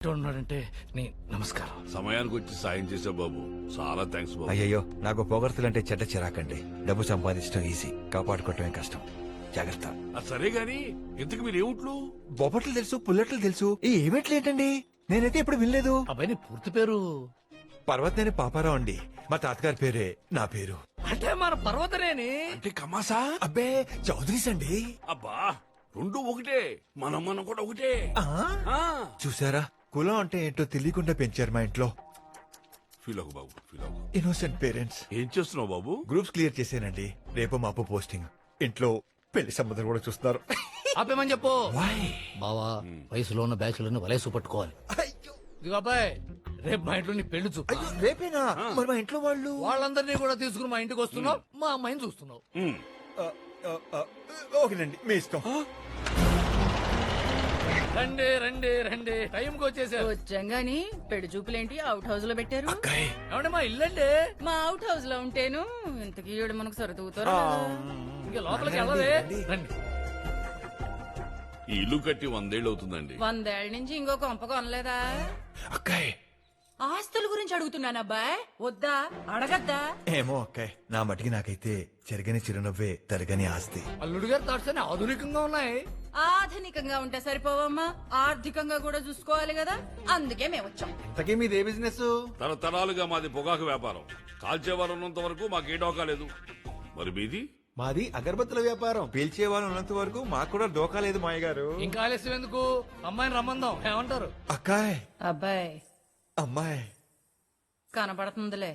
ఉన్నాడంటే నీ నమస్కారం. సమయానికి వచ్చి సాయం చేసా బాబు, చాలా థ్యాంక్స్ బాబు. అయ్యయ్యో, నాకు పొగడ్తలంటే చెడ్డ చిరాకండి. డబ్బు సంపాదించడం ఈజీ, కాపాడుకోవటమే కష్టం. జాగ్రత్త. సరే గాని ఇంతకు మీరు ఏమిట్లు? బొబ్బట్లు తెలుసు, పుల్లట్లు తెలుసు, ఈ ఈవెంట్లు ఏంటండి? నేనైతే ఎప్పుడు వినలేదు. అబ్బాయి నీ పూర్తి పేరు? పర్వతనేని పాపారావు అండి. మా తాతగారి పేరే నా పేరు. అంటే మన పర్వతనేని. అంటే కమాసా? అబ్బే, చౌదరీస్ అండి. అబ్బా, రెండు ఒకటే, మనం కూడా ఒకటే. ఆ? చూసారా, కులం అంటే ఏంటో తెలియకుండా పెంచారు మా ఇంట్లో. ఫీల్ అవ్వు బాబు, ఫీల్ అవ్వు. Innocent parents. ఏం చేస్తున్నావు బాబు? గ్రూప్స్ క్లియర్ చేశానండి. రేపు మాపు పోస్టింగ్. ఇంట్లో పెళ్లి సంబంధం కూడా చూస్తున్నారు. ఆపేమని చెప్పు. Why? బావా, వయసులో ఉన్న బ్యాచులను వలేసు పట్టుకోవాలి. అయ్యో, ఇదిగో అబ్బాయి, రేపు మా ఇంట్లో నీ పెళ్లి చూపు. అయ్యో, రేపేనా? మరి మా ఇంట్లో వాళ్ళు వాళ్ళందరినీ కూడా తీసుకుని మా ఇంటికి వస్తున్నావు, మా అమ్మాయిని చూస్తున్నావు. ఉమ్. ఆ, ఆ, ఆ, ఓకేనండి, మీ ఇష్టం. రండి రండి రండి, టైంకి వచ్చేసారు. వచ్చంగాని పెళ్లి చూపులేంటి అవుట్ హౌస్ లో పెట్టారు? అక్కాయ్, ఏమంటే మా ఇల్లండి. మా అవుట్ హౌస్ లో ఉంటేను ఇంతకీ ఈవిడ మనకు సరితూగుతారు. ఇంకా లోపలికి వెళ్ళవే. రండి. ఈ ఇల్లు కట్టి 100 ఏళ్ళు అవుతుందండి. 100 ఏళ్ల నుంచి ఇంకో కొంప కొనలేదా? అక్కాయ్. ఆస్తుల గురించి అడుగుతున్నాను అబ్బాయ్, వద్దా? అడగద్దా? ఏమో అక్కాయ్, నా మటికి నాకైతే చెరగని చిరునవ్వే తరగని ఆస్తి. అల్లుడు గారి థాట్స్ అన్ని ఆధునికంగా ఉన్నాయి. ఆధునికంగా ఉంటే సరిపోవమ్మా, ఆర్థికంగా కూడా చూసుకోవాలి కదా, అందుకే మేము వచ్చాం. ఇంతకీ మీదే బిజినెస్? తరతరాలుగా మాది పొగాకు వ్యాపారం. కాల్చేవారు ఉన్నంత వరకు మాకే డోకా లేదు. మరి మీది? మాది అగరబత్తుల వ్యాపారం. పీల్చే వాళ్ళు ఉన్నంత వరకు మాకు కూడా డోకా లేదు మాయ గారు. ఇంకా ఆలస్యం ఎందుకు, అమ్మాయిని రమ్మందాం. ఏమంటారు? అక్కాయ్, అబ్బాయ్ అమ్మాయి కనపడుతుందిలే.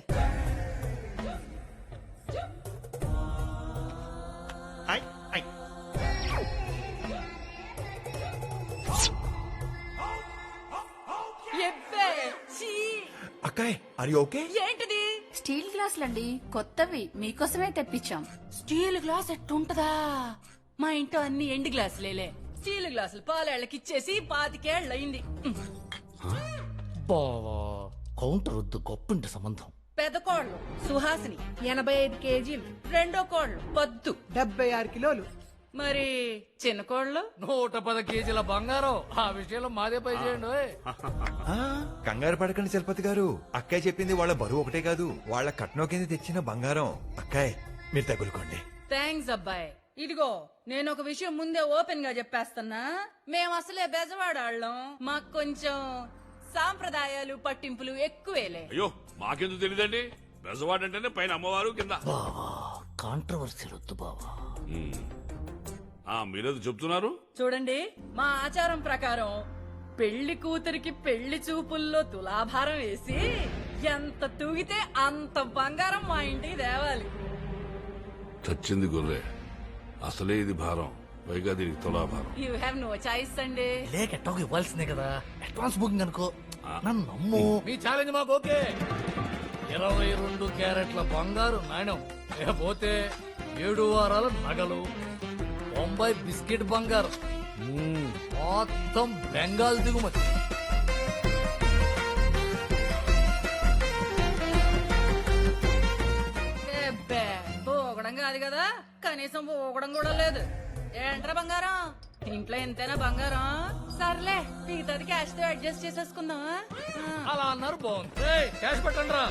ఎబ్బే, ఛీ! అక్కాయ్, ఆర్ యు ఓకే? ఏంటిది? స్టీల్ గ్లాసులండి, కొత్తవి, మీకోసమే తెప్పించాం. Steel glass ఎట్టుంటదా? మా ఇంట్లో అన్ని ఎండు గ్లాసులేలే. స్టీల్ గ్లాసులు పాలేళ్ళకి ఇచ్చేసి 25 ఏళ్ళయింది. బావా, కౌంటర్ వద్దు, గొప్పింటి సంబంధం. పెద్ద కోళ్ళు సుహాసిని 85 కేజీలు, రెండో కోళ్ళు పద్దు 76 కిలోలు. మరి చిన్న కోళ్ళు 110 కేజీల బంగారం. ఆ విషయంలో మాదే పై చేయండి ఓయ్. ఆ, కంగారు పడకండి చలపతి గారు. అక్కాయ్ చెప్పింది వాళ్ళ బరువు ఒకటే కాదు, వాళ్ళ కట్నం కింద తెచ్చిన బంగారం. అక్కాయ్, మీరు తగులుకోండి. థ్యాంక్స్ అబ్బాయి. ఇదిగో, నేను ఒక విషయం ముందే ఓపెన్ గా చెప్పేస్తున్నా. మేము అసలే బెజవాడాళ్ళం, మాకు కొంచెం సాంప్రదాయాలు పట్టింపులు ఎక్కువేలే. అయ్యో, మాకెందుకు తెలియదండి. బెజవాడంటేనే పైన అమ్మవారు, కింద. బావా, కాంట్రవర్సీ వద్దు బావా. ఉమ్. మీరేదో చెప్తున్నారు? చూడండి, మా ఆచారం ప్రకారం పెళ్లి కూతురికి పెళ్లి చూపుల్లో తులాభారం వేసి ఎంత తూగితే అంత బంగారం మా ఇంటికి తేవాలి. చచ్చింది గొర్రె, అసలే ఇది భారం, పైగా దీనికి తులాభారం. యూ హ్యావ్ నో చాయిస్ అండి. లేక ఎట్టోకి ఇవ్వాల్సిందే కదా. అడ్వాన్స్ బుకింగ్ అనుకో. నన్ను నమ్ము. మీ ఛాలెంజ్ మాకు ఓకే. 22 క్యారెట్ల బంగారు నాణ్యం, లేకపోతే 7 వారాల నగలు, 90 బిస్కెట్ బంగారం, మొత్తం బెంగాల్ దిగుమతి. ఎబ్బే, పోగడం కాదు కదా, కనీసం పోగడం కూడా లేదు. ఏంట్రా బంగారం, ఇంట్లో ఎంతైనా బంగారం. సర్లే, మిగతాది క్యాష్ తో అడ్జస్ట్ చేసేసుకుందామా? అలా అన్నారు, బాగుంది. ఏయ్, క్యాష్ పెట్టండి రా.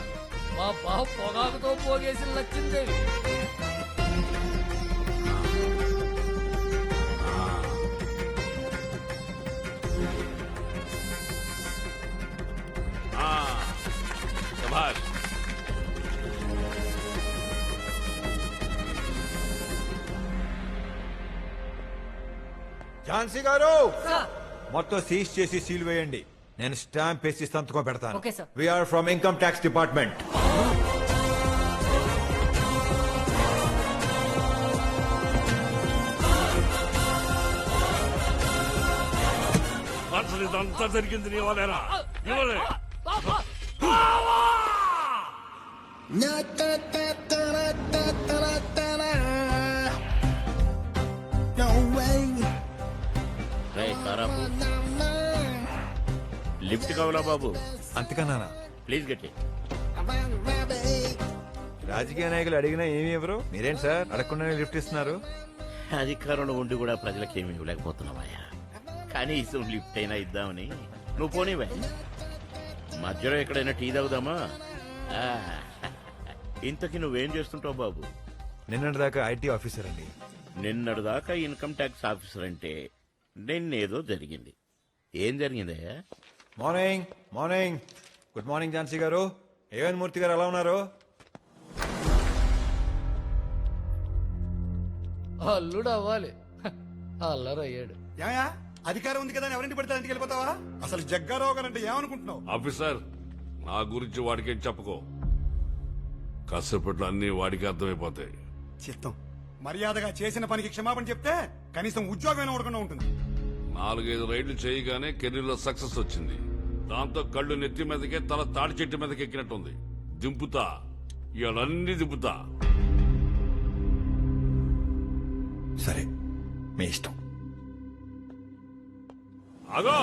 మా బావ పొగాకుతో పోగేసి లచ్చిందేవి. శభాష్. ఝాన్సీ గారు, సార్. మొత్తం సీజ్ చేసి సీల్ వేయండి. నేను స్టాంప్ వేసి సంతకం పెడతాను. Okay, sir. We're from income tax department. అసలు ఇదంతా జరిగింది నీ వల్లేనా? నీ వల్లే. లిఫ్ట్ కావాలా బాబు? అంతకన్నా ప్లీజ్ గట్టి. రాజకీయ నాయకులు అడిగినా ఏమి ఎవరు? మీరేంటి సార్ అడగకుండానే లిఫ్ట్ ఇస్తున్నారు? అధికారంలో ఉండి కూడా ప్రజలకు ఏమి ఇవ్వలేకపోతున్నామయ్యా. కనీసం లిఫ్ట్ అయినా ఇద్దామని. నువ్వు పోనీవే. మధ్యలో ఎక్కడైనా టీ తాగుదామా? ఆ, ఇంతకీ నువ్వేం చేస్తుంటావు బాబు? నిన్నటి దాకా ఐటీ ఆఫీసర్ అండి. నిన్నటిదాకా ఇన్కమ్ ట్యాక్స్ ఆఫీసర్ అంటే నిన్నేదో జరిగింది. ఏం జరిగిందయ్యా? Morning morning. Good morning Jhansi గారు. ఏవన్ మూర్తి గారు ఎలా ఉన్నారు? అల్లుడు అవ్వాలి. అల్లరయ్యాడు. ఏమయ్యా అధికారం ఉంది కదా అని ఎవరింటి పడితే ఇంటికి వెళ్ళిపోతావా? అసలు జగ్గారావు గారు అంటే ఏమనుకుంటున్నావు? ఆఫీసర్, నా గురించి వాడికేం చెప్పుకో. కాసేపట్లో అన్ని వాడికి అర్థమైపోతాయి. చిత్తం మర్యాదగా చేసిన పనికి క్షమాపణ చెప్తే కనీసం ఉద్యోగం ఉండకుండా ఉంటుంది. 4-5 రైళ్లు చేయగానే కెరీర్లో సక్సెస్ వచ్చింది. దాంతో కళ్ళు నెత్తి మీదకే తల తాడి చెట్టు మీదకి ఎక్కినట్టుంది. దింపుతా, ఇవన్నీ దింపుతా. సరే, మీ ఇష్టం. అగో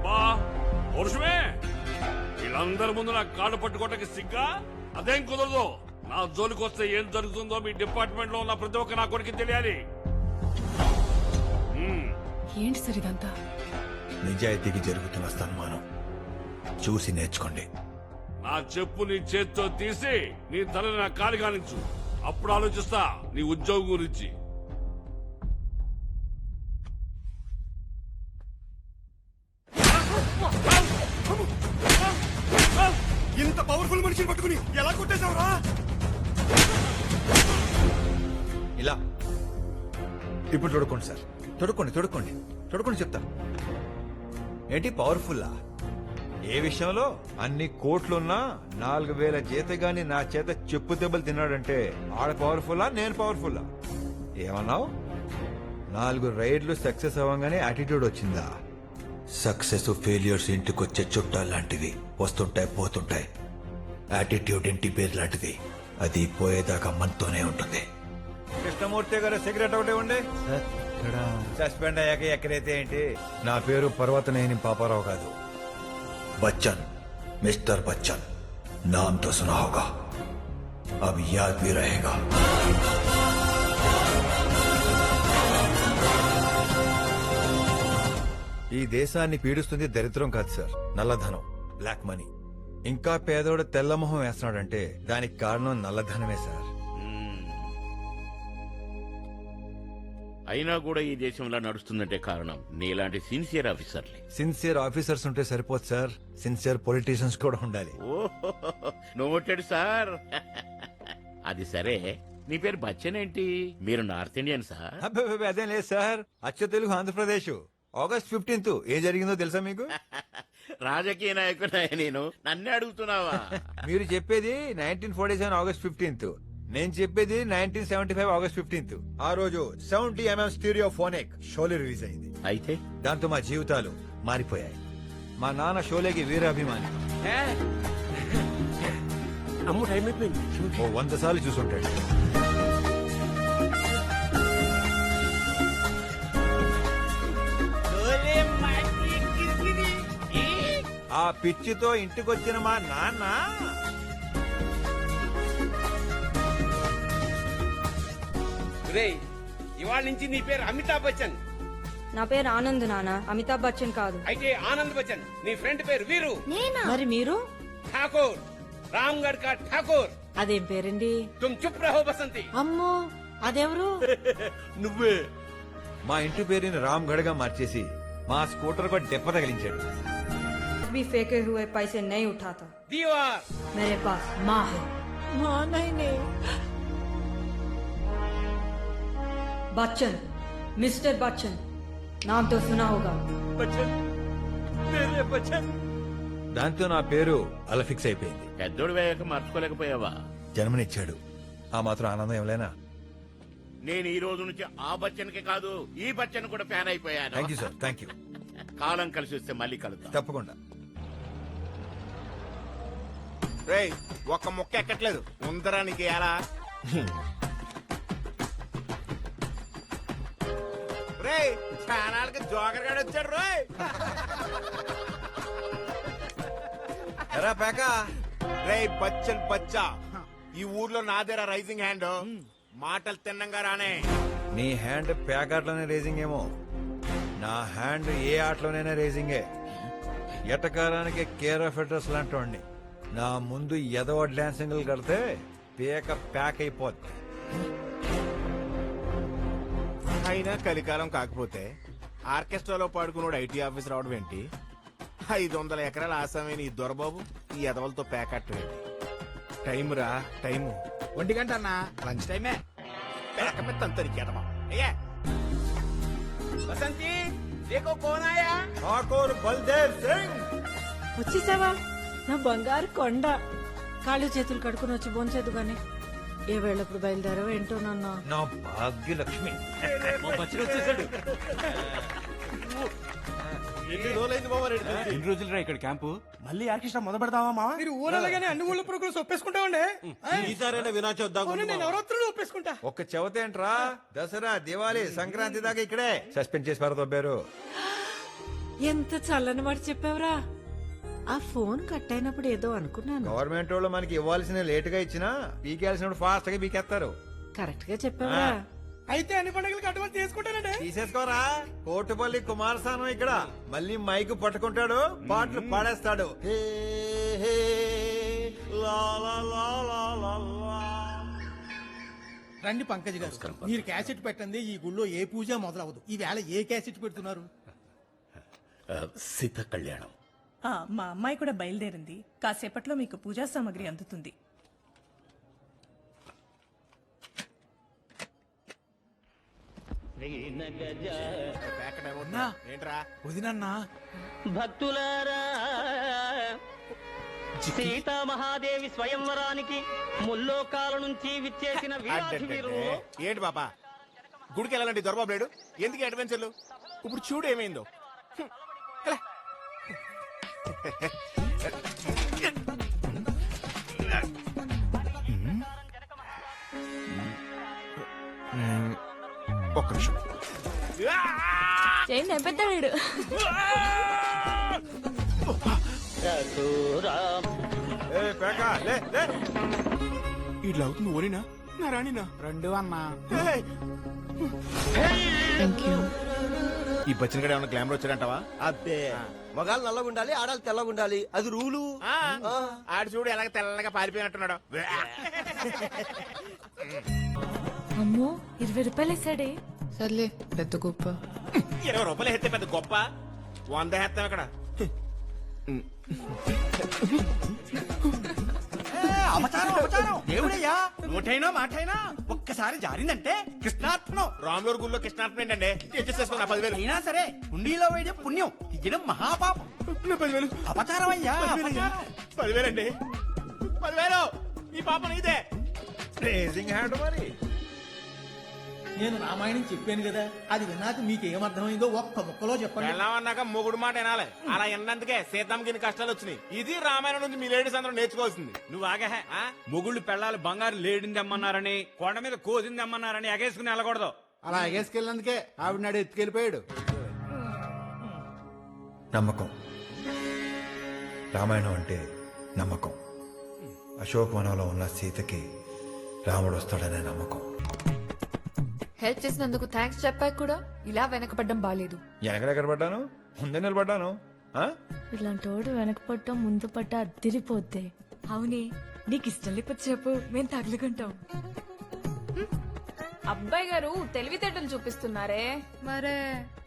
బా పురుషమే, వీళ్ళందరి ముందు నా కాళ్ళు పట్టుకోవటానికి సిగ్గా? అదేం కుదరదు. నా జోలికి వస్తే ఏం జరుగుతుందో మీ డిపార్ట్మెంట్ లో ఉన్న ప్రతి ఒక్క నా కొడుకు తెలియాలి. ఏంటి సార్ ఇదంతా? నిజాయితీకి జరుగుతున్న సన్మానం చూసి నేర్చుకోండి. నా చెప్పు నీ చేత్తో తీసి నీ తలని నా కాలి కానించు. అప్పుడు ఆలోచిస్తా నీ ఉద్యోగం గురించి. ఇంత పవర్ఫుల్ మనిషిని పట్టుకుని ఎలా కొట్టేశావురా? ఇలా ఇప్పుడు తొడుక్కోండి సార్. తొడుక్కోండి తొడుక్కోండి తొడుక్కోండి చెప్తా. ఏంటి పవర్ఫుల్లా? ఏ విషయంలో? అన్ని కోట్లున్నా 4,000 జీతగాని నా చేత చెప్పు దెబ్బలు తిన్నాడంటే ఆడ పవర్ఫుల్లా, నేను పవర్ఫుల్లా? ఏమన్నావు? 4 రైడ్లు సక్సెస్ అవ్వగానే యాటిట్యూడ్ వచ్చిందా? సక్సెస్ ఫెయిల్యూర్స్ ఇంటికొచ్చే చుట్టాలు లాంటివి, వస్తుంటాయి పోతుంటాయి. యాటిట్యూడ్ ఇంటి పేరు లాంటిది, అది పోయేదాకా మనతోనే ఉంటుంది. కృష్ణమూర్తి గారు సిగరెట్ ఒకటే ఉండే. సస్పెండ్ అయ్యాక ఎక్కడైతే ఏంటి? నా పేరు పర్వతనేని పాపారావు కాదు, बच्चन, मिस्टर बच्चन. नाम तो सुना होगा, अब याद भी रहेगा. ఈ దేశాన్ని పీడిస్తుంది దరిద్రం కాదు సార్, నల్లధనం, బ్లాక్ మనీ. ఇంకా పేదోడు తెల్లమొహం వేస్తున్నాడంటే దానికి కారణం నల్లధనమే సార్. అయినా కూడా ఈ దేశంలో నడుస్తుందంటే కారణం నీలాంటి సిన్సియర్ ఆఫీసర్లే. సిన్సియర్ ఆఫీసర్స్ ఉంటే సరిపోదు సార్, సిన్సియర్ పొలిటీషియన్స్ కూడా ఉండాలి. ఓహో, నోటెడ్ సార్. అది సరే, నీ పేరు బచ్చన్ ఏంటి? మీరు నార్త్ ఇండియన్ సార్? అబ్బే అదేం లేదు సార్, అచ్చ తెలుగు ఆంధ్రప్రదేశ్. ఆగస్ట్ 15 ఏం జరిగిందో తెలుసా మీకు? రాజకీయ నాయకుడా నేను? నన్నే అడుగుతున్నావా? మీరు చెప్పేది 1947 ఆగస్ట్ 15. నేను చెప్పేది 1975 ఆగస్ట్ 15. ఆ రోజు 70mm stereo phonic Sholay release అయింది. అయితే దాంతో మా జీవితాలు మారిపోయాయి. మా నాన్న షోలేకి వీరాభిమాని. అమ్ము టైం అయిపోయింది. ఓ 100 సార్లు చూసుంటాడు. ఆ పిచ్చితో ఇంటికొచ్చిన మా నాన్న ఇవాళ నుంచి నీ పేరు అమితాబ్ బచ్చన్. నా పేరు ఆనంద్ నాన్న, అమితాబ్ బచ్చన్ కాదు. అయితే ఆనంద్ బచ్చన్. నీ ఫ్రెండ్ పేరు వీరు. మరి మీరు? ఠాకూర్, రామ్గఢ్ కా ఠాకూర్. అదేం పేరండి? తుమ్ చుప్ రహో బసంతి. అమ్మో, అదెవరు? నువ్వే. మా ఇంటి పేరుని రామ్ గఢ్ గా మార్చేసి మా స్కూటర్ को దెబ్బ తగిలించాడు. भी फेंके हुए पैसे नहीं उठाता. दीवार मेरे पास माँ है. माँ नहीं. बच्चन, मिस्टर बच्चन, नाम तो सुना होगा. బచ్చన్, మేరే బచ్చన్. దాంతో నా పేరు అలా ఫిక్స్ అయిపోయింది. పెద్దోడు వేయక మర్చుకోలేకపోయావా? జన్మనిచ్చాడు, ఆ మాత్రం ఆనందం ఏమలేనా? నేను ఈ రోజు నుంచి ఆ బచ్చన్ కి కాదు, ఈ బచ్చన్ కూడా ఫ్యాన్ అయిపోయాను. Thank you sir, thank you. కాలం కలిసి వస్తే మళ్ళీ కలుద్దాం. తప్పకుండా. రేయ్, ఒక్క ముక్క ఎక్కట్లేదు. ఉందరా నీకు ఎలా? రేయ్, ఛానల్కి జోకర్ గాడు వచ్చాడు. రోయ్ ఎరా పేక. రేయ్ బచ్చన్ బచ్చా, ఈ ఊర్లో నాదేరా రైజింగ్ హ్యాండ్. మాటలు తిన్నంగా రానే. నీ హ్యాండ్ పేకాట్లోనే రేసింగ్ ఏమో, నా హ్యాండ్ ఏ ఆటలోనైనా రేసింగే. ఎటకారానికి కేర్ ఆఫ్ అడ్రస్ లాంటి నా ముందు ఎదవ డాన్సింగ్లు కడితే పేక ప్యాక్ అయిపోద్ది. అయినా కలికాలం కాకపోతే ఆర్కెస్ట్రాలో పాడుకున్నాడు ఐటీ ఆఫీసర్ అవడం ఏంటి? 500 ఎకరాల ఆసామైన ఈ దొరబాబు ఈ ఎదవలతో ప్యాకెట్ ఏంటి? టైం రా టైము 1 గంట అన్న లంచ్ టైమే. పేకమెత్తంతరికి ఎదవా అయ్యా. బసంతి దేకో కోనాయా. ఠాకూర్ బల్దేవ్ సింగ్. వచ్చేసావా నా బంగారు కొండ? కాళ్ళు చేతులు కడుకుని వచ్చి భోంచేదు గాని ఏ వేళప్పుడు బయలుదేరావు ఏంటో నాన్న. నా భాగ్యలక్ష్మి. ఎన్ని రోజులు రా ఇక్కడ క్యాంపు? మళ్ళీ ఆర్కెస్ట్రా మొదలు పెడతావా మావా? మీరు ఊరగానే అన్ని ఊళ్ళో ప్రోగ్రామ్స్ ఒప్పేసుకుంటామండి. ఈసారైనా వినాచొద్దాం. నేను నవరాత్రులు ఒప్పేసుకుంటా. ఒక్క చవితేంట్రా, దసరా దివాళీ సంక్రాంతి దాకా ఇక్కడే సస్పెండ్ చేసి పారదొబ్బారు. ఎంత చల్లని మాట చెప్పావురా. ఆ ఫోన్ కట్ అయినప్పుడు ఏదో అనుకున్నాను. గవర్నమెంట్ వాళ్ళు మనకి ఇవ్వాల్సిన లేట్ గా ఇచ్చినా పీకేయాల్సినప్పుడు ఫాస్ట్ గా పీకేస్తారు. కరెక్ట్ గా చెప్పావురా. అయితే అన్ని పండుగలకి అడ్వాన్స్ తీసుకుంటానండి. తీసేసుకోరా. కోటుపల్లి కుమారస్వామి ఇక్కడ మళ్ళీ మైకు పట్టుకుంటాడు, పాటలు పాడేస్తాడు. హే, హే, లా, లా, లా, లా, లా, లా. రండి పంకజ్ గారు, మీరు క్యాసెట్ పెట్టండి. ఈ గుళ్ళో ఏ పూజ మొదలవదు. ఈ వేళ ఏ క్యాసెట్ పెడుతున్నారు? సీత కళ్యాణం. మా అమ్మాయి కూడా బయలుదేరింది. కాసేపట్లో మీకు పూజా సామాగ్రి అందుతుంది. ప్యాకెట్ ఏమవుతుందా? ఏంట్రా వదినన్నా భక్తులారా, సీతామహాదేవి స్వయంవరానికి ముల్లోకాల నుంచి విచ్చేసిన వీరాధి వీరులు. ఏంటి బాబా గుడికి వెళ్ళాలంటే దొరబాబు లేడు? ఎందుకు అడ్వెంచర్లు? ఇప్పుడు చూడు ఏమైందో. హ్మ్. ఎలా? ఒక్క నిమిషం. పెద్దాడు ఏ, పేక, లే, లే. ఇట్లా అవుతుంది ఓరినా నా రాణినా? రెండు అన్నా. ఈ బచ్చిన గడ ఏమన్నా గ్లామర్ వచ్చాడంటావా? అబ్బే మగాళ్ళు నల్లగా ఉండాలి, ఆడాలి తెల్లగా ఉండాలి. అది రూలు. ఆడు చూడు ఎలాగ తెల్లగా పారిపోయినట్టున్నాడు. అమ్మో 20 రూపాయలు వేసాడే. సర్లే పెద్ద గొప్ప. 20 రూపాయలు ఎత్తే పెద్ద గొప్ప. 100 ఎత్తాం ఇక్కడ. దేవుడయ్యా నోటైనా మాటైనా ఒక్కసారి జారిందంటే కృష్ణార్పణం. రాములూరు గుళ్ళో కృష్ణార్థం ఏంటంటే తెచ్చేసేసుకున్నా 10,000. అయినా సరే హుండీలో వేయడం పుణ్యం, ఇయ్యడం మహాపాపం. 10,000 అపచారం అయ్యా. 10,000 అండి. 10,000 ఈ పాప నీదే. రేజింగ్ హ్యాండ్ మరి. నేను రామాయణం చెప్పాను కదా, అది విన్నాక మీకు ఏమర్థమైందో ఒక్క ముక్కలో చెప్పండి. వెళ్ళామన్నాక మొగుడు మాట వినాలి. అలా విన్నందుకే సీతమ్మకి ఇన్ని కష్టాలు వచ్చినాయి. ఇది రామాయణం నుంచి మీ లేడీస్ అందరూ నేర్చుకోవాల్సింది. నువ్వు ఆగా మొగుళ్ళు పెళ్ళాలి బంగారు లేడింది అమ్మన్నారని, కొండ మీద కోసింది అమ్మన్నారని ఎగేసుకుని వెళ్ళకూడదు. అలా ఎగేసుకెళ్ళినందుకే ఆవిడ నాడు ఎత్తుకెళ్ళిపోయాడు. నమ్మకం. రామాయణం అంటే నమ్మకం. అశోకవనంలో ఉన్న సీతకి రాముడు వస్తాడనే నమ్మకం. హెల్ప్ చేసినందుకు థ్యాంక్స్ చెప్పాక కూడా ఇలా వెనకపడ్డం బాలేదు. ఎక్కడ పడ్డాను? ముందే నిలబడ్డాను. ఆ? ఇలాంటోడు వెనకపట్టం ముందు పట్ట అద్దిరిపోద్ది. అవునే, నీకు ఇష్టం లేకపోతే చెప్పు, మేము తగులుకుంటాం. అబ్బాయి గారు తెలివితేటలు చూపిస్తున్నారే. మరే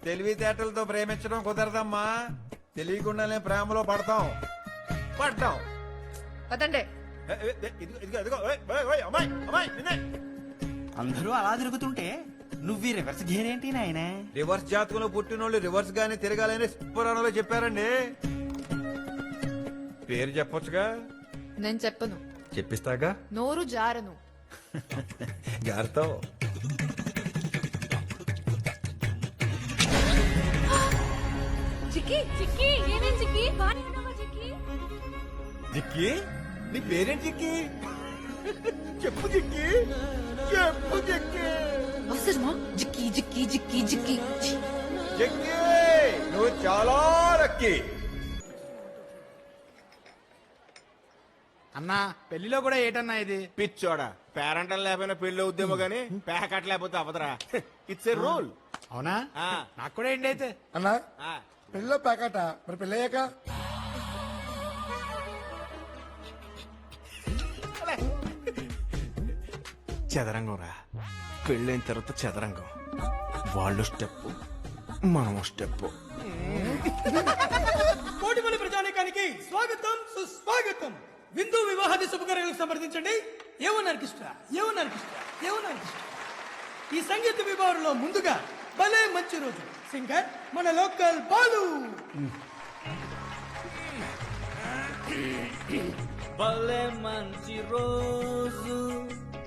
తెలివితేటలతో ప్రేమించడం కుదరదమ్మా. తెలియకుండానే ప్రేమలో పడతాం. పడ్డాం. వదండే. అందరూ అలా తిరుగుతుంటే నువ్వు రివర్స్ గేర్ ఏంటి నాయన? రివర్స్ జాతకంలో పుట్టినోళ్ళు రివర్స్ గానే తిరగాలని పురాణంలో చెప్పారండి. పేరు చెప్పొచ్చుగా. నేను చెప్పను. చెప్పిస్తాగా. నోరు జారను. జాగ్రత్త. చిక్కి చిక్కి ఏమేం చిక్కి? బానే ఉన్నావా చిక్కి? జిక్కి, నీ పేరేంటి జిక్కి? చెప్పు జిక్కి, చెప్పు జిక్కి. అవసరమా? జిక్కి జిక్కి జిక్కి జిక్కి. జిక్కి, నువ్వు చాలా లక్కీ. అన్నా పెళ్లిలో కూడా ఏటన్నా ఇది? పిచ్చోడా, పేరంటం లేకపోయినా పెళ్లి అవుద్దేమో గానీ ప్యాకెట్ లేకపోతే అవదరా. It's a rule. అవునా? నాకు కూడా ఏంటి అయితే అన్నా పెళ్ళిలో ప్యాకెట మరి పెళ్ళయ్యాక చదరంగం రా. పెళ్ళైన తర్వాత చదరంగం. వాళ్ళు స్టెప్, మనం స్టెప్. కోటిపల్లి ప్రజానీకానికి స్వాగతం సుస్వాగతం. విందు వివాహాది శుభకార్యాలకు సంప్రదించండి. ఏమన్నారు ఈ సంగీత విభాగంలో ముందుగా భలే మంచి రోజు సింగర్ మన లోకల్ బాలు. భలే మంచి రోజు,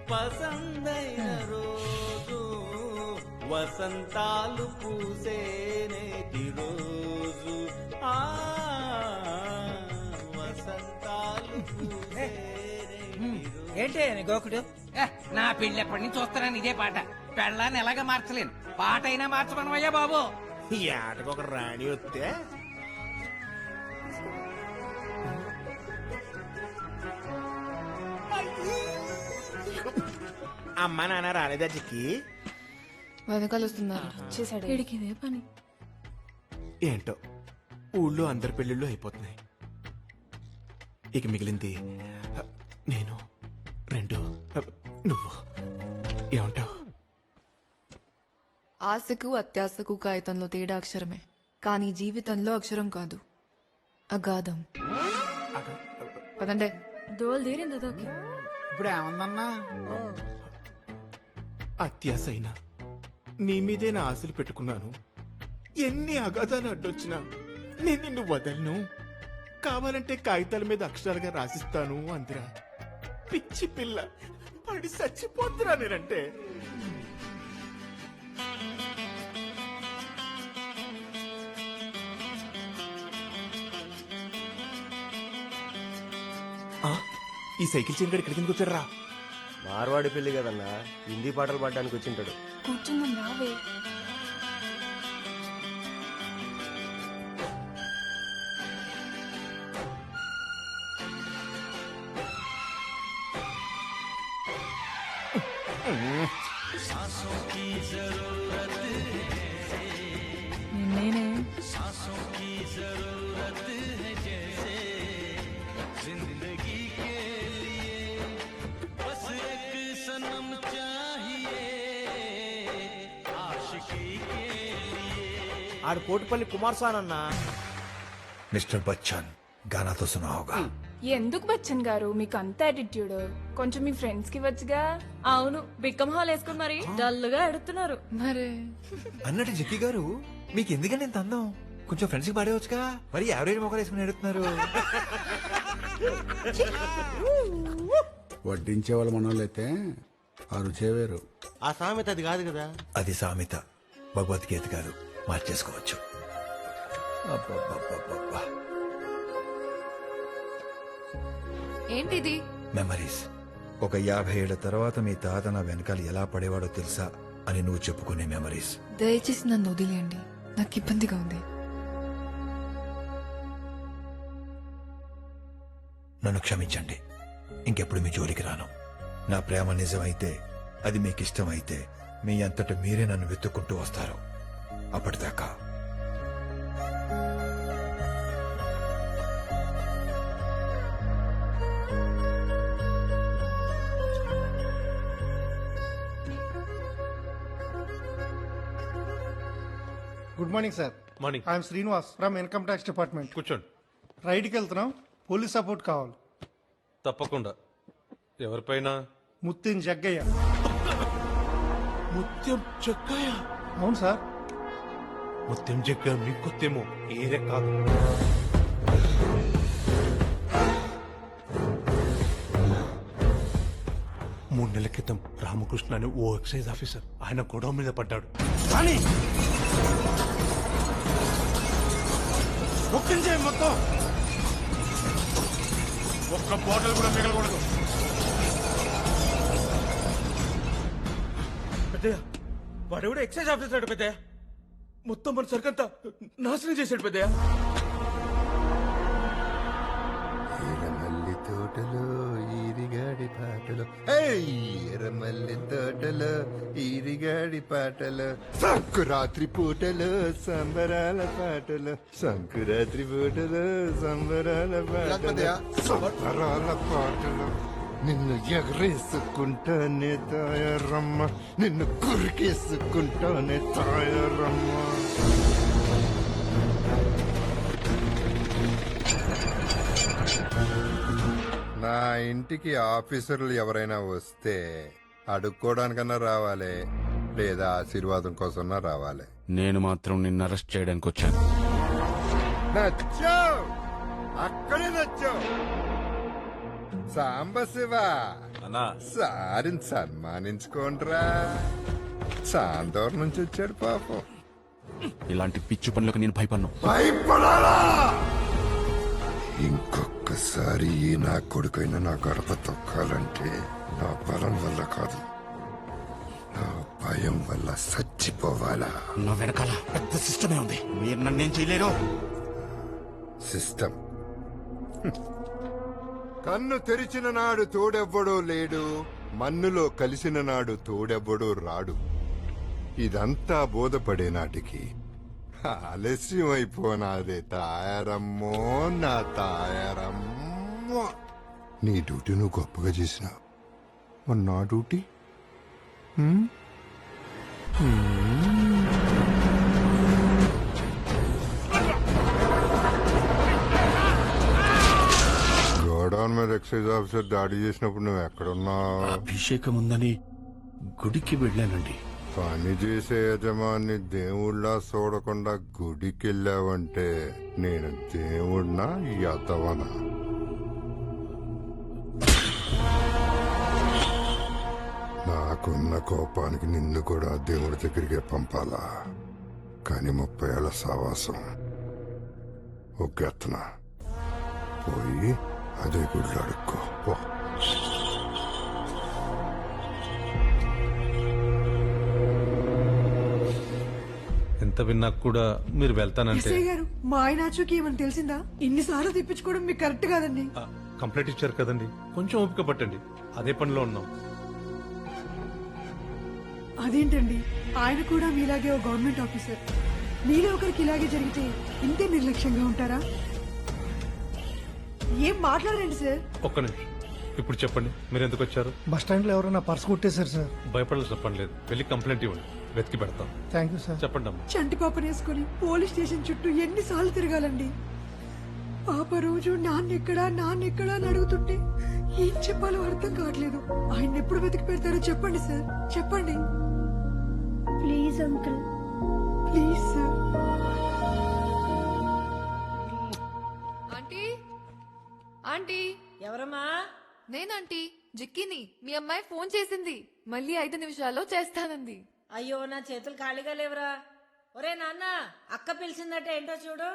పసందైన రోజు, వసంతాలు పూసే నేటి రోజు, ఆ వసంతాలు పూసే ఏంటే గోకుడు? నా పెళ్ళెప్పటి నుంచి చూస్తున్నాను ఇదే పాట. పెళ్ళాన్ని ఎలాగ మార్చలేను, పాట అయినా మార్చమనవయ్యా బాబు. ఈ ఆటకు ఒక రాణి వస్తే అమ్మ నాన్న రాలేదా చిక్కి? వెనకాల వస్తున్నారు. వీడికి ఇదే పని. ఏంటో ఊళ్ళో అందరి పెళ్ళిళ్ళు అయిపోతున్నాయి. ఇక మిగిలింది నేను, రెండు, నువ్వు. ఏమంటావు? ఆశకు అత్యాశకు కాగితంలో తేడా అక్షరమే, కానీ జీవితంలో అక్షరం కాదు, అగాధం. పదండే. దోలు తీరింది అదొకే. ఇప్పుడు ఏమందన్నా? అత్యాశ అయినా నీ మీదే నా ఆశలు పెట్టుకున్నాను. ఎన్ని అగాధాలు అడ్డొచ్చినా నేను నిన్ను వదలను. కావాలంటే కాగితాల మీద అక్షరాలుగా రాసిస్తాను అందిరా. పిచ్చి పిల్ల పడి చచ్చిపోతురా నేనంటే. ఈ సైకిల్ చైన్ గడి ఇక్కడికి ఎందుకు వచ్చారా? మార్వాడి పెళ్లి కదన్నా, హిందీ పాటలు పాడడానికి వచ్చింటాడు. కూర్చుందాం రావే. నేనే ఆడు కోటిపల్లి కుమార్సానన్నా. మిస్టర్ బచ్చన్ గానా తో సునా హోగా. ఎందుకు బచ్చన్ గారు మీకు అంత యాటిట్యూడ్? కొంచెం మీ ఫ్రెండ్స్ కి వచ్చుగా. అవును, బిక్కమ్ హాల్ వేసుకుని మరి డల్గా ఎడుతున్నారు. మరే అన్నట్టు జక్కి గారు, మీకు ఎందుకంటే ఇంత అందం? కొంచెం ఫ్రెండ్స్ కి పాడేవచ్చుగా. మరి యావరేజ్ మొక్కలు వేసుకుని ఎడుతున్నారు. వడ్డించే వాళ్ళు మనోళ్ళైతే ఆ రుచే వేరు. ఆ సామెత అది కాదు కదా. అది సామెత, భగవద్గీత కాదు, మార్చేసుకోవచ్చు. అబ్బబ్బబ్బబ్బబ్బా. ఏంటిది? మెమరీస్. ఒక 50 ఏళ్ల తర్వాత మీ తాత నా వెనకాల ఎలా పడేవాడో తెలుసా అని నువ్వు చెప్పుకునే మెమరీస్. దయచేసి నన్ను వదిలేయండి, నాకు ఇబ్బందిగా ఉంది. నన్ను క్షమించండి, ఇంకెప్పుడు మీ జోలికి రాను. నా ప్రేమ నిజమైతే, అది మీకు ఇష్టమైతే మీ అంతట మీరే నన్ను వెతుక్కుంటూ వస్తారు. అప్పటిదాకా good morning sir. Morning. I'm Srinivas from income tax department. కూర్చోండి. రైడ్కి వెళ్తున్నాం, పోలీస్ సపోర్ట్ కావాలి. తప్పకుండా. ఎవరిపైన? ముత్తిన్ జగ్గయ్య. ముత్యం చెక్కయ్య. అవును సార్. ముత్యం చెక్క మీకు కొత్తేమో, ఏరే కాదు. మూడు నెలల క్రితం రామకృష్ణ అని ఓ ఎక్సైజ్ ఆఫీసర్ ఆయన గొడవ మీద పడ్డాడు. కానీ ఒక్కించే మొత్తం ఒక్క బాటిల్ కూడా మిగలకూడదు. పెద్దయ్య, వాడెవడో ఎక్సైజ్ ఆఫీసర్ పెద్దయ్య. మొత్తం మన సరుకంతా నాశనం చేశాడు పెద్దయ్య. ఎర్రమల్లి తోటలో ఈరిగాడి పాటలు, ఎర్రమల్లి తోటలో ఈరిగాడి పాటలు, సంకురాత్రి పూటలు సంబరాల పాటలు, సంకురాత్రి పూటలు సంబరాల పాటలు, సంబరాల పాటలు. నిన్ను ఎగరేసుకుంటానే తాయారమ్మ, నిన్ను కురికేసుకుంటానే తాయారమ్మ. నా ఇంటికి ఆఫీసర్లు ఎవరైనా వస్తే అడుక్కోవడానికన్నా రావాలి, లేదా ఆశీర్వాదం కోసమన్నా రావాలి. నేను మాత్రం నిన్ను అరెస్ట్ చేయడానికి వచ్చాను. నచ్చావు, అక్కడే నచ్చావు. సాంబశివ సారిని సన్మానించుకోండ్రా. చాందూరు నుంచి వచ్చాడు పాపం. ఇలాంటి పిచ్చి పనులకు నేను భయపడను. భయపడాలా? ఇంకొకసారి ఈ నా కొడుకైనా నా గడప తొక్కాలంటే నా బలం వల్ల కాదు, నా భయం వల్ల చచ్చిపోవాలా. నా వెనకాల పెద్ద సిస్టమే ఉంది, మీరు నన్నేం చేయలేరు. సిస్టమ్ కన్ను తెరిచిన నాడు తోడెవ్వడో లేడు, మన్నులో కలిసిన నాడు తోడెవ్వడో రాడు. ఇదంతా బోధపడే నాటికి ఆలస్యం అయిపోనాదే తాయారమ్మో, నా తాయారమ్మో. నీ డ్యూటీ నువ్వు గొప్పగా చేసినావు, మరి నా డ్యూటీ గోడౌన్ మీద ఎక్సైజ్ ఆఫీసర్ దాడి చేసినప్పుడు నువ్వు ఎక్కడున్నావు? అభిషేకం ఉందని గుడికి వెళ్ళానండి. పని చేసే యజమాని దేవుళ్ళ చూడకుండా గుడికెళ్ళావంటే నేను దేవుడినా యతవనా? నాకున్న కోపానికి నిన్ను కూడా దేవుడి దగ్గరికే పంపాలా? కానీ 30 ఏళ్ల సావాసం ఒక ఎత్తన పోయి అదే గుడిలో అడుక్కో పో. ఎంత విన్నా కూడా మీరు వెళ్తానంటే ఎస్ఐ గారు, మా ఆయన ఆచూకీ ఏమని తెలిసిందా? ఇన్నిసార్లు తెప్పించుకోవడం మీకు కరెక్ట్ కాదండి. కంప్లైంట్ ఇచ్చారు కదండి, కొంచెం ఓపిక పట్టండి. అదే పనిలో ఉన్నాం. అదేంటండి, ఆయన కూడా మీలాగే ఓ గవర్నమెంట్ ఆఫీసర్. మీలో ఒకరికి ఇలాగే జరిగితే ఇంతే నిర్లక్ష్యంగా ఉంటారా? ఏం మాట్లాడండి సార్. ఒక్క నిమిషం, ఇప్పుడు చెప్పండి, మీరు ఎందుకు వచ్చారు? బస్ స్టాండ్ లో ఎవరో నా పర్స్ కొట్టేశారు సార్. భయపడాల్సిన చెప్పండి లేదు, వెళ్ళి కంప్లైంట్ ఇవ్వండి, వెతికి పెడతాం. Thank you sir. చెప్పండి అమ్మా. చంటి పాపను వేసుకుని పోలీస్ స్టేషన్ చుట్టూ ఎన్నిసార్లు తిరగాలండి? పాప రోజు నాన్నెక్కడా నాన్నెక్కడా అని అడుగుతుంటే ఏం చెప్పాలో అర్థం కావట్లేదు. ఆయన ఎప్పుడు వెతికి పెడతారో చెప్పండి సార్, చెప్పండి please uncle, please sir. Aunty, aunty. ఎవరమ్మా? నేనంటీ, జిక్కిని. మీ అమ్మాయి ఫోన్ చేసింది, మళ్ళీ 5 నిమిషాల్లో చేస్తానంది. అయ్యో, నా చేతులు ఖాళీగా లేవురా. ఒరే నాన్న, అక్క పిలిచిందట, ఏంటో చూడు.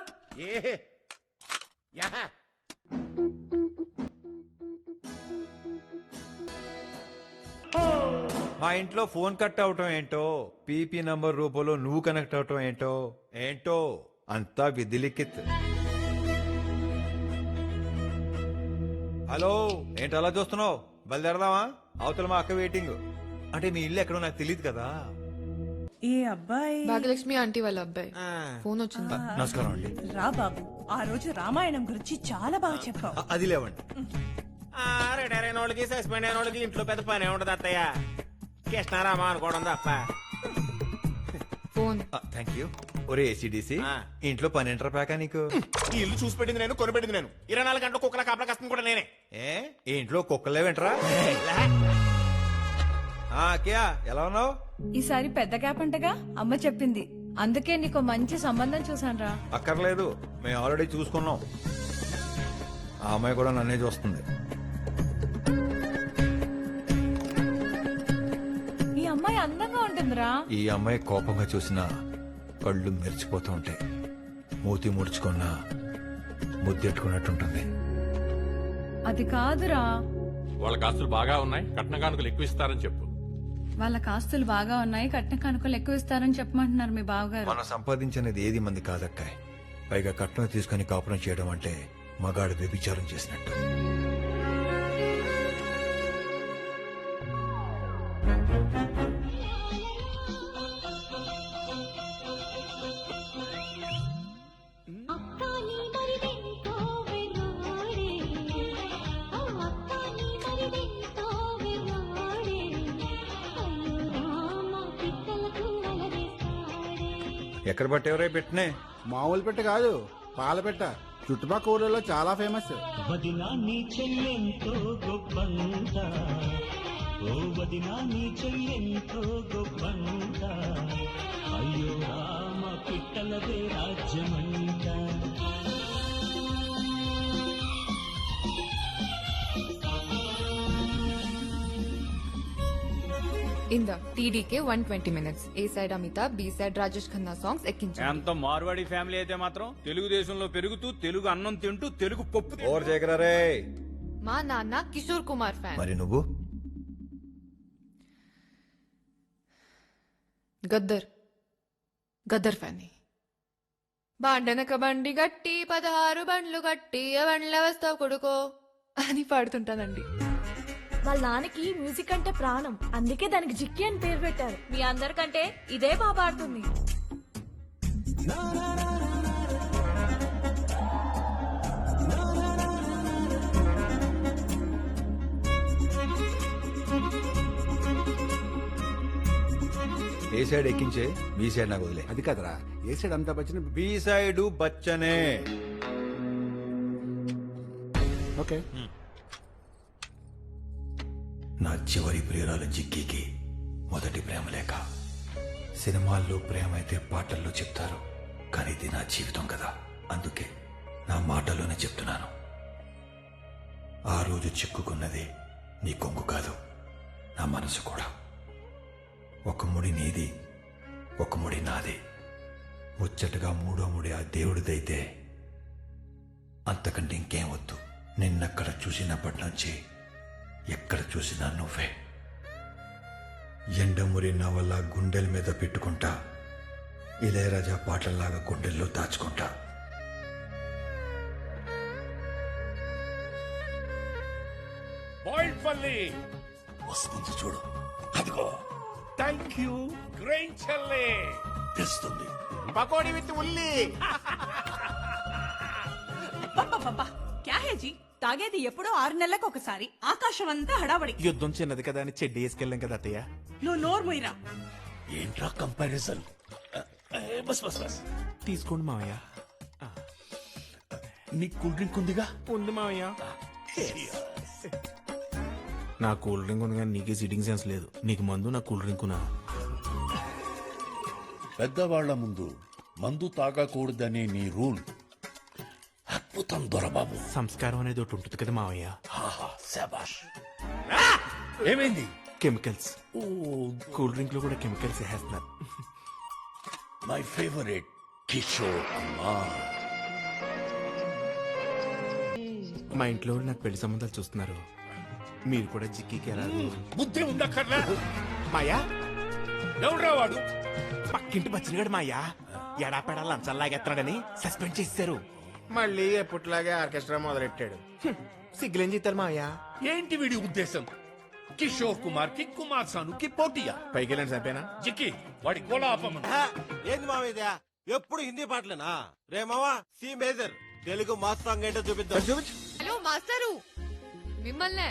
మా ఇంట్లో ఫోన్ కట్ అవటం ఏంటో, పీపీ నంబర్ రూపంలో నువ్వు కనెక్ట్ అవటం ఏంటో ఏంటో అంతా విధిలిఖిత్. హలో, ఏంటి అలా చూస్తున్నావు? బయలుదేరదామా? అవతల మా అక్క వెయిటింగ్. అంటే మీ ఇల్లు ఎక్కడో నాకు తెలియదు కదా. ఏ అబ్బాయి? భాగ్యలక్ష్మి ఆంటీ వాళ్ళ అబ్బాయి. ఫోన్ వచ్చింది. నమస్కారం అండి. రా బాబు, ఆ రోజు రామాయణం గురించి చాలా బాగా చెప్పావు. అది లేవండి. రిటైర్ అయిన వాళ్ళకి సస్పెండ్ అయిన వాళ్ళకి ఇంట్లో పెద్ద పని ఉండదు అత్తయ్య. కృష్ణారామా అనుకోవడం తప్ప. ఫోన్. Thank you. ఒరే ఏసీడీసీ, ఇంట్లో పని ఎంటర్ ప్యాకా నీకు? ఈ ఇల్లు చూసి పెట్టింది నేను, కొనిపెట్టింది నేను. 24 గంటల కుక్కల కాపలా కష్టం కూడా నేనే. ఈ ఇంట్లో కుక్కలే వెంటరా? క్యా, ఎలా ఉన్నావు? ఈసారి పెద్ద క్యాప్ అంటగా అమ్మ చెప్పింది, అందుకే నీకు మంచి సంబంధం చూసానురా. అక్కర్లేదు, మేము ఆల్రెడీ చూసుకున్నాం. ఆ అమ్మాయి కూడా నన్నే చూస్తుంది. ఈ అమ్మాయి అందంగా ఉంటుందిరా. ఈ అమ్మాయి కోపంగా చూసినా కళ్ళు మెరిచిపోతూ ఉంటాయి, మూతి ముడుచుకున్నా ముద్దెట్టుకున్నట్టుంటుంది. అది కాదురా, వాళ్ళ ఆస్తులు బాగా ఉన్నాయి, కట్న కానుకలు ఎక్కువ ఇస్తారని చెప్పు. వాళ్ళ కాస్తులు బాగా ఉన్నాయి, కట్న కానుకలు ఎక్కువ ఇస్తారని చెప్పమంటున్నారు మీ బావగారు. మనం సంపాదించినది ఏది మంది కాదక్కాయ్. పైగా కట్నం తీసుకుని కాపురం చేయడం అంటే మగాడు వ్యభిచారం చేసినట్టు. అక్కాని మరి వెంటో వెన్నోడే, ఓ అక్కాని మరి వెంటో ఎక్కడ పట్టేవరే పెట్టినే? మామూలు పెట్ట కాదు, పాల పెట్ట. చుట్టుపక్కల ఊళ్ళలో చాలా ఫేమస్. వదినా నీ చెల్లెంతో గొప్పంట, ఓ వదినా నీ చెల్లెంతో గొప్పంట, అయ్యో రామ పిట్టలదే రాజ్యమంట. ఇంద TDK 120 minutes. A side Amitabh, B side Rajesh Khanna songs ఎక్కించండి. ఎంత మార్వాడి ఫ్యామిలీ అయితే మాత్రం తెలుగుదేశంలో పెరుగుతూ తెలుగు అన్నం తింటూ తెలుగు పప్పు తింటూ- ఓవర్ చేయకరా రే. మా నాన్న కిషోర్ కుమార్ ఫ్యాన్. మరి నువ్వు? గద్దర్ ఫ్యాన్. బాండనక బండి గట్టి 16 బండ్లు గట్టి బండ్ల వస్తావు కొడుకో అని పాడుతుంటానండి. వాళ్ళ నాన్నకి మ్యూజిక్ అంటే ప్రాణం, అందుకే దానికి జిక్కి అని పేరు పెట్టారు. మీ అందరికంటే ఇదే బాగా పాడుతుంది. ఏ సైడ్ ఎక్కించే, బి సైడ్ నాకు వదిలే. అది కదరా, ఏ సైడ్ అంతా వచ్చిన. బి సైడ్ బచ్చనే. ఓకే. నా చివరి ప్రియురాలు జిక్కీకి మొదటి ప్రేమ లేక. సినిమాల్లో ప్రేమ అయితే పాటల్లో చెప్తారు, కానీ ఇది నా జీవితం కదా, అందుకే నా మాటలోనే చెప్తున్నాను. ఆ రోజు చిక్కుకున్నది నీ కొంగు కాదు, నా మనసు కూడా. ఒక ముడి నీది, ఒక ముడి నాది. ముచ్చటగా మూడో ముడి ఆ దేవుడిదైతే అంతకంటే ఇంకేం వద్దు. నిన్నక్కడ చూసినప్పటి నుంచి ఎక్కడ చూసినా నువ్వే. ఎండమురి నవల గుండెల మీద పెట్టుకుంటా, ఇళయరాజా పాటల్లాగా గుండెల్లో దాచుకుంటా. బాయిల్డ్ పల్లి వస్తుంది చూడు, అదిగో. Thank you. గ్రెయిన్ చెల్లి తెస్తుంది. పకోడీ విత్ ఉల్లి. క్యా హే జీ, తాగేది ఎప్పుడో 6 నెలలకు ఒకసారి. ఆకాశం అంతా హడావడి. యుద్ధం చిన్నది కదా అని చెడ్డి వేసుకెళ్ళాం కదా అత్తయ్య. నువ్వు నోరు మొయ్యరా. ఏంట్రా కంపారిజన్? బస్ బస్ బస్ తీసుకోండి మావయ్య. నీకు కూల్ డ్రింక్ ఉందిగా? ఉంది మావయ్య. నా కూల్ డ్రింక్ ఉంది కానీ నీకే సిట్టింగ్ సెన్స్ లేదు. నీకు మందు, నా కూల్ డ్రింక్ నా. పెద్దవాళ్ల ముందు మందు తాగకూడదనే నీ రూల్ అద్భుతం దొరబాబు. సంస్కారం అనేది ఒకటి ఉంటుంది కదా మావయ్య. ఏమైంది? కెమికల్స్. కూల్ డ్రింక్ లో కూడా కెమికల్స్ వేస్తున్నారు. My favourite Kishore Kumar. మా ఇంట్లో వాళ్ళు నాకు పెళ్లి సంబంధాలు చూస్తున్నారు. మీరు కూడా జిక్కీకి ఎలా? బుద్ధి ఉందక్కర్లా. మాయా, ఎవడ్రా వాడు? పక్కింటి బచ్చినగాడు మాయా ఎడాపెడా లంచాలాగెత్తాడని సస్పెండ్ చేశారు. మళ్ళీ ఎప్పట్లాగే ఆర్కెస్ట్రా మొదలెట్టాడు. సిగ్గులేం చేస్తారు మాయా? ఏంటి వీడి ఉద్దేశం? కిషోర్ కుమార్ కి కుమార్ సానుకి పోటీయా? పైకి వెళ్ళండి చంపేనా? జిక్కి వాడి కోలాపమను. ఏంది మావయ్య ఎప్పుడు హిందీ పాటలేనా? రే మావా, C major Telugu mass song ఏంటో చూపిద్దాం. హలో మాస్టరు, మిమ్మల్నే.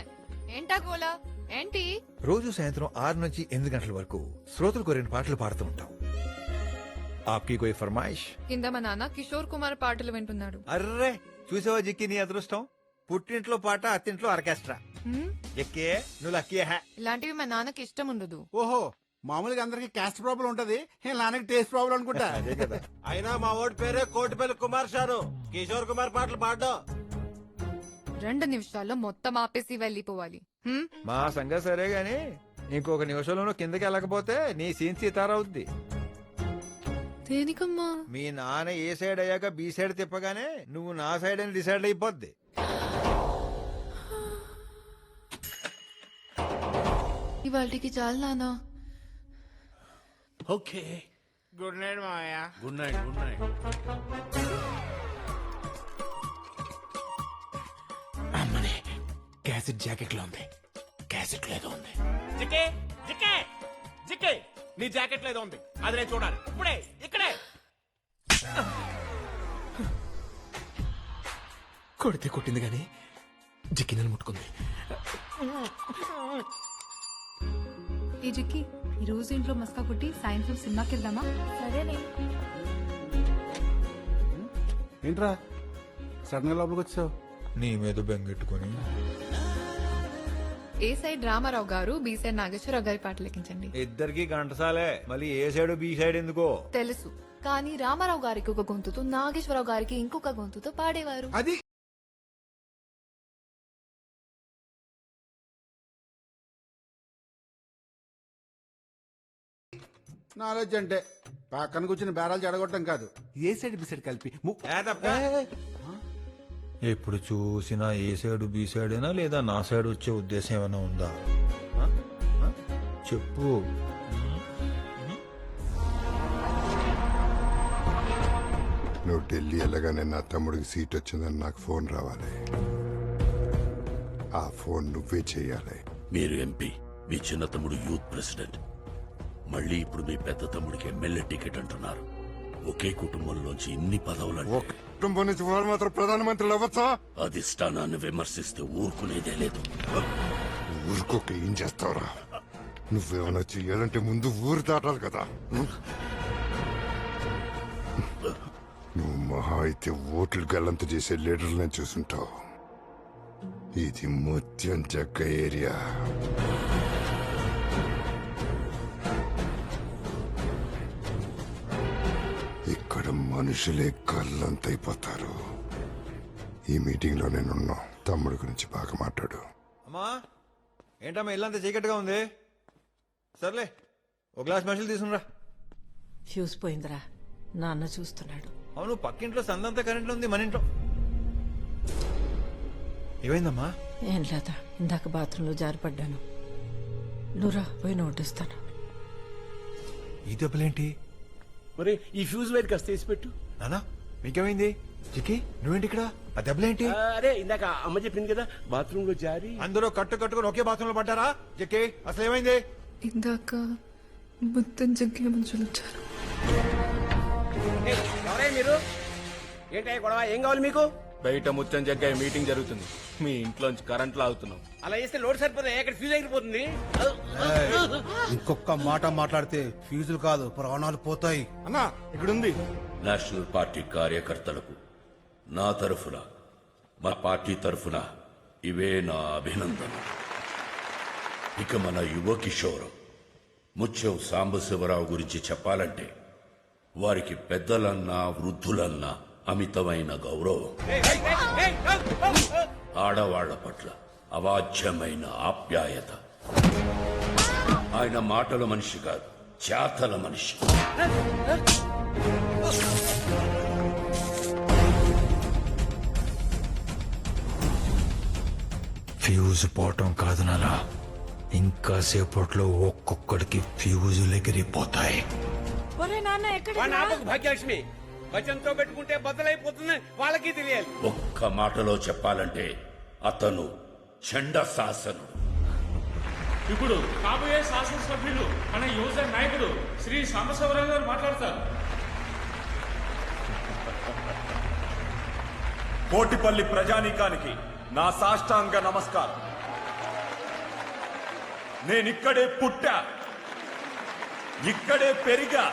ఏంటా గోలా ఏంటి? రోజు సాయంత్రం 6 నుంచి 8 గంటల వరకు శ్రోతలు కోరిన పాటలు పాడుతూ ఉంటాం. ఆప్కి కోయి ఫర్మాయిష్? కింద మా నాన్న కిషోర్ కుమార్ పాటలు వింటున్నాడు. అర్రే, చూసావా జిక్కి నీ అదృష్టం? పుట్టింట్లో పాట, అత్తింట్లో ఆర్కెస్ట్రా. ఎక్కే నువ్వు లక్కీ హే. ఇలాంటివి మా నాన్నకి ఇష్టం ఉండదు. ఓహో, మామూలుగా అందరికి క్యాస్ట్ ప్రాబ్లం ఉంటది, నాన్నకి టేస్ట్ ప్రాబ్లం అనుకుంటా. అదే కదా. అయినా మా ఓడి పేరే కోటిపల్లి కుమార్ షాను. కిషోర్ కుమార్ పాటలు పాడడం 2 నిమిషాల్లో మొత్తం ఆపేసి వెళ్ళిపోవాలి. మా సంగతి సరే గాని ఇంకొక నిమిషంలో కిందకి వెళ్ళకపోతే నీ సీన్ సీతారవుద్ది. దేనికమ్మా? మీ నాన్న ఏ సైడ్ అయ్యాక బి సైడ్ తిప్పగానే నువ్వు నా సైడ్ అని డిసైడ్ అయిపోద్ది. ఇవాళకి చాలు నానా. Okay, good night Maya. Good night. Good night. అమ్మనే, క్యాసెట్ జాకెట్ లో ఉంది. క్యాసెట్ లేదో ఉంది. జిక్కే జిక్కే జిక్కే, నీ జాకెట్ లేదో ఉంది. అది నేను చూడాలి ఇప్పుడే, ఇక్కడే. కొడితే కొట్టింది గాని జిక్కినని ముట్టుకుంది. ఏ జిక్కి ఈ రోజు ఇంట్లో మస్కా కొట్టి సాయంత్రం సినిమాకి వెళ్దామా? సరేనే. ఏంట్రా సడన్ గా లోపలికి వచ్చావు? నీ మీద బెంగెట్టుకుని ఏ సైడ్ రామారావు గారు, బి సైడ్ నాగేశ్వరరావు గారి పాటలు లెక్కించండి. ఇద్దరికి గంటసాలే, మళ్ళీ ఏ సైడ్ బి సైడ్ ఎందుకో తెలుసు, కానీ రామారావు గారికి ఒక గొంతుతో, నాగేశ్వరరావు గారికి ఇంకొక గొంతుతో పాడేవారు. అది నాలెడ్జ్ అంటే పక్కన కూర్చుని బేరాలు చెడగొట్టడం కాదు, ఏ సైడ్ బి సైడ్ కలిపి ఎప్పుడు చూసినా ఏ సైడ్ బి సైడేనా లేదా నా సైడ్ వచ్చే ఉద్దేశం ఏమైనా ఉందా? ఆ? ఆ? చెప్పు. నువ్వు ఢిల్లీ వెళ్ళగానే నా తమ్ముడికి సీట్ వచ్చిందని నాకు ఫోన్ రావాలి. ఆ ఫోన్ నువ్వే చెయ్యాలి. మీరు ఎంపీ, మీ చిన్న తమ్ముడు యూత్ ప్రెసిడెంట్, మళ్ళీ ఇప్పుడు మీ పెద్ద తమ్ముడికి ఎమ్మెల్యే టికెట్ అంటున్నారు. ఒకే కుటుంబంలోంచి ఇన్ని పదవులు, కుటుంబం నుంచి వాడు మాత్రం ప్రధానమంత్రులు అవ్వచ్చా? అధిష్టానాన్ని విమర్శిస్తే ఊరుకునేదే లేదు. ఊరుకోక ఏం చేస్తావురా? నువ్వేమైనా చెయ్యాలంటే ముందు ఊరు దాటాలి కదా. నువ్వు మహా అయితే ఓట్లు గల్లంత చేసే లీడర్లను చూసుంటావు. ఇది ముత్యం జగ్గ ఏరియా. ఇక్కడ మనుషులే గల్లంతైపోతారు. ఈ మీటింగ్ లో నేనున్నా. తమ్ముడి గురించి బాగా మాట్లాడు. అమ్మా ఏంటమ్మా ఇల్లంతా చీకటిగా ఉంది? సర్లే ఒక గ్లాస్ మనుషులు తీసుకురా. ఫ్యూజ్ పోయిందిరా, నాన్న చూస్తున్నాడు. అవును, పక్కింట్లో సందంతా కరెంట్లో ఉంది, మన ఇంట్లో ఏమైందమ్మా? ఏం లేదా, ఇందాక బాత్రూంలో జారిపడ్డాను. నువ్వురా పోయి నోటిస్తాను. ఈ దెబ్బలేంటి? మరి ఈ ఫ్యూజ్ వైర్ కాస్త తీసి పెట్టు. నానా మీకేమైంది? చిక్కి నువ్వేంటి ఇక్కడ? ఆ దెబ్బలేంటి? అరే ఇందాక అమ్మ చెప్పింది కదా, బాత్రూమ్ లో జారి. అందరూ కట్టుకొని ఒకే బాత్రూమ్ లో పడ్డారా? చిక్కి అసలు ఏమైంది? ఇందాక మొత్తం జగ్గే మనుషులు వచ్చారు. ఎవరే మీరు? ఏంటయ్య గొడవ? ఏం కావాలి మీకు? బయట ముత్యం జగ్గాయ మీటింగ్ జరుగుతుంది, మీ ఇంట్లోంచి కరెంట్ లాగుతున్నాం. అలా చేస్తే లోడ్ సరిపోతుంది, ఎక్కడ ఫ్యూజ్ ఎగిరిపోతుంది. ఇంకొక మాట మాట్లాడితే ఫీజులు కాదు ప్రాణాలు పోతాయి. అన్నా ఇక్కడుంది. నేషనల్ పార్టీ కార్యకర్తలకు నా తరఫున, మా పార్టీ తరఫున ఇవే నా అభినందన. ఇక మన యువ కిషోరం ముత్యం సాంబశివరావు గురించి చెప్పాలంటే వారికి పెద్దలన్నా వృద్ధులన్నా అమితమైన గౌరవం, ఆడవాళ్ల పట్ల అవాచ్యమైన ఆప్యాయత. ఆయన మాటల మనిషి కాదు, చేతల మనిషి. ఫ్యూజ్ పోవటం కాదు నానా, ఇంకా సేపట్లో ఒక్కొక్కడికి ఫ్యూజులు ఎగిరిపోతాయి. ఒరే నాన్న ఎక్కడ? భాగ్యలక్ష్మి వచనంతో పెట్టుకుంటే బద్దలైపోతుంది, వాళ్ళకి తెలియాలి. ఒక్క మాటలో చెప్పాలంటే అతను చండశాసనుడు. ఇప్పుడు కాబోయే శాసనసభ్యులు మన యువజన నాయకుడు శ్రీ సాంబశివరావు గారు మాట్లాడతారు. కోటిపల్లి ప్రజానీకానికి నా సాష్టాంగ నమస్కారం. నేనిక్కడే పుట్టా, ఇక్కడే పెరిగా.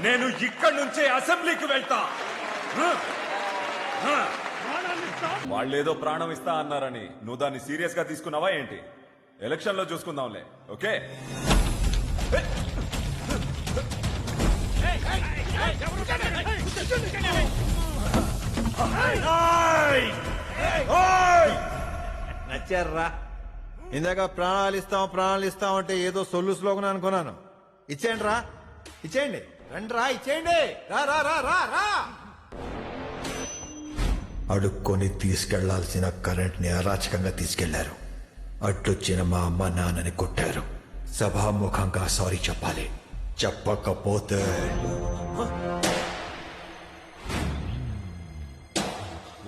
నేను ఇక్కడి నుంచే అసెంబ్లీకి వెళ్తా. వాళ్ళేదో ప్రాణం ఇస్తా అన్నారని నువ్వు దాన్ని సీరియస్ గా తీసుకున్నావా ఏంటి? ఎలక్షన్ లో చూసుకుందాంలే, ఓకే? నచ్చారా? ఇందాక ప్రాణాలు ఇస్తాం అంటే ఏదో సొల్లు స్లోగన్ అనుకున్నాను. ఇచ్చేయండి రా, ఇచ్చేయండి, రండి రా, ఇచ్చేయండి. రా రా రా రా రా. అడుక్కొని తీసుకెళ్లాల్సిన కరెంట్ ని అరాచకంగా తీసుకెళ్లారు. అడ్డొచ్చిన మా అమ్మ నాన్నని కొట్టారు. సభాముఖంగా సారీ చెప్పాలి. చెప్పకపోతే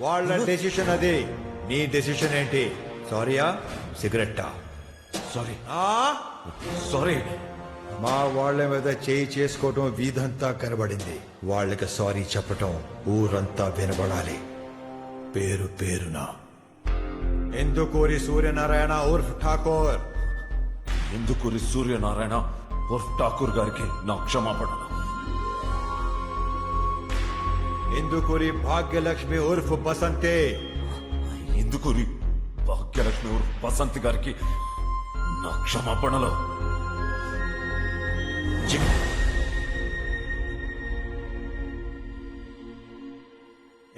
వాళ్ళ డెసిషన్ అది. నీ డెసిషన్ ఏంటి? సారీయా, సిగరెట్టా? సారీ. సారీ. మా వాళ్ళ మీద చేయి చేసుకోవటం వీధంతా కనబడింది. వాళ్ళకి సారీ చెప్పటం ఊరంతా వినబడాలి. పేరు పేరున. ఎందుకూరి సూర్యనారాయణ ఉర్ఫ్ ఠాకూర్. ఇందుకూరి సూర్యనారాయణ ఉర్ఫ్ ఠాకూర్ గారికి నా క్షమాపణ. ఇందుకూరి భాగ్యలక్ష్మి ఉర్ఫ్ బసంతే. ఇందుకూరి భాగ్యలక్ష్మి ఉర్ఫ్ బసంతి గారికి నా క్షమాపణలు.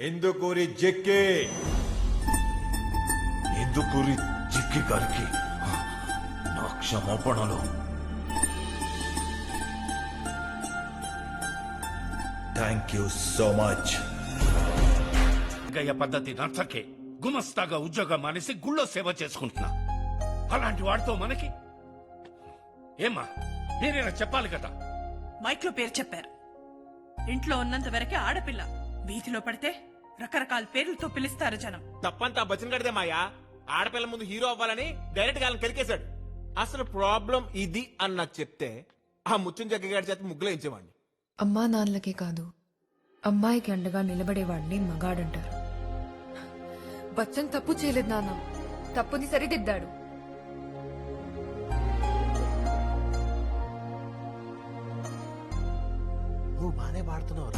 ఇందుకూరి జిక్కి. ఇందుకూరి జిక్కి గారికి నా క్షమాపణలు. Thank you so much. గయ్య పద్ధతి నచ్చకే గుమస్తాగా ఉద్యోగం మానేసి గుళ్ళో సేవ చేసుకుంటున్నా. అలాంటి వాడితో మనకి ఏమ్మా మీరేనా చెప్పాలి కదా. మైక్లో పేరు చెప్పారు. ఇంట్లో ఉన్నంత వరకే ఆడపిల్ల, వీధిలో పడితే రకరకాల పేర్లతో పిలుస్తారు జనం. తప్పంతా బచ్చన్ గడిదే మాయా. ఆడపిల్ల ముందు హీరో అవ్వాలని డైరెక్ట్ గా కెలికేశాడు. అసలు ప్రాబ్లం ఇది అని నాకు చెప్తే ఆ ముచ్చం జగ్గగాడి చేత ముగ్గులో ఇచ్చేవాడిని. అమ్మా నాన్నలకే కాదు, అమ్మాయికి అండగా నిలబడేవాడిని మగాడంటారు. బచ్చన్ తప్పు చేయలేదు నాన్న, తప్పుని సరిదిద్దాడు. నువ్వు బానే పాడుతున్నావు.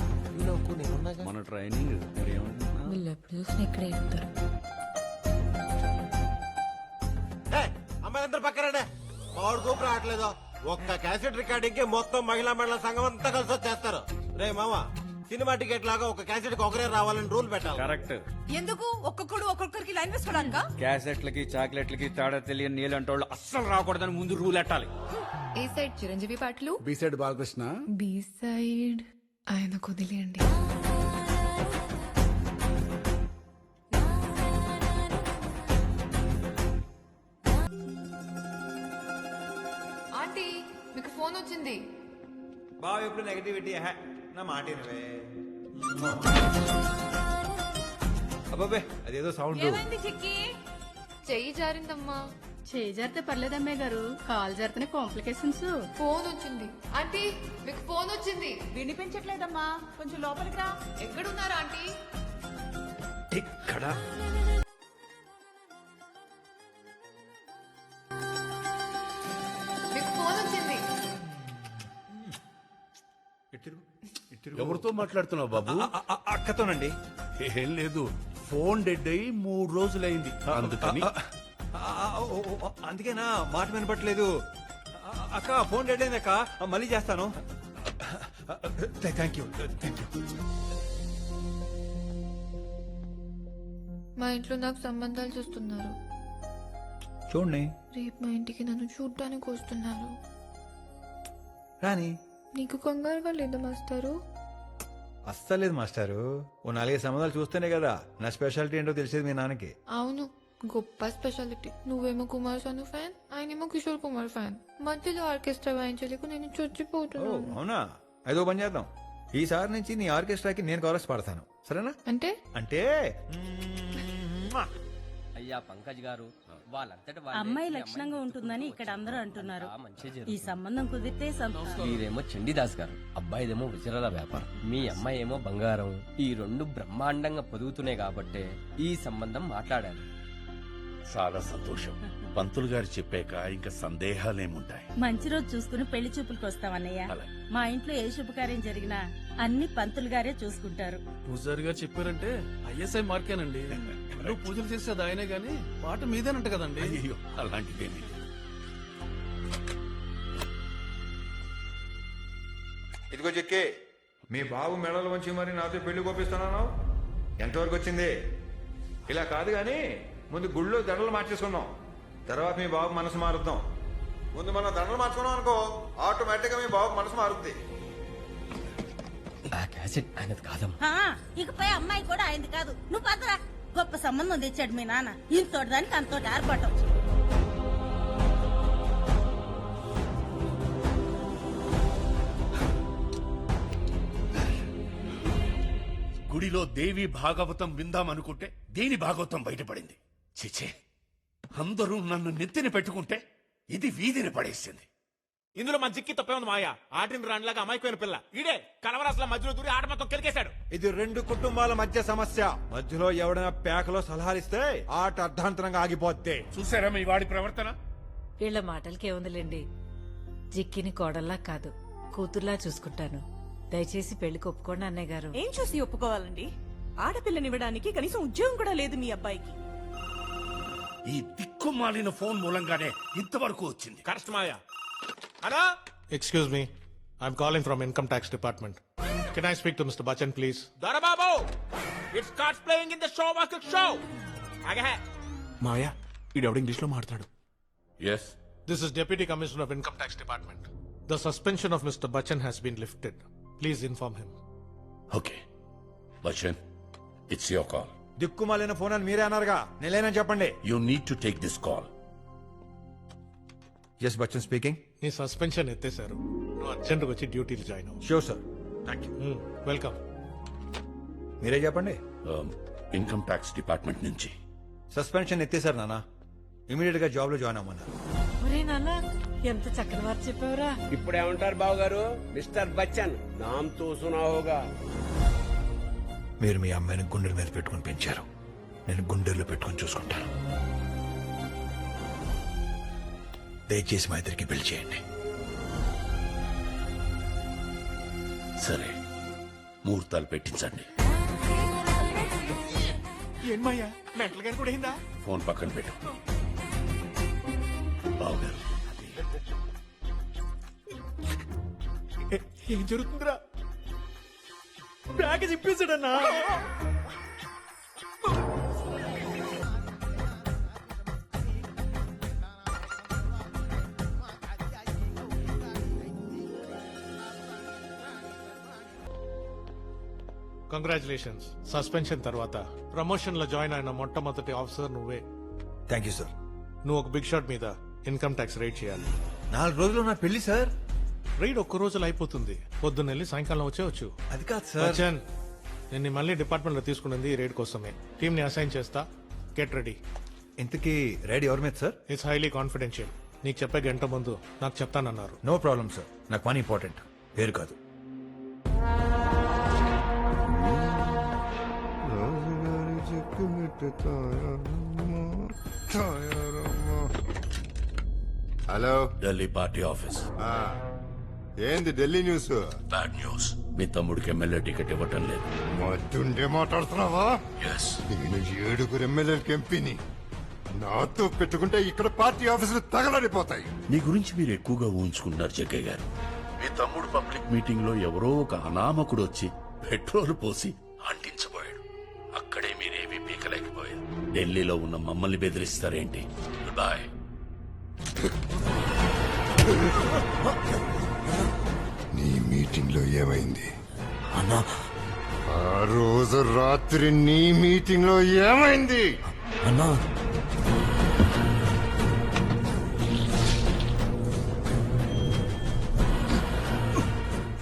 మన ట్రైనింగ్ వీళ్ళు ఎప్పుడు చూసినా ఇక్కడే చెప్తారు. అమ్మాయిలందరూ పక్కనే వాడు కూపు రావట్లేదు. ఒక్క క్యాసెట్ రికార్డింగ్ కి మొత్తం మహిళా మండల సంఘం అంతా కలిసి వచ్చేస్తారు. రే మామ, సినిమా టికెట్ లాగా ఒక క్యాసెట్ కి ఒకరే రావాలని రూల్ పెట్టాలి. కరెక్ట్. ఎందుకు ఒక్కొక్కడు ఒక్కొక్కరికి లైన్ వేసుకోవడానికా? క్యాసెట్లకి చాక్లెట్లకి తేడా తెలియని నీళ్ళంటోళ్ళు అస్సలు రాకూడదని ముందు రూల్ ఎట్టాలి. ఏ సైడ్ చిరంజీవి పాటలు, B side Balakrishna, B side ఆయన కుదిలేండి. ఆంటీ మీకు ఫోన్ వచ్చింది. బావ ఎప్పుడు నెగటివిటీ నా మాట వినవే. అబ్బాబే అదేదో సౌండ్. ఏమైంది చిక్కి? చెయ్యి జారిందమ్మా. చేయి జరితే పర్లేదమ్మే గారు, కాలు జరితేనే కాంప్లికేషన్స్. ఫోన్ వచ్చింది ఆంటీ, మీకు ఫోన్ వచ్చింది. వినిపించట్లేదమ్మా, కొంచెం లోపలికి రా. ఎక్కడున్నారా ఆంటీ? ఇక్కడ మీకు ఫోన్ వచ్చింది. ఎవరితో మాట్లాడుతున్నావు బాబు? అక్కతోనండి. ఏం లేదు, ఫోన్ డెడ్ అయ్యి 3 రోజులైంది అందుకని. అందుకేనా మాట వినపట్లేదు. అక్క ఫోన్ డెడ్ అయింది అక్క, మళ్ళీ చేస్తాను. Thank you. మా ఇంట్లో నాకు సంబంధాలు చూస్తున్నారు. చూడండి రేపు మా ఇంటికి నన్ను చూడ్డానికి వస్తున్నారు. రాని. నీకు కంగారుగా లేదా మాస్టారు? అస్సలేదు మాస్టారు. ఓ 4 సంబంధాలు చూస్తేనే కదా నా స్పెషాలిటీ ఏంటో తెలిసేది మీ నాన్నకి. అవును, గొప్ప స్పెషాలిటీ. నువ్వేమో కుమార్ సాను ఫ్యాన్, ఆయనేమో కిషోర్ కుమార్ ఫ్యాన్. మధ్యలో ఆర్కెస్ట్రా వాయించలేకు నేను చొచ్చిపోతున్నాను. అవునా? అయితే ఓ పని చేద్దాం. ఈసారి నుంచి నీ ఆర్కెస్ట్రాకి నేను కోరస్ పాడతాను, సరేనా? అంటే అంటే అయ్యా పంకజ్ గారు, వాళ్ళంతట అమ్మాయి లక్షణంగా ఉంటుందని ఇక్కడ అందరూ అంటున్నారు. ఈ సంబంధం కుదిరితే మీరేమో చండీదాస్ గారు, అబ్బాయిదేమో విజరాల వ్యాపారం, మీ అమ్మాయి ఏమో బంగారం. ఈ 2 బ్రహ్మాండంగా పొదుగుతున్నాయి కాబట్టే ఈ సంబంధం మాట్లాడాను. చాలా సంతోషం. పంతులు గారు చెప్పాక ఇంకా సందేహాలేముంటాయి. మంచి రోజు చూసుకుని పెళ్లి చూపులకు వస్తామన్నయ్య. మా ఇంట్లో ఏ శుభకార్యం జరిగినా అన్ని పంతులు గారే చూసుకుంటారు. పూజారి గారు చెప్పారంటే ఐఎస్ఐ మార్కేనండి. నువ్వు పూజలు చేసేది ఆయనే గాని పాట మీదేనంట కదండి. అయ్యో అలాంటిదేమీ లేదు. ఇదిగో చెక్కి, మీ బాబు మెడలు వంచి మరి నాతో పెళ్లి కోపిస్తున్నాను. ఎంతవరకు వచ్చింది? ఇలా కాదు గాని ముందు గుళ్ళో దండలు మార్చేసుకుందాం, తర్వాత మీ బాబు మనసు మారుద్దాం. ముందు మనం దండలు మార్చుకున్నాం అనుకో, ఆటోమేటిక్ గా మీ బాబు మనసు మారుద్ది. ఆ క్యాసెట్ ఆయనది కాదమ్మా. ఇకపై అమ్మాయి కూడా ఆయనది కాదు. నువ్వు పదరా. గొప్ప సంబంధం తెచ్చాడు మీ నాన్న. ఇంతోటి దానికి అంతోటి ఆర్పాటం. గుడిలో దేవి భాగవతం విందామనుకుంటే దేని భాగవతం బయటపడింది. చిచే, అందరూ నన్ను నెత్తిన పెట్టుకుంటే ఇది వీధిని పడేసింది. ఇందులో మన జిక్కి తప్పే ఉంది మాయా. ఆటిని రాండ్లాగా అమాయిపోయిన పిల్ల ఈడే కలవరాసుల మధ్యలో దూరి ఆట మొత్తం కెలికేశాడు. ఇది 2 కుటుంబాల మధ్య సమస్య. మధ్యలో ఎవడైనా పేకలో సలహాలిస్తే ఆట అర్ధాంతరంగా ఆగిపోద్ది. చూసారా మీ వాడి ప్రవర్తన? వీళ్ళ మాటలకేముందిలేండి. జిక్కిని కోడల్లా కాదు, కూతుర్లా చూసుకుంటాను. దయచేసి పెళ్లికి ఒప్పుకోండి అన్నయ్య గారు. ఏం చూసి ఒప్పుకోవాలండి? ఆడపిల్లనివ్వడానికి కనీసం ఉద్యోగం కూడా లేదు మీ అబ్బాయికి. ఈ దిక్కుమాలిన ఫోన్ మూలంగానే ఇంతవరకు వచ్చింది. Correct Maya. Hello, Excuse me. I'm calling from Income Tax Department. Can I speak to Mr. Bachchan, please? Dorababu, it starts playing in the show walk show. ఆగే మాయా, ఈడెవడ ఇంగ్లీష్ లో మాట్లాడు. Yes. This is Deputy Commissioner of Income Tax Department. The suspension of Mr. Bachchan has been lifted. Please inform him. Okay. Bachchan, it's your call. దిక్కుమాలిన phone అని మీరే అన్నారుగా, నేనేనని చెప్పండి. You need to take this call. Yes Bachchan speaking. నీ suspension ఎత్తేశారు. నువ్వు అర్జెంట్గా వచ్చి డ్యూటీలు జాయిన్ అవ్వు. Sure sir. Thank you. Welcome. మీరే చెప్పండి. ఇన్కమ్ ట్యాక్స్ డిపార్ట్మెంట్ నుంచి సస్పెన్షన్ ఎత్తేసారు నాన్న. ఇమీడియట్ గా జాబ్ లో జాయిన్ అవ్వమన్నారు. ఒరే నాన్న, ఎంత చక్కని వారు చెప్పావురా. ఇప్పుడు ఏమంటారు బాబు గారు? మిస్టర్ బచ్చన్ నామ్ తో సునా హోగా. మీరు మీ అమ్మాయిని గుండెల మీద పెట్టుకుని పెంచారు, నేను గుండెల్లో పెట్టుకుని చూసుకుంటాను. దయచేసి మా ఇద్దరికి పెళ్లి చేయండి. సరే, ముహూర్తాలు పెట్టించండి. ఏం మాయా, మెంటల్ గాని కూడా అయిందా? ఫోన్ పక్కన పెట్టు. బావగారు, ఏం జరుగుతుందిరా? బ్యాగ్ ఇప్పేసాడన్నా. కంగ్రాచులేషన్స్. సస్పెన్షన్ తర్వాత ప్రమోషన్ లో జాయిన్ అయిన మొట్టమొదటి ఆఫీసర్ నువ్వే. Thank you sir. నువ్వు ఒక బిగ్ షాట్ మీద ఇన్కమ్ ట్యాక్స్ రైడ్ చేయాలి. 4 రోజుల్లో నా పెళ్లి సార్. రైడ్ ఒక్క రోజులో అయిపోతుంది. పొద్దున్న వెళ్ళి సాయంకాలం వచ్చేవచ్చు. అది కాదు సార్. బచ్చన్, నేను మళ్ళీ డిపార్ట్మెంట్ లో తీసుకున్నది ఈ రైడ్ కోసమే. టీమ్ ని అసైన్ చేస్తా. Get ready. ఇంతకీ రైడ్ ఎవరి మీద సార్? It's highly confidential. నీకు చెప్పే గంట ముందు నాకు చెప్తానన్నారు. No problem sir. నాకు పని ఇంపార్టెంట్, పేరు కాదు. Hello, Delhi party office. ఏంది ఢిల్లీ న్యూస్? Bad news. మీ తమ్ముడికి ఎమ్మెల్యే టికెట్ ఇవ్వటం లేదు. మధ్యుండే మాట్లాడుతున్నావా? ఎస్. నేను 7 ఎమ్మెల్యేలకు ఎంపీని. నాతో పెట్టుకుంటే ఇక్కడ పార్టీ ఆఫీసులు తగలడిపోతాయి. మీ గురించి మీరు ఎక్కువగా ఊహించుకుంటున్నారు జగ్గయ్య గారు. మీ తమ్ముడు పబ్లిక్ మీటింగ్ లో ఎవరో ఒక అనామకుడు వచ్చి పెట్రోల్ పోసి అంటించబోయాడు. అక్కడే మీరేమీ పీకలేకపోయారు. ఢిల్లీలో ఉన్న మమ్మల్ని బెదిరిస్తారేంటి? బాయ్. నీ మీటింగ్ లో ఏమైంది అన్నా? ఆ రోజు రాత్రి నీ మీటింగ్ లో ఏమైంది అన్నా?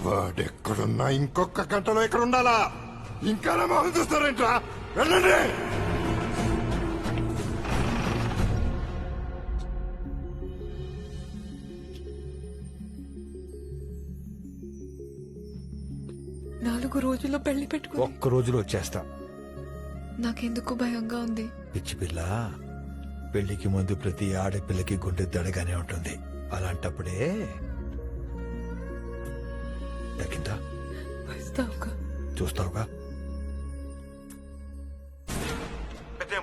వాడెక్కడున్నా ఇంకొక గంటలో ఎక్కడ ఉండాలా? ఇంకా మొహం చూస్తారేంట్రా? వెళ్ళండి. నాలుగు రోజుల్లో పెళ్లి పెట్టుకో. ఒక్క రోజులో వచ్చేస్తా. నాకెందుకు భయంగా ఉంది. పిచ్చి పిల్ల, పెళ్లికి ముందు ప్రతి ఆడపిల్లకి గుండె దడగానే ఉంటుంది. అలాంటప్పుడే తగ్గిందా? వస్తావుగా? చూస్తావుగా?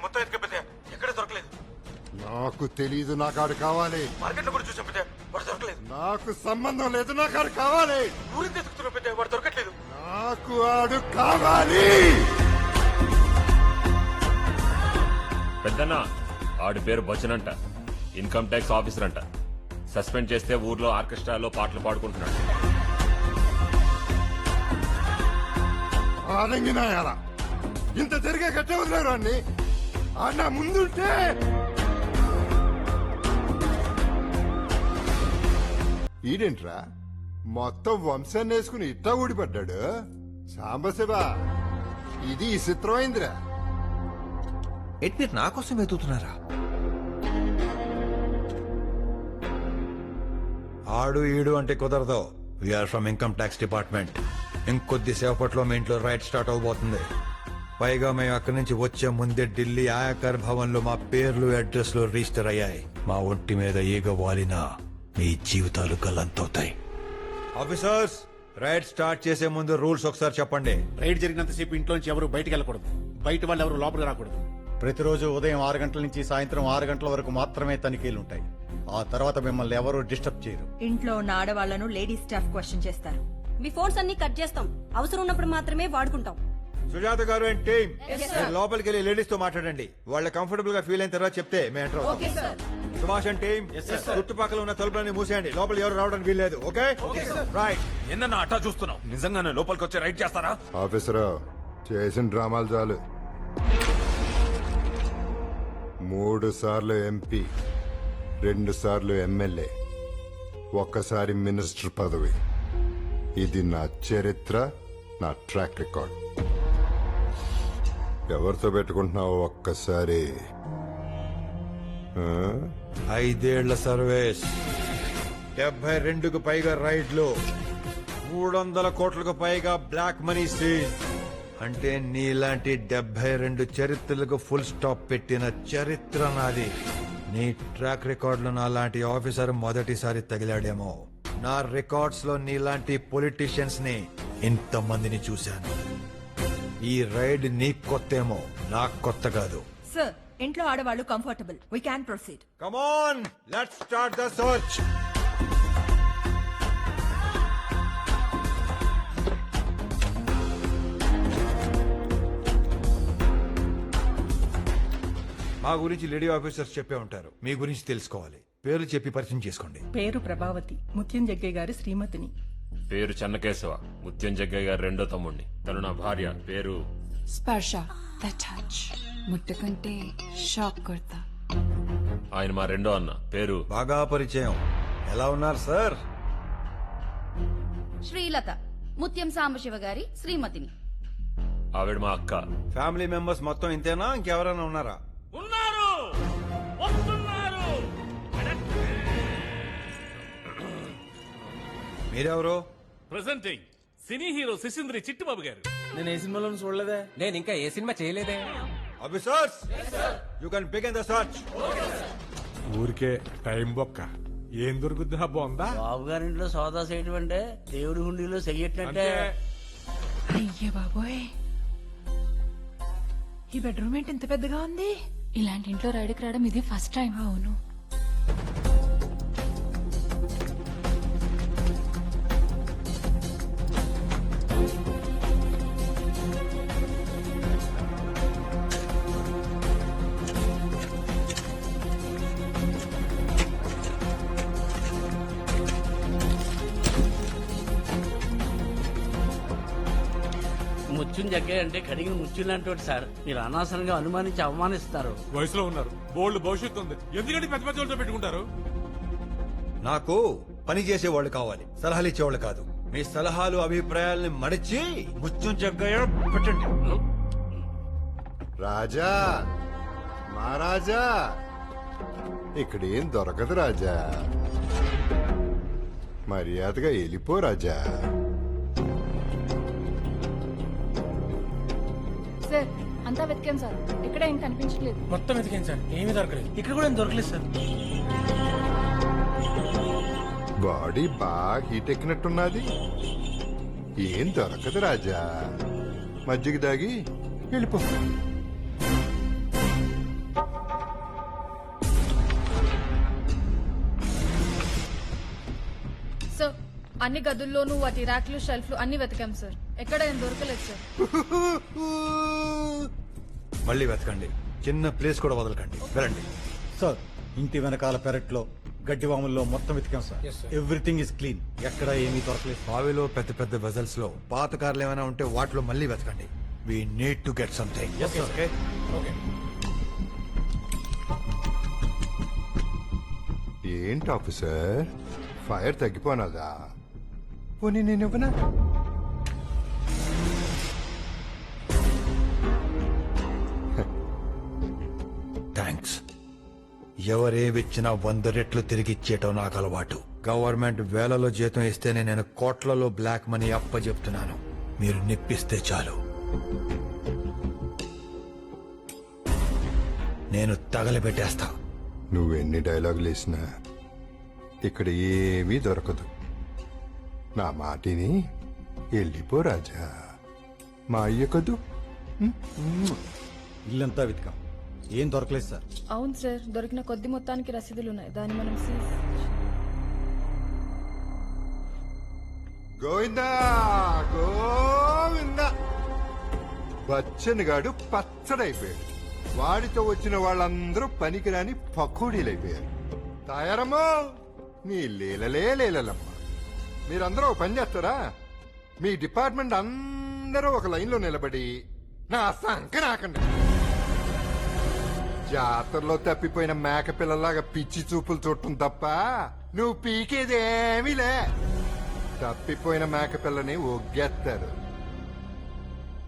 మొత్తం ఎక్కడ దొరకలేదు. నాకు తెలీదు, నా కాడు కావాలి. మార్కెట్ లో కూడా చూసాం పెద్ద, వాడు దొరకలేదు. నాకు సంబంధం లేదు, నా కాడు కావాలి. ఊరికి తెచ్చుకున్నాం పెద్ద, వాడు దొరకట్లేదు. నాకు ఆడు కావాలి. పెద్దన్న, ఆడి పేరు బచ్చన్ అంట. ఇన్కమ్ ట్యాక్స్ ఆఫీసర్ అంట. సస్పెండ్ చేస్తే ఊర్లో ఆర్కెస్ట్రాలో పాటలు పాడుకుంటున్నాడు. ఆడంగినాయాలా ఇంత తిరిగే కట్టే వదిలేరు అన్ని. ఆడ ముందుంటే ఈడేంట్రా మొత్తం వంశాన్ని వేసుకుని ఇట్టా ఊడిపడ్డాడు. సాంబశివా, ఇది చిత్రమైందిరా. ఏంటి మీరు నా కోసం వెతుకుతున్నారా? ఆడు ఈడు అంటే కుదరదు. We are from income tax department. ఇంకొద్ది సేపట్లో మీ ఇంట్లో రైట్ స్టార్ట్ అవబోతుంది. పైగా మేము అక్కడి నుంచి వచ్చే ముందే ఢిల్లీ ఆయాకర్ భవన్ లో మా పేర్లు అడ్రస్లు రిజిస్టర్ అయ్యాయి. మా ఒంటి మీద ఈగ వాలినా మీ జీవితాలు గల్లంతవుతాయి. ఆఫీసర్స్, రైడ్ స్టార్ట్ చేసే ముందు రూల్స్ ఒకసారి చెప్పండి. రైడ్ జరిగినంతసేపు ఇంట్లోంచి ఎవరు బయటికి వెళ్ళకూడదు, బయట వాళ్ళు ఎవరు లోపలికి రాకూడదు. ప్రతిరోజు ఉదయం 6 గంటల నుంచి సాయంత్రం 6 గంటల వరకు మాత్రమే తనిఖీలుంటాయి. ఆ తర్వాత మిమ్మల్ని ఎవరు డిస్టర్బ్ చేయరు. ఇంట్లో ఉన్న ఆడవాళ్లను లేడీ స్టాఫ్ క్వశ్చన్ చేస్తారు. మీ ఫోన్స్ అన్ని కట్ చేస్తాం, అవసరం ఉన్నప్పుడు మాత్రమే వాడుకుంటాం. సుజాత గారు అండ్ టీమ్, Yes, sir. మీరు లోపలికి వెళ్ళి లేడీస్ తో మాట్లాడండి. వాళ్ళ కంఫర్టబుల్ గా ఫీల్ అయిన తర్వాత చెప్తే మేము ఎంటర్ అవుతాం. సుభాష్ అండ్ టీమ్, చుట్టుపక్కల ఉన్న తలుపులన్నీ మూసేయండి. లోపల ఎవరు రావడానికి వీల్లేదు. Okay right. ఎన్న అట్టా చూస్తున్నావు? నిజంగానే లోపలికి వచ్చి రైడ్ చేస్తారా? ఆఫీసరు చేసిన డ్రామాలు చాలు. 3 సార్లు ఎంపీ, 2 సార్లు ఎమ్మెల్యే, 1 సారి మినిస్టర్ పదవి. ఇది నా చరిత్ర, నా ట్రాక్ రికార్డ్. ఎవరితో పెట్టుకుంటున్నావు ఒక్కసారి? 5 ఏళ్ల సర్వీస్, 72కు పైగా రైడ్లు, 300 కోట్లకు పైగా బ్లాక్ మనీ సీజ్. అంటే నీలాంటి 72 చరిత్రలకు ఫుల్ స్టాప్ పెట్టిన చరిత్ర నాది. నీ ట్రాక్ రికార్డులో నాలాంటి ఆఫీసర్ మొదటిసారి తగిలాడేమో. నా రికార్డ్స్ లో నీలాంటి పొలిటీషియన్స్ ని ఇంతమందిని చూశాను. ఈ రైడ్ నీ కొత్తేమో, నాకు కొత్త కాదు. సార్, ఇంట్లో ఆడవాళ్ళు comfortable, we can proceed. Come on, let's start the search. మా గురించి లేడీ ఆఫీసర్స్ చెప్పే ఉంటారు, మీ గురించి తెలుసుకోవాలి. పేర్లు చెప్పి పరిచయం చేసుకోండి. పేరు ప్రభావతి, ముత్యం జగ్గయ్య గారి శ్రీమతిని. పేరు చెన్నకేశవ, ముత్యం జగ్గయ్య గారు రెండో తమ్ముడిని. తను నా భార్య. పేరు స్పర్శ, ద టచ్, ముట్టుకుంటే షాక్ కొడతా. ఆయన మా రెండో అన్న. పేరు బాగా పరిచయం. ఎలా ఉన్నారు సార్? శ్రీలత, ముత్యం సాంబశివ గారి శ్రీమతిని. ఆవిడ మా అక్క. ఫ్యామిలీ మెంబర్స్ మొత్తం ఇంతేనా, ఇంకెవరైనా ఉన్నారా? ఉన్నారు, వస్తున్నారు. మీరెవరు? Presenting cine hero Sisindri Chittibabu గారు. నేను ఏ సినిమాలో చూడలేదే. నేను ఇంకా ఏ సినిమా చేయలేదే. Officers, you can begin the search. ఊరికే టైం బొక్క. ఏం దొరుకుద్ది హబ్బ ఉందా? బాబు గారింట్లో సోదా చేయటం అంటే దేవుడి హుండీలో చెయ్యట్లంటే. అయ్యే బాబోయ్, ఈ బెడ్రూమ్ ఏంటి ఇంత పెద్దగా ఉంది? ఇలాంటి ఇంట్లో రైడ్కి రావడం ఇది ఫస్ట్ టైం. అవును. ముత్యం జగ్గయ్య అంటే కడిగిన ముత్యం లాంటి సార్. మీరు అనవసరంగా అనుమానించి అవమానిస్తారు. వయసులో ఉన్నారు, బోల్డ్ భవిష్యత్తు ఉంది. ఎందుకంటే పెద్ద పెద్ద వాళ్ళతో పెట్టుకుంటారు? నాకు పని చేసేవాళ్ళు కావాలి, సలహాలు ఇచ్చేవాళ్ళు కాదు. మీ సలహాలు అభిప్రాయాల్ని మడిచి ముత్యం జగ్గయ్య పెట్టండి. రాజా, మహారాజా, ఇక్కడేం దొరకదు రాజా. మర్యాదగా వెళ్ళిపో రాజా. సార్, అంతా వెతికాం సార్, ఇక్కడ ఏం కనిపించట్లేదు. మొత్తం వెతికాను సార్, ఏమీ దొరకలేదు. ఇక్కడ కూడా ఏం దొరకలేదు సార్. బాడీ బాగా హీట్ ఎక్కినట్టున్నది. ఏం దొరకదు రాజా. మజ్జిగ దాగి వెళ్ళిపో. సార్, అన్ని గదుల్లోనూ వాటి ర్యాక్లు, షెల్ఫ్లు అన్ని వెతికాం సార్, ఎక్కడ ఏం దొరకలేదు సార్. మళ్ళీ వెతకండి, చిన్న ప్లేస్ కూడా వదలకండి. వెళ్ళండి సార్. ఇంటి వెనకాల పెరట్లో, గడ్డివాముల్లో మొత్తం వెతికాం సార్. ఎవ్రీథింగ్ ఇస్ క్లీన్, ఎక్కడ ఏమీ దొరకలేదు. బావిలో పెద్ద పెద్ద వెజల్స్ లో పాత కార్లు ఏమైనా ఉంటే వాటిలో మళ్ళీ వెతకండి. We need to get something. Okay. ఏంటి ఆఫీసర్, ఫైర్ తగ్గిపోనాదా? పోనీ నేను ఇవ్వనా? థ్యాంక్స్. ఎవరేవిచ్చినా 100 రెట్లు తిరిగిచ్చేయటం నాకు అలవాటు. గవర్నమెంట్ వేలలో జీతం ఇస్తేనే నేను కోట్లలో బ్లాక్ మనీ అప్పజెప్తున్నాను. మీరు నిప్పిస్తే చాలు, నేను తగలబెట్టేస్తా. నువ్వెన్ని డైలాగులు వేసినా ఇక్కడ ఏమీ దొరకదు. నా మాటిని వెళ్ళిపో రాజా. మా అయ్య కదూ. ఇల్లంతా వెతికాం, ఏం దొరకలేదు సార్. అవును సార్, దొరికిన కొద్ది మొత్తానికి రసీదులు ఉన్నాయి, దాన్ని మనం గోవిందా గోవిందా. బచ్చన్ గాడు పచ్చడైపోయాడు. వాడితో వచ్చిన వాళ్ళందరూ పనికిరాని పకోడీలైపోయారు. తయారమ్మో, నీ లీలలే లీలలమ్మ. మీరందరూ ఒక పని చేస్తారా? మీ డిపార్ట్మెంట్ అందరూ ఒక లైన్లో నిలబడి నా సంక నాకండి. జాతరలో తప్పిపోయిన మేక పిల్లలాగా పిచ్చి చూపులు చూడటం తప్ప నువ్వు పీకేదేమీలే. తప్పిపోయిన మేక పిల్లని ఒగ్గేస్తారు,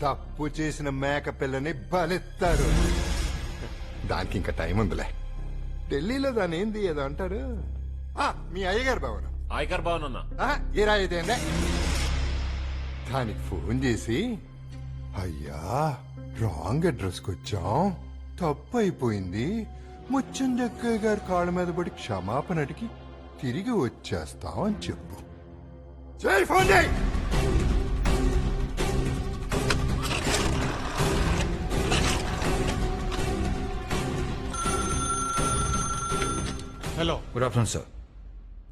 తప్పు చేసిన మేక పిల్లని బలిస్తారు. దానికి ఇంకా టైం ఉందిలే. ఢిల్లీలో దాని ఏంది ఏదో అంటారు. మీ అయ్యగారు భవనం. ఆయకర్ భవన్ అన్నా. ఏ రాయితేందే దానికి ఫోన్ చేసి, అయ్యా రాంగ్ అడ్రస్కి వచ్చాం, తప్పు అయిపోయింది, ముచ్చం జగ్గయ్య గారి కాళ్ళ మీద పడి క్షమాపణ అడిగి తిరిగి వచ్చేస్తాం అని చెప్పు. చేయి, ఫోన్ చేయి. Hello, good afternoon sir.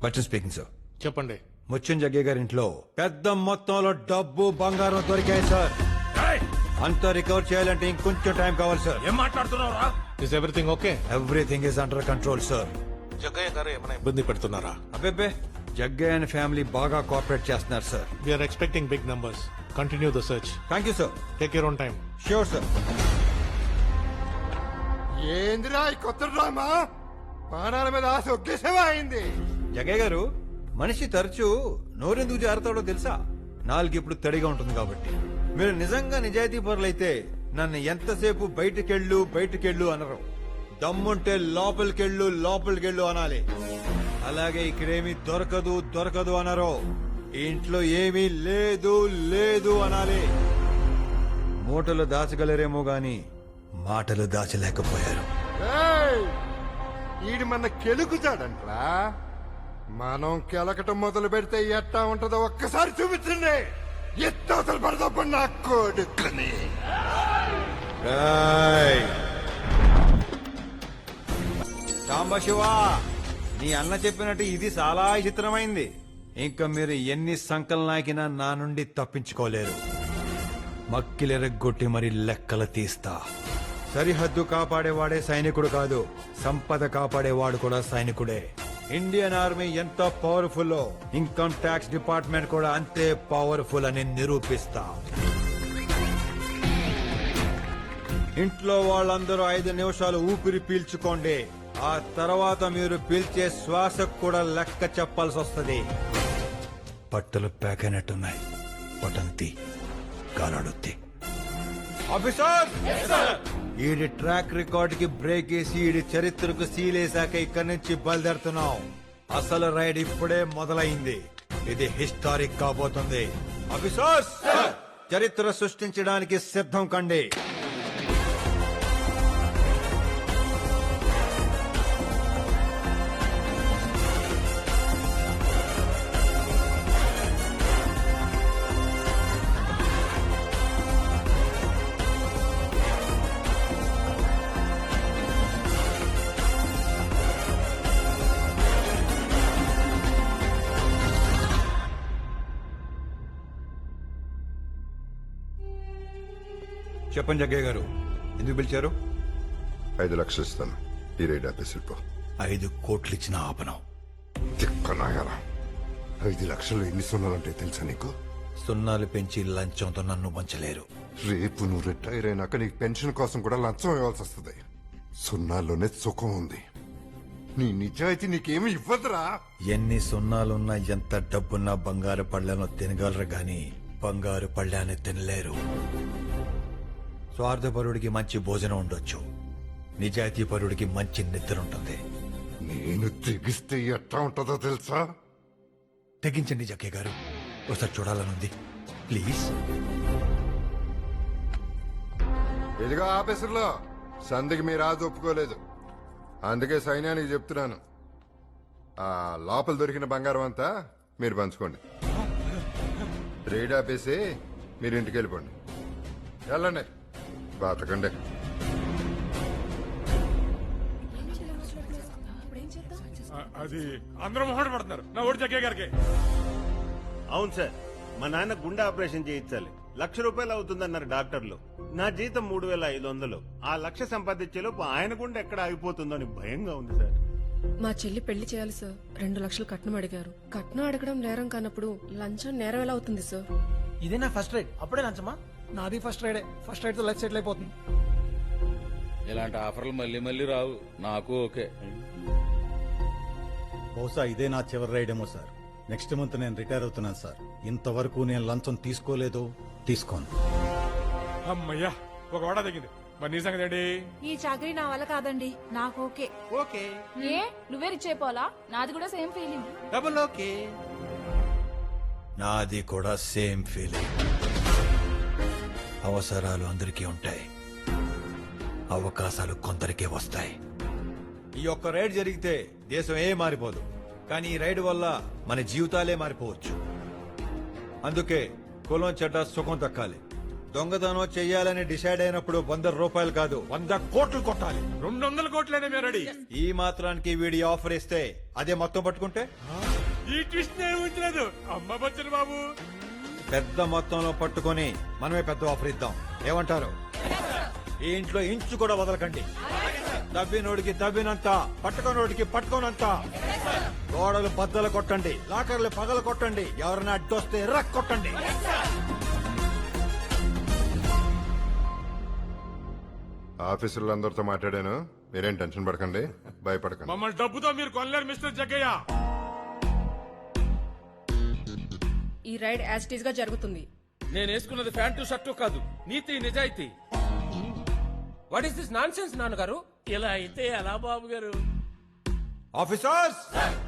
Bachchan speaking sir. చెప్పండి. ముత్యం జగ్గయ్య గారి ఇంట్లో పెద్ద మొత్తంలో డబ్బు బంగారం దొరికాయి సార్. అంతా రికవర్ చేయాలంటే ఇంకొంచెం టైం కావాలి సార్. ఏం మాట్లాడుతున్నావురా? Is everything okay? Everything is under control sir. Jaggaiah garu ఏమైనా ఇబ్బంది పెడుతున్నారా? అబ్బే, జగ్గయ్య అండ్ ఫ్యామిలీ బాగా కోఆపరేట్ చేస్తున్నారు sir. We are expecting big numbers. Continue the search. Thank you sir. Take your own time. Sure sir. ఏందిరా ఈ కొత్త డ్రామా? ప్రాణాల మీద ఆశ ఒకేసేవా అయింది. జగ్గయ్య గారు, మనిషి తరచూ నోరెందుకు జారుతాడో తెలుసా? నాలుగు ఇప్పుడు తడిగా ఉంటుంది కాబట్టి. మీరు నిజంగా నిజాయితీ పరులైతే నన్ను ఎంతసేపు బయటికెళ్ళు అనరు. దమ్ముంటే లోపలికెళ్ళు అనాలి. అలాగే ఇక్కడేమీ దొరకదు అనరు. ఈ ఇంట్లో ఏమీ లేదు అనాలి. మూటలు దాచగలరేమో గాని మాటలు దాచలేకపోయారు. ఈడు మన కెలుకుతాడంట్రా. మనం కెలకటం మొదలు పెడితే ఎట్టా ఉంటుందో ఒక్కసారి చూపించండి. ఎత్తవతలు పడదప్పుడు నా కొడుకుని. సాంబశివ, నీ అన్న చెప్పినట్టు ఇది చాలా చిత్రమైంది. ఇంకా మీరు ఎన్ని సంకలు నాకినా నా నుండి తప్పించుకోలేరు. మక్కిలెరగొట్టి మరి లెక్కలు తీస్తా. సరిహద్దు కాపాడేవాడే సైనికుడు కాదు, సంపద కాపాడేవాడు కూడా సైనికుడే. ఇండియన్ ఆర్మీ ఎంత పవర్ఫుల్, ఇన్కమ్ ట్యాక్స్ డిపార్ట్మెంట్ కూడా అంతే పవర్ఫుల్ అని నిరూపిస్తా. ఇంట్లో వాళ్ళందరూ 5 నిమిషాలు ఊపిరి పీల్చుకోండి. ఆ తర్వాత మీరు పీల్చే శ్వాసకు కూడా లెక్క చెప్పాల్సి వస్తుంది. బట్టలు ప్యాక్ అయినట్టున్నాయి, పటంతి గాలాడొత్తి. ఆఫీసర్, ఈడి ట్రాక్ రికార్డ్ కి బ్రేక్ వేసి ఈడి చరిత్రకు సీలేశాక ఇక్కడి నుంచి బయలుదేరుతున్నాం. అసలు రైడ్ ఇప్పుడే మొదలైంది. ఇది హిస్టారిక్ కాబోతుంది. ఆఫీసర్స్, చరిత్ర సృష్టించడానికి సిద్ధం కండి. చెప్పండి జగ్గయ్య గారు, ఎందుకు పిలిచారు? 5 లక్షలు ఇస్తాను, ఈ రైడ్ ఆపేసి పో. 5 కోట్లు ఇచ్చిన ఆపనం. తిక్కనాయాలా, 5 లక్షలు ఎన్ని సున్నాలంటే తెలుసా నీకు? సున్నాలు పెంచి లంచంతో నన్ను పంచలేరు. రేపు నువ్వు రిటైర్ అయినాక నీకు పెన్షన్ కోసం కూడా లంచం ఇవ్వాల్సి వస్తుంది. సున్నాల్లోనే సుఖం ఉంది. నీ నిజాయితీ నీకేమి ఇవ్వదురా. ఎన్ని సున్నాలున్నా ఎంత డబ్బున్నా బంగారు పళ్ళను తినగలరు గాని బంగారు పళ్ళాన్ని తినలేరు. స్వార్థపరుడికి మంచి భోజనం ఉండొచ్చు, నిజాయితీ పరుడికి మంచి నిద్ర ఉంటుంది. నేను తెగిస్తే ఎట్లా ఉంటుందో తెలుసా? తెగించండి జగ్గయ్య గారు, ఒకసారి చూడాలనుంది, ప్లీజ్. ఇదిగో ఆఫీసర్లో సంధికి మీ రాజు ఒప్పుకోలేదు. అందుకే సైన్యానికి చెప్తున్నాను, ఆ లోపల దొరికిన బంగారం అంతా మీరు పంచుకోండి. రేడ్ ఆపేసి మీరు ఇంటికి వెళ్ళిపోండి. వెళ్ళండి, బాతకండి. అది అందరూ మొహట పడుతున్నారు నా ఓటు జగ్గయ్య గారికి. అవును సార్, మా నాన్న గుండె ఆపరేషన్ చేయించాలి, 1,00,000 రూపాయలు అవుతుందన్నారు డాక్టర్లు. నా జీతం 3,500. ఆ 1,00,000 సంపాదించేలోపు ఆయన గుండె ఎక్కడ ఆగిపోతుందో అని భయంగా ఉంది సార్. మా చెల్లి పెళ్లి చేయాలి సార్. 2 లక్షలు కట్నం అడిగారు. కట్నం అడగడం నేరం కానప్పుడు లంచం నేరం ఎలా అవుతుంది సార్? ఇదే నా ఫస్ట్ రైడ్, అప్పుడే లంచమా? నాది ఫస్ట్ రైడే. ఫస్ట్ రైడ్ తో లైఫ్ సెటిల్ అయిపోతుంది. ఇలాంటి ఆఫర్లు మళ్ళీ మళ్ళీ రావు. నాకు ఓకే. బహుశా ఇదే నా చివరి రైడ్ ఏమో సార్. నెక్స్ట్ మంత్ నేను రిటైర్ అవుతున్నాను సార్. ఇంతవరకు నేను లంచం తీసుకోలేదు, తీసుకోను. అమ్మయ్యా, ఒక వాడా తగ్గింది. మరి నీ సంగతి ఏంటి? ఈ చాకరీ నా వల్ల కాదండి. నాకు ఓకే. ఓకే. ఏ నువ్వే రిచ్ అయిపోవాలా? నాది కూడా సేమ్ ఫీలింగ్. Double okay. నాది కూడా సేమ్ ఫీలింగ్. అవసరాలు అందరికీ ఉంటాయి, అవకాశాలు కొందరికే వస్తాయి. ఈ ఒక్క రైడ్ జరిగితే దేశం ఏ మారిపోదు, కానీ ఈ రైడ్ వల్ల మన జీవితాలే మారిపోవచ్చు. అందుకే కులం చెడ్డ సుఖం దక్కాలి. దొంగతనం చెయ్యాలని డిసైడ్ అయినప్పుడు 100 రూపాయలు కాదు, 100 కోట్లు కొట్టాలి. 200 కోట్లనే మేము రెడీ. ఈ మాత్రానికి వీడి ఆఫర్ ఇస్తే అదే మొత్తం పట్టుకుంటే ఈ ట్విస్ట్ నేను ఊహించలేదు. అమ్మ బచ్చన్ బాబు, పెద్ద మొత్తంలో పట్టుకొని మనమే పెద్ద ఆఫర్ ఇద్దాం. ఏమంటారు? ఈ ఇంట్లో ఇంచు కూడా వదలకండి. తవ్వినోడికి తవ్వినంత, పట్టుకోనోడికి పట్టుకోనంత. గోడలు బద్దలు కొట్టండి, లాకర్లు పగలు కొట్టండి, ఎవరైనా అడ్డొస్తే ఎర్ర కొట్టండి. ఆఫీసర్లందరితో మాట్లాడాను, మీరేం టెన్షన్ పడకండి, భయపడకండి. మమ్మల్ని డబ్బుతో మీరు కొనలేరు మిస్టర్ జగ్గయ్య. ఈ రైడ్ యాజ్ ఇట్ ఈస్ గా జరుగుతుంది. నేను వేసుకున్నది ప్యాంటు షర్టు కాదు, నీతి నిజాయితీ. What is this non sense నాన్నగారు? ఇలా అయితే ఎలా బాబు గారు? Officers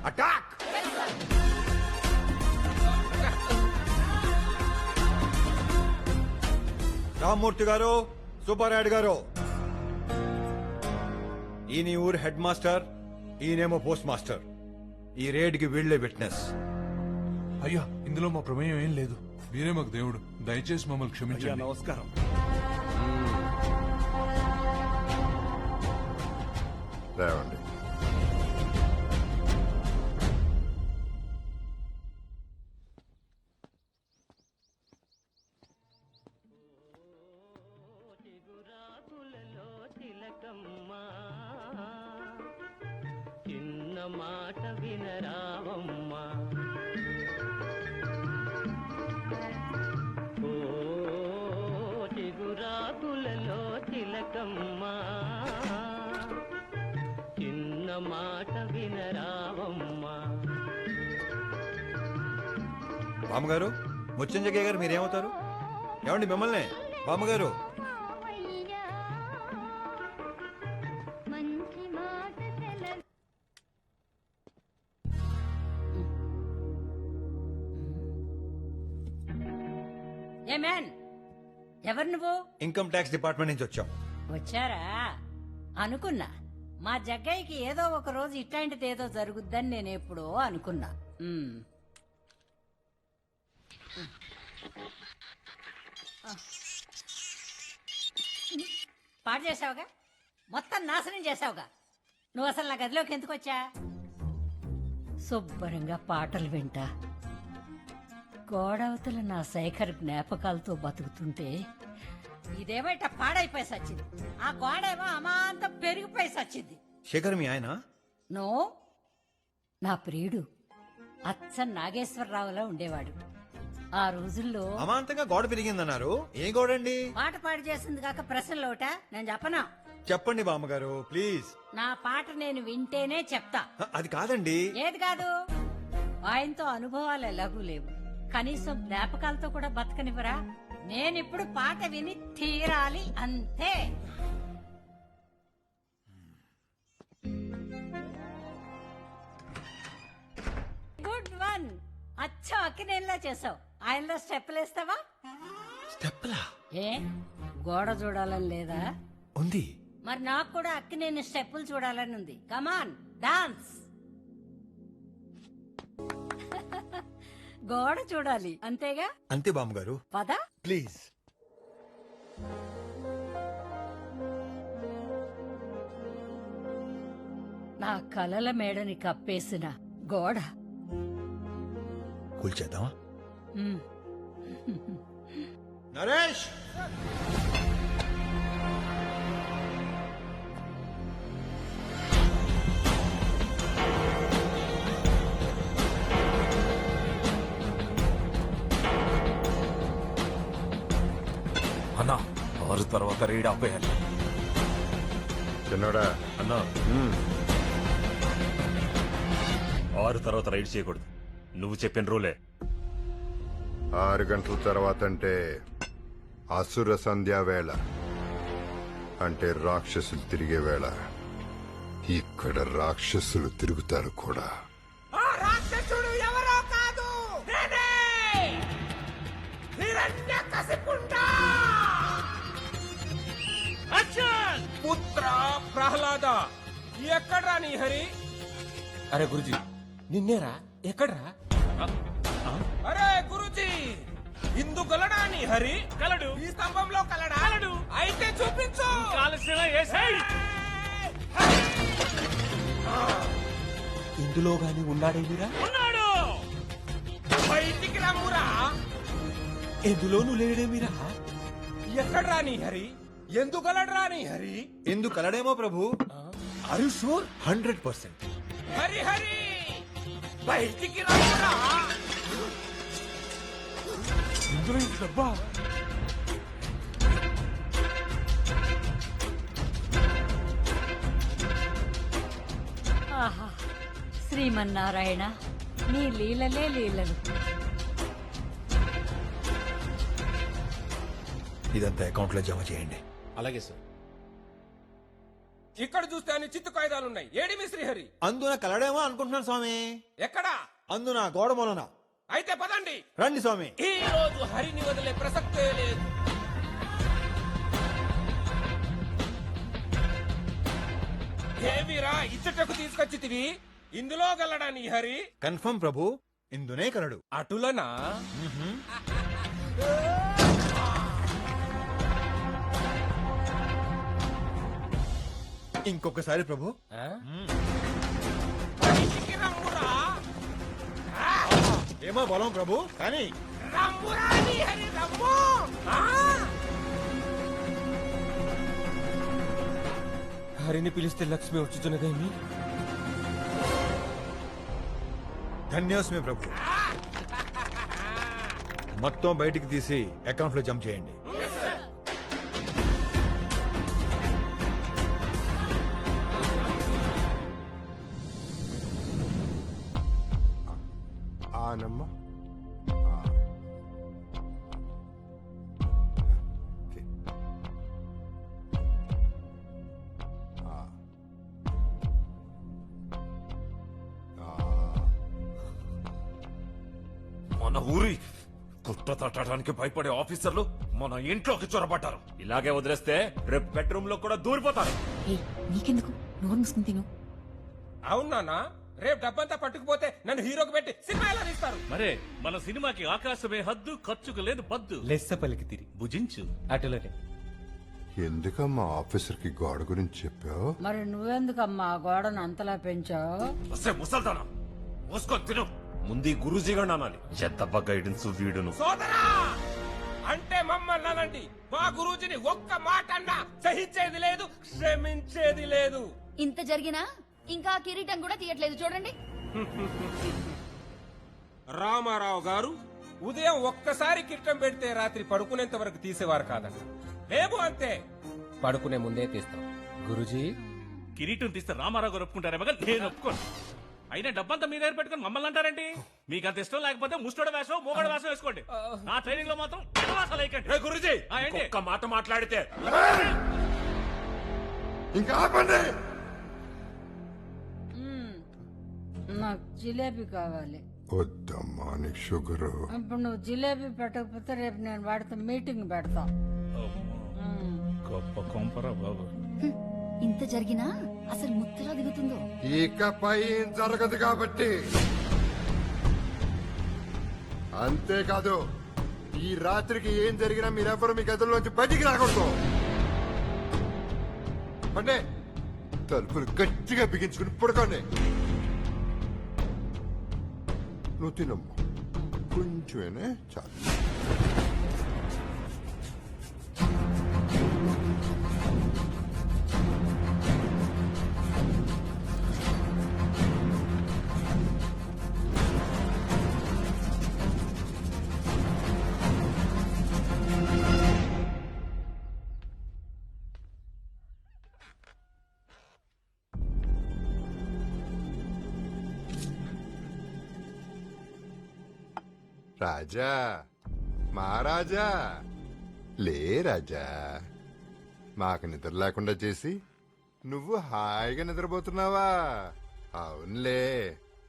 attack! రామ్మూర్తి గారు, సుబ్బారాయుడు గారు, ఈయన ఈ ఊరు హెడ్ మాస్టర్, ఈయనేమో పోస్ట్ మాస్టర్. ఈ రేడ్ కి వీళ్లే విట్నెస్. అయ్యా, ఇందులో మా ప్రమేయం ఏం లేదు. మీరే మాకు దేవుడు, దయచేసి మమ్మల్ని క్షమించండి. నమస్కారం. లేవండి. చిన్న మాట వినరావమ్మా, ఓ చిగురాకులలో తిలకమ్మా, చిన్న మాట వినరావమ్మా. బామ్మగారు, ముచ్చంజయ్య గారు మీరేమవుతారు? ఏమండి మిమ్మల్ని? బామ్మగారు, ఏ మ్యాన్, ఎవరు నువ్వు? ఇన్కమ్ ట్యాక్స్ డిపార్ట్మెంట్ నుంచి వచ్చాం. వచ్చారా? అనుకున్నా మా జగ్గయ్యకి ఏదో ఒక రోజు ఇట్లాంటిది ఏదో జరుగుద్దని నేను ఎప్పుడో అనుకున్నా. పాడు చేసావుగా, మొత్తం నాశనం చేసావుగా. నువ్వు అసలు నా గదిలోకి ఎందుకు వచ్చా? శుభ్రంగా పాటలు వింటా, గోడవతల నా శేఖర్ జ్ఞాపకాలతో బతుకుతుంటే ఇదేమైట పాడైపోయి సచ్చింది. ఆ గోడేమో అమాంతం పెరిగిపోయి సచ్చింది. శేఖర్ మీ ఆయన? నో, నా ప్రియుడు అచ్చ నాగేశ్వరరావులా ఉండేవాడు. ఆ రోజుల్లో అమాంతంగా గోడ పెరిగిందన్నారు. ఏ గోడండి? పాట పాడు చేసింది కాక ప్రశ్నలోట నేను చెప్పనా? చెప్పండి బామ్మగారు ప్లీజ్. నా పాట నేను వింటేనే చెప్తా. అది కాదండి. ఏది కాదు? ఆయనతో అనుభవాలు ఎలాగూ లేవు, కనీసం జ్ఞాపకాలతో కూడా బతకనివ్వరా? నేనిప్పుడు పాట విని తీరాలి, అంతే. Good one. అచ్చా అక్కినేలా చేసావు. ఆయనలో స్టెప్పులు వేస్తావా? స్టెప్లా? ఏ గోడ చూడాలని లేదా? ఉంది. మరి నాకు కూడా అక్కి నేను స్టెప్పులు చూడాలని ఉంది. Come on dance. గోడ చూడాలి అంతేగా? అంతే బామ్మగారు. పద. ప్లీజ్. నా కలల మేడని కప్పేసిన గోడ. కూల్చేద్దామా? మ్. నరేష్, అన్నా 6 తర్వాత రైడ్ ఆపేయాలి. చిన్నోడా అన్నా 6 తర్వాత రైడ్ చేయకూడదు. నువ్వు చెప్పిన రూలే. 6 గంటల తర్వాత అంటే అసుర సంధ్యా వేళ, అంటే రాక్షసులు తిరిగే వేళ. ఇక్కడ రాక్షసులు తిరుగుతారు కూడా. రాక్షసుడు ఎవరో కాదు, నేనే హిరణ్యకశిపుండ. పుత్ర ప్రహ్లాద, ఎక్కడ్రా నీ హరి? అరే గురుజీ, నిన్నేరా? ఎక్కడ్రా? అరే గురుజీ, ఇందు గలడా నీ హరి? కలడు. ఈ స్తంభంలో కలడా? కలడు. అయితే చూపించు. ఇందులో గాని ఉన్నాడేమిరా? ఉన్నాడు. బయటికి రమ్మురా. ఎందులోనూ లేడేమిరా? ఎక్కడ్రా నీ హరి? ఎందుకలడ్రా నీ హరి? ఎందుకు కలడేమో ప్రభు. Are you sure? 100%. Hari Hari, బయటికి రమ్మురా. ఇందులో ఇంత డబ్బా? ఆహా, శ్రీమన్నారాయణ, నీ లీలలే లీలలు. ఇదంతా అకౌంట్ లో జమ చేయండి. అలాగే సార్. ఇక్కడ చూస్తే అన్ని చిత్తు కాగితాలున్నాయి. ఏడి మీ శ్రీహరి? అందున కలడేమో అనుకుంటున్నాను స్వామి. ఎక్కడా? అందున గోడ మూలన. అయితే పదండి. రండి స్వామి. ఈ రోజు హరిని వదిలే ప్రసక్తే లేదు. ఏమిరా ఇచ్చటకు తీసుకొచ్చితివి? ఇందులో గలడా నీ హరి? కన్ఫర్మ్ ప్రభు, ఇందునే కలడు. అటులనా? ఇంకొకసారి ప్రభు. బయటికి రమ్మురా. ఏమో బలం ప్రభు, కానీ రమ్మురా నీ హరి, రమ్ము. హరిని పిలిస్తే లక్ష్మి వచ్చుతున్నదేమి? ధన్యోస్మి ప్రభు. మొత్తం బయటికి తీసి అకౌంట్ లో జమ చేయండి. ఆనమ్మా. మన ఊరి కుట్ర తట్టడానికి భయపడే ఆఫీసర్లు మన ఇంట్లోకి చొరబడ్డారు. ఇలాగే వదిలేస్తే రేపు బెడ్రూమ్ లో కూడా దూరిపోతారు. నీకెందుకు, నోరు మూసుకుని తిను. అవునా? రేపు డబ్బంతా పట్టుకుపోతే నన్ను హీరోకి పెట్టి సినిమా ఎలా తీస్తారు? మరే మన సినిమాకి ఆకాశమే హద్దు, ఖర్చుకు లేదు పద్దు. లెస్స పలికి తిరిగి భుజించు. అటులోనే. ఎందుకమ్మా ఆఫీసర్ కి గోడ గురించి చెప్పావు? మరి నువ్వెందుకమ్మా గోడను అంతలా పెంచావు? ముసల్దానా మోసుకొని తిను. ముందు గురూజీ గారు అనాలి. చెత్తబ్బ గైడెన్స్ వీడును. సోదరా, అంటే మమ్మల్ని అనండి. మా గురూజీని ఒక్క మాట అన్నా సహించేది లేదు, క్షమించేది లేదు. ఇంత జరిగినా ఇంకా కిరీటం కూడా తీయట్లేదు చూడండి. రామారావు గారు ఉదయం ఒక్కసారి కిట్టం పెడితే రాత్రి పడుకునేంత వరకు తీసేవారు కాదంట. మేము అంతే, పడుకునే ముందే తీస్తాం. గురూజీ, కిరీటం తీస్తే రామారావు గారు ఒప్పుకుంటారే మగ, నేను ఒప్పుకోను. అయినా డబ్బంతా మీ దగ్గర పెట్టుకుని మమ్మల్ని అంటారేంటి? మీకు అంత ఇష్టం లేకపోతే ముస్టోడ వేషం, మూగడ వేషం వేసుకోండి. నా ట్రైనింగ్ లో మాత్రం గురూజీ ఒక్క మాట మాట్లాడితే ఇంకా ఆపండి. నాకు జిలేబీ కావాలి. వద్దమ్మా, నీకు షుగరు. ఇప్పుడు నువ్వు జిలేబీ పెట్టకపోతే రేపు నేను వాడితో మీటింగ్ పెడతా. గొప్ప కొంపరా బాబు. ఇంత జరిగినా అసలు ముత్తలా దిగుతుందో. ఇకపై ఏం జరగదు కాబట్టి. అంతేకాదు ఈ రాత్రికి ఏం జరిగినా మీరెవ్వరు మీ గదుల్లోంచి బయటికి రాకూడదు. అంటే తలుపులు గట్టిగా బిగించుకుని పడుకోండి. నువ్వు తినమ్ము, కొంచెమేనే చాలు. రాజా, మహారాజా, లే రాజా. మాకు నిద్ర లేకుండా చేసి నువ్వు హాయిగా నిద్రపోతున్నావా? అవునులే,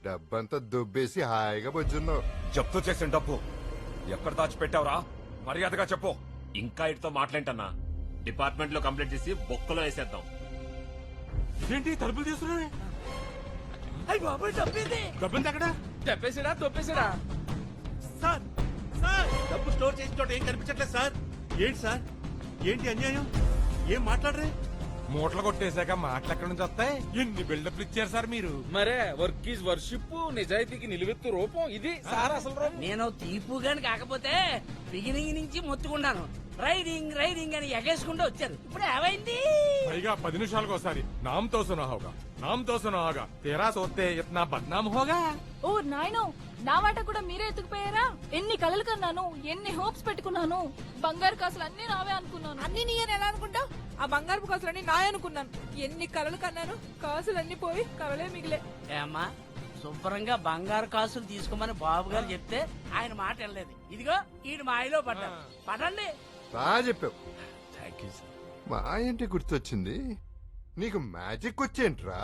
డబ్బంతా దుబ్బేసి హాయిగా బొజ్జున్నావు. జప్తు చేసిన డబ్బు ఎక్కడ దాచిపెట్టావురా? మర్యాదగా చెప్పు. ఇంకా ఇటుతో మాట్లాంటన్నా. డిపార్ట్మెంట్ లో కంప్లైంట్ చేసి బొక్కలో వేసేద్దాం. ఏంటి తలుపులు తీసుకున్నావే? అయ్యి బాబు డబ్బేది. డబ్బుంది అక్కడ. చెప్పేసిరా తొప్పేసిరా. సార్ సార్, డబ్బు స్టోర్ చేసిన చోట ఏం కనిపించట్లేదు సార్. ఏంటి సార్, ఏంటి అన్యాయం? ఏం మాట్లాడరే? మూటలు కొట్టేశాక మాటలు ఎక్కడి నుంచి వస్తాయి? ఎన్ని బిల్డప్లు ఇచ్చారు సార్ మీరు? మరే వర్క్ ఈజ్ వర్షిప్, నిజాయితీకి నిలువెత్తు రూపం ఇది సార్ అసలు రూపం. నేను తీపు గాని కాకపోతే బిగినింగ్ నుంచి మొత్తుకున్నాను. రైడింగ్ రైడింగ్ అని ఎగేసుకుంటూ వచ్చారు. ఇప్పుడు ఏమైంది? పైగా 10 నిమిషాలకు ఒకసారి నామ్తో సునా హోగా, నామ్తో సునా హోగా, తేరా సోతే ఇతనా బద్నాం హోగా. ఓ నాయనో, నా వాట కూడా మీరే ఎత్తుకుపోయారా? ఎన్ని కలలు కన్నాను, ఎన్ని హోప్స్ పెట్టుకున్నాను. బంగారు కాసులు అన్ని నావే అనుకున్నాను. అన్ని నీయని ఎలా అనుకుంటావు? ఆ బంగారు కాసులన్నీ నాయ అనుకున్నాను. ఎన్ని కలలు కన్నాను, కాసులన్నీ పోయి కలలే మిగిలే. ఏమ్మా, శుభ్రంగా బంగారు కాసులు తీసుకోమని బాబు గారు చెప్తే ఆయన మాట వెళ్ళలేదు. ఇదిగో ఈడు మాయలో పడ్డారు. పడండి. బాగా చెప్పావు. Thank you sir. మా ఏంటి గుర్తొచ్చింది? నీకు మ్యాజిక్ వచ్చేంట్రా?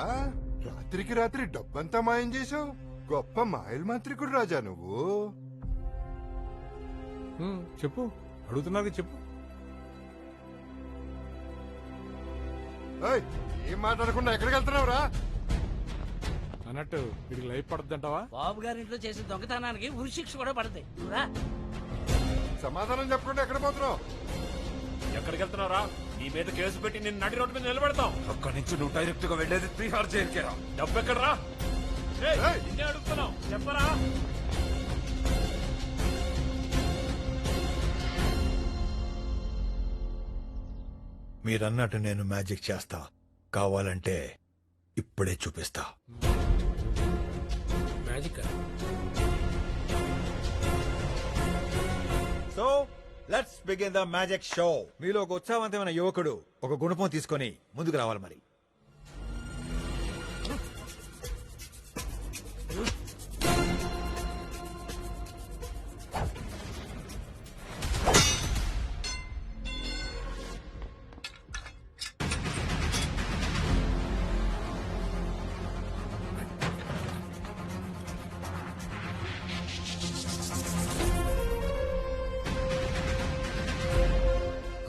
రాత్రికి రాత్రి డబ్బంతా మాయం చేసావు. గొప్ప మాయల మాంత్రికుడు రాజా నువ్వు. చెప్పు, అడుగుతున్నారు చెప్పు. ఏయ్, ఏం మాట్లాడకుండా ఎక్కడికి వెళ్తున్నావురా? అన్నట్టు వీడికి లైఫ్ పడుతుంటావా? బాబు గారి ఇంట్లో చేసిన దొంగతనానికి ఉరిశిక్ష కూడా పడతాయి. రా. సమాధానం చెప్పకుండా ఎక్కడ పోతున్నావు? ఎక్కడికి వెళ్తున్నావురా? నీ మీద కేసు పెట్టి నిన్ను నడి రోడ్డు మీద నిలబెడతాం. అక్కడి నుంచి నువ్వు డైరెక్ట్ గా వెళ్లేది 3 జైలుకేరా. డబ్బు ఎక్కడరా? నిన్నే అడుగుతున్నావు, చెప్పరా? మీరన్నట్టు నేను మ్యాజిక్ చేస్తా. కావాలంటే ఇప్పుడే చూపిస్తా. Magic. So let's begin the magic show. మీలో ఒక ఉత్సాహవంతమైన యువకుడు ఒక గుణపం తీసుకొని ముందుకు రావాలి. మరి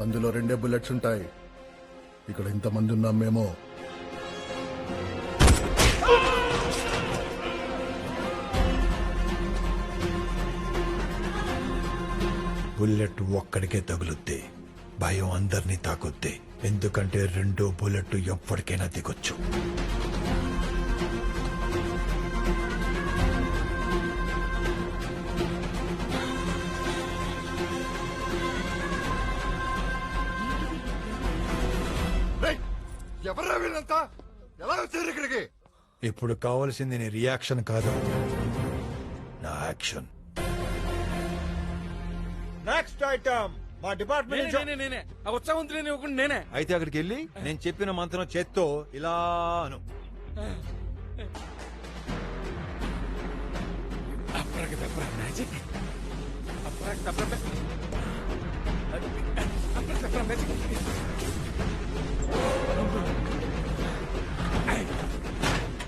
అందులో 2 బుల్లెట్స్ ఉంటాయి. ఇక్కడ ఇంతమంది ఉన్నాం మేము. బుల్లెట్ ఒక్కడికే తగులుద్ది, భయం అందరినీ తాకుద్ది. ఎందుకంటే 2 బుల్లెట్ ఎప్పటికైనా దిగొచ్చు. ఎవర్రా వీళ్ళంతా? ఎలా వచ్చారు ఇక్కడికి? ఇప్పుడు కావాల్సింది నీ రియాక్షన్ కాదు, నా యాక్షన్. నెక్స్ట్ ఐటమ్ మా డిపార్ట్మెంట్. నేనే ఆ ఉత్సాహవంతులేని ఒకటి నేనే. అయితే అక్కడికి వెళ్ళి నేను చెప్పిన మంత్రం చేత్తో ఇలా అను. మ్యాజిక్.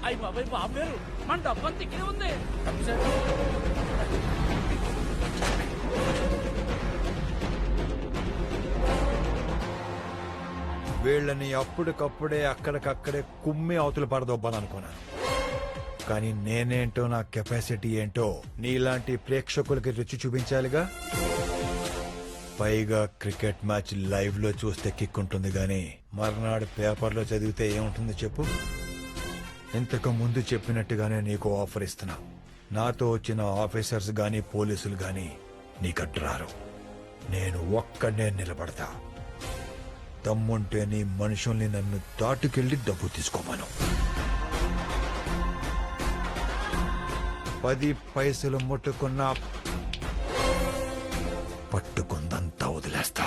అయ్యి బాబాయ్, బాబు గారు మన డబ్బంతా ఇక్కడే ఉంది. వీళ్ళని అప్పటికప్పుడే అక్కడికక్కడే కుమ్మి అవతల పడదొబ్బాలనుకున్నాను. కానీ నేనేంటో, నా కెపాసిటీ ఏంటో నీలాంటి ప్రేక్షకులకి రుచి చూపించాలిగా. పైగా క్రికెట్ మ్యాచ్ లైవ్ లో చూస్తే కిక్ ఉంటుంది గానీ మర్నాడు పేపర్లో చదివితే ఏముంటుంది చెప్పు. ఇంతకు ముందు చెప్పినట్టుగానే నీకు ఆఫర్ ఇస్తున్నా. నాతో వచ్చిన ఆఫీసర్స్ గాని పోలీసులు గాని నీకడ్రారు. నేను ఒక్కడే నిలబడతా. దమ్ముంటే నీ మనుషుల్ని నన్ను దాటుకెళ్లి డబ్బు తీసుకోమను. 10 పైసలు ముట్టుకున్నా పట్టుకుందంతా వదిలేస్తా.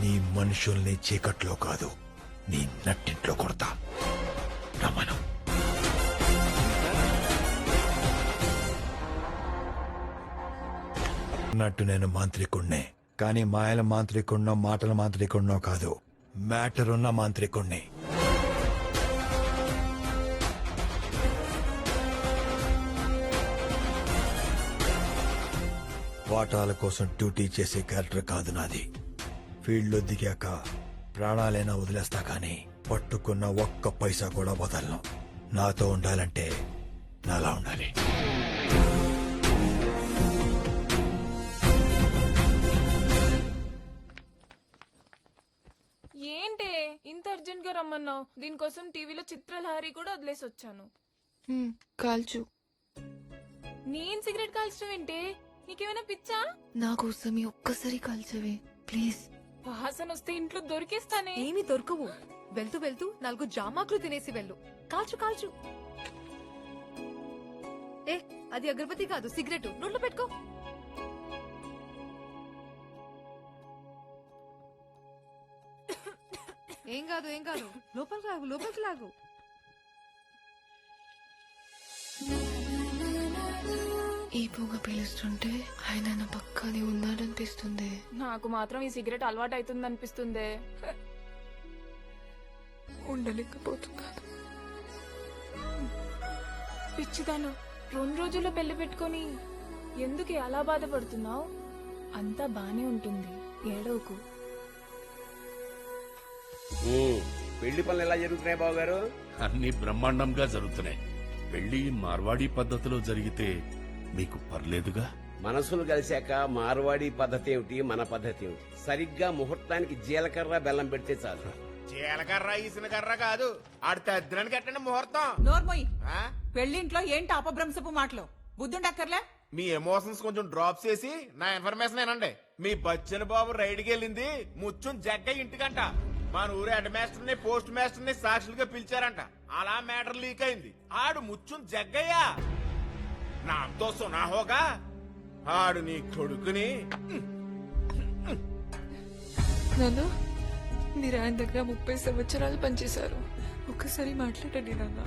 నీ మనుషుల్ని చీకట్లో కాదు, నీ నట్టింట్లో కొడతా. రమను. అన్నట్టు నేను మాంత్రికుణ్ణే, కానీ మాయల మాంత్రికుణ్ణో మాటల మాంత్రికుణ్ణో కాదు, మ్యాటర్ ఉన్న మాంత్రికుణ్ణి. వాటాల కోసం డ్యూటీ చేసే క్యారెక్టర్ కాదు నాది. ఫీల్డ్లో దిగాక ప్రాణాలైనా వదిలేస్తా, కానీ పట్టుకున్న ఒక్క పైసా కూడా వదలను. నాతో ఉండాలంటే నాలా ఉండాలి. ఏంటే ఇంత అర్జెంట్ గా రమ్మన్నావు? దీనికోసం టీవీలో చిత్రలహరి కూడా వదిలేసి వచ్చాను. కాల్చు. నేను సిగరెట్ కాల్చడం ఏంటే? నీకేమైనా పిచ్చా? నా కోసం ఒక్కసారి కాల్చవే ప్లీజ్. వాసన వస్తే ఇంట్లో దొరికేస్తానే. ఏమి దొరకవు. వెళ్తూ వెళ్తూ 4 జామాకులు తినేసి వెళ్ళు. కాల్చు కాల్చు. ఏ అది అగరబత్తి కాదు, సిగరెట్. నోట్లో పెట్టుకో. ఏం కాదు ఏం కాదు, లోపలికి లాగు లోపలికి లాగు. ఈ పొగ పీలుస్తుంటే ఆయన నా పక్కనే ఉన్నాడనిపిస్తుంది. నాకు మాత్రం ఈ సిగరెట్ అలవాటు అవుతుంది అనిపిస్తుంది. ఉండలేకపోతున్నాను. పిచ్చిదాను, 2 రోజుల్లో పెళ్లి పెట్టుకొని ఎందుకు అలా బాధపడుతున్నావు? అంతా బానే ఉంటుంది, ఏడవకు. పెళ్లి పనులు ఎలా జరుగుతున్నాయి బావగారు? అన్ని బ్రహ్మాండంగా జరుగుతున్నాయి. పెళ్లి మార్వాడి పద్ధతిలో జరిగితే మీకు పర్లేదుగా? మనసులు కలిశాక మార్వాడి పద్ధతి ఏమిటి, మన పద్ధతి ఏమిటి? సరిగ్గా ముహూర్తానికి జీలకర్ర బెల్లం పెడితే చాలు. జీలకర్ర ఈసినకర్ర కాదు, ఆడు తద్దినానికి కట్టండి ముహూర్తం. నోర్మోయ్, పెళ్లింట్లో ఏంటి అపభ్రంశపు మాటలు? బుద్ధుండక్కర్లే. మీ ఎమోషన్స్ కొంచెం డ్రాప్ చేసి నా ఇన్ఫర్మేషన్ ఏనండి. మీ బచ్చన్ బాబు రైడ్కి వెళ్ళింది ముచ్చుం జగ్గ ఇంటికంట. మన ఊరు హెడ్ మాస్టర్ ని పోస్ట్ మాస్టర్ ని సాక్షులుగా పిలిచారంట. అలా మ్యాటర్ లీక్ అయింది. ఆడు ముచ్చుం జగ్గయ్యా నాతో సునా హోగా. ఆడు నీ కొడుకుని. నాన్న, మీరు ఆయన దగ్గర 30 సంవత్సరాలు పనిచేశారు. ఒక్కసారి మాట్లాడండి నాన్న.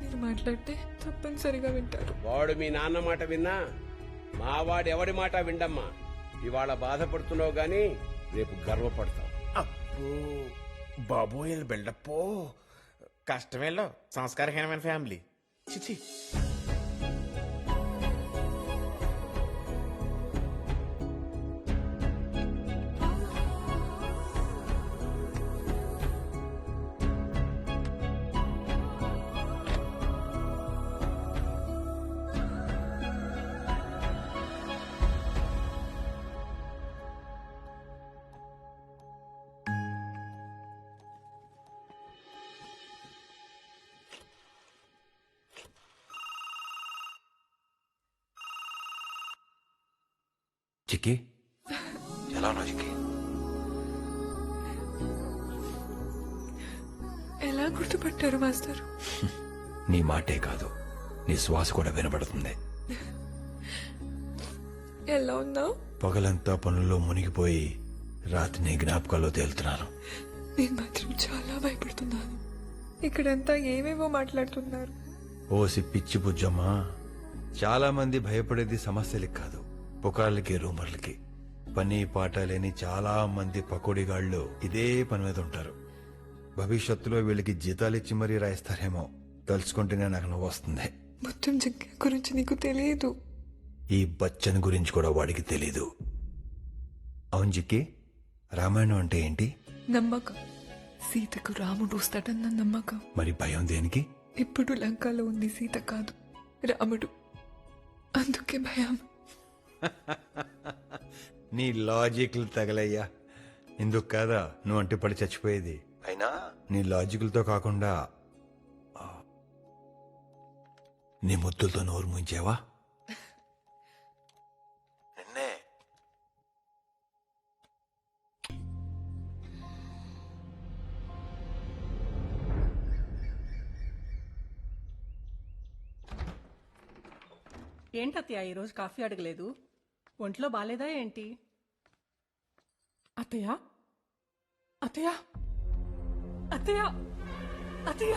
మీరు మాట్లాడితే తప్పనిసరిగా వింటారు. వాడు మీ నాన్న మాట విన్నా మా వాడు ఎవడి మాట విండమ్మా. ఇవాళ బాధపడుతున్నావు గాని రేపు గర్వపడతావు. అప్పు బాబోయ్ బిల్డప్పో కష్టమేలో. సంస్కారహీనమైన ఫ్యామిలీ. చిచి. చిక్కి, ఎలా ఉన్నావు చిక్కి? ఎలా గుర్తుపట్టారు మాస్టర్? నీ మాటే కాదు, నీ శ్వాస కూడా వినబడుతుంది. ఎలా ఉన్నావు? పగలంతా పనుల్లో మునిగిపోయి రాత్రి నీ జ్ఞాపకాల్లో తేలుతున్నాను. నేను మాత్రం చాలా భయపడుతున్నాను. ఇక్కడంతా ఏవేవో మాట్లాడుతున్నారు. ఓసి పిచ్చి బుజ్జమ్మా, చాలా మంది భయపడేది సమస్యలకి కాదు, పుకార్లకి రూమర్లకి. పని పాట లేని చాలా మంది పకోడీగాళ్ళు ఇదే పని మీద ఉంటారు. భవిష్యత్తులో వీళ్ళకి జీతాలు ఇచ్చి మరీ రాయిస్తారేమో తలుచుకుంటేనే నాకు నవ్వు వస్తుంది. మొత్తం జగ్గ గురించి నీకు తెలియదు. ఈ బచ్చన్ గురించి కూడా వాడికి తెలీదు. అవును జిక్కి, రామాయణం అంటే ఏంటి? నమ్మకం. సీతకు రాముడు వస్తాడన్న నమ్మకం. మరి భయం దేనికి? ఇప్పుడు లంకలో ఉంది సీత కాదు, రాముడు. అందుకే భయం. నీ లాజిక్లు తగలయ్యా. ఇందుకు కాదా నువ్వు అంటే పడి చచ్చిపోయేది. అయినా నీ లాజిక్లతో కాకుండా నీ ముద్దులతో నోరు ముంచావా? నిన్నే. ఏంటత్తయ్య ఈరోజు కాఫీ అడగలేదు? ఒంట్లో బాలేదా ఏంటి? అత్తయ్య, అత్తయ్య, అత్తయ్య, అత్తయ్య,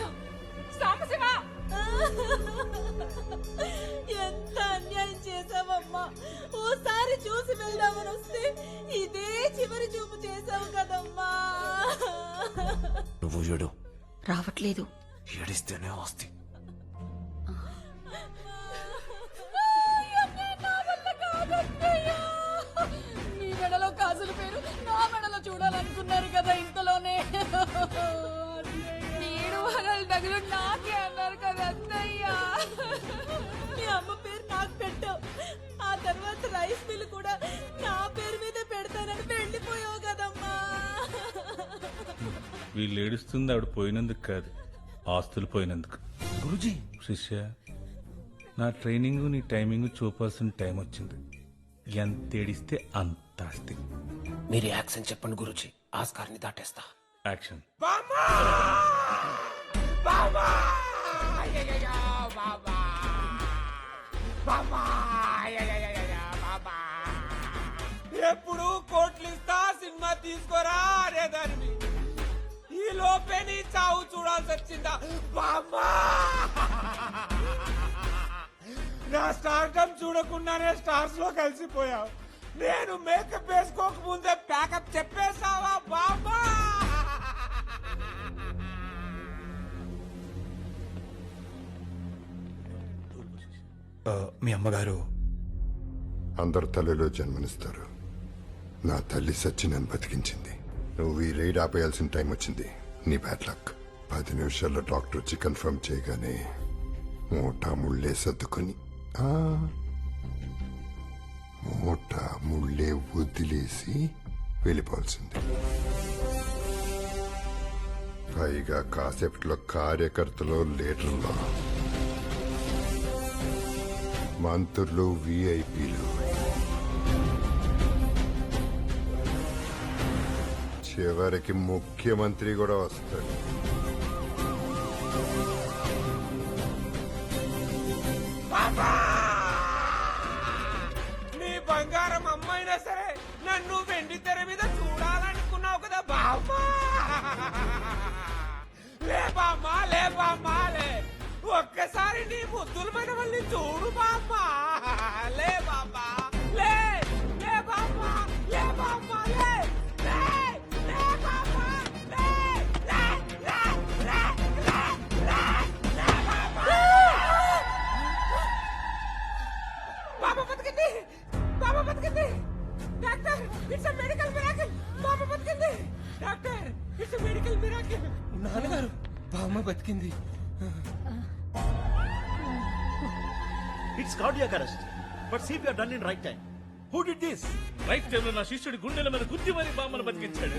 సాంబశివ! ఎంత అన్యాయం చేసావమ్మా! ఓసారి చూసి వెళ్దామని వస్తే ఇదే చివరి చూపు చేసావు కదమ్మా. నువ్వు చూడు, రావట్లేదు. ఏడిస్తేనే వస్తే మీ మెడలో కాసుల పేరు నా మెడలో చూడాలనుకున్నారు కదా ఇంతలోనే. నీడు వగలు తగులు నాకే అన్నారు కదా అత్తయ్య. మీ అమ్మ పేరు నాకు పెట్టావు, ఆ తర్వాత రైస్ మిల్ కూడా నా పేరు మీద పెడతానని వెళ్ళిపోయావు కదమ్మా. వీళ్ళు ఏడుస్తుంది ఆవిడ పోయినందుకు కాదు, ఆస్తులు పోయినందుకు. గురుజీ, శిష్య, నా ట్రైనింగ్ నీ టైమింగ్ చూపాల్సిన టైం వచ్చింది. ఎంత ఏడిస్తే అంత ఆస్తి. మీరు యాక్షన్ చెప్పండి గురుజీ, ఆస్కార్ని దాటేస్తా. యాక్షన్. ఎప్పుడు కోట్లు ఇస్తా సినిమా తీసుకోరా అనే దానివి, ఈ లోపే నీ చావు చూడాల్సి వచ్చిందా? బామ్మా, నా స్టార్టమ్ చూడకుండానే స్టార్స్ లో కలిసిపోయావు. నేను మేకప్ వేసుకోక ముందే ప్యాకప్ చెప్పేసావా బామ్మా? మీ అమ్మగారు అందరు తల్లిలో జన్మనిస్తారు. నా తల్లి సచ్చి నన్ను బతికించింది. నువ్వు ఈ రైడ్ ఆపేయాల్సిన టైం వచ్చింది. నీ బ్యాడ్ లక్. 10 నిమిషాల్లో డాక్టర్ వచ్చి కన్ఫర్మ్ చేయగానే మోటా ముళ్ళే సర్దుకొని మోటా ముళ్ళే వదిలేసి వెళ్ళిపోవాల్సింది. పైగా కాసేపట్లో కార్యకర్తలు, లీడర్లు, మంత్రులు, విఐపీలు, చివరికి ముఖ్యమంత్రి కూడా వస్తాడు. నీ బంగారం అమ్మైనా సరే నన్ను వెండి తెర మీద చూడాలనుకున్నావు కదా బామ్మా. లే బామ్మా, లే బామ్మా, లే. ఒక్కసారి నీ ముద్దులు మనవల్ని చూడు బామ్మా. లే బామ్మా, లే. లే బామ్మా, లే బామ్మా, లే. లే, లే బామ్మా, లే. లే, లే, లే, లే, లే, లే బామ్మా. బాబా బతికింది, బాబా బతికింది. Doctor, it's a medical miracle. బాబా బతికింది. Doctor, it's a medical miracle. నాన్నగారు, బామ్మ బతికింది. It's cardiac arrest, but CPR done in right time. Who did this? Right టైంలో నా శిష్యుడి గుండెల మీద గుద్ది మరి బామ్మను బతికించాడు.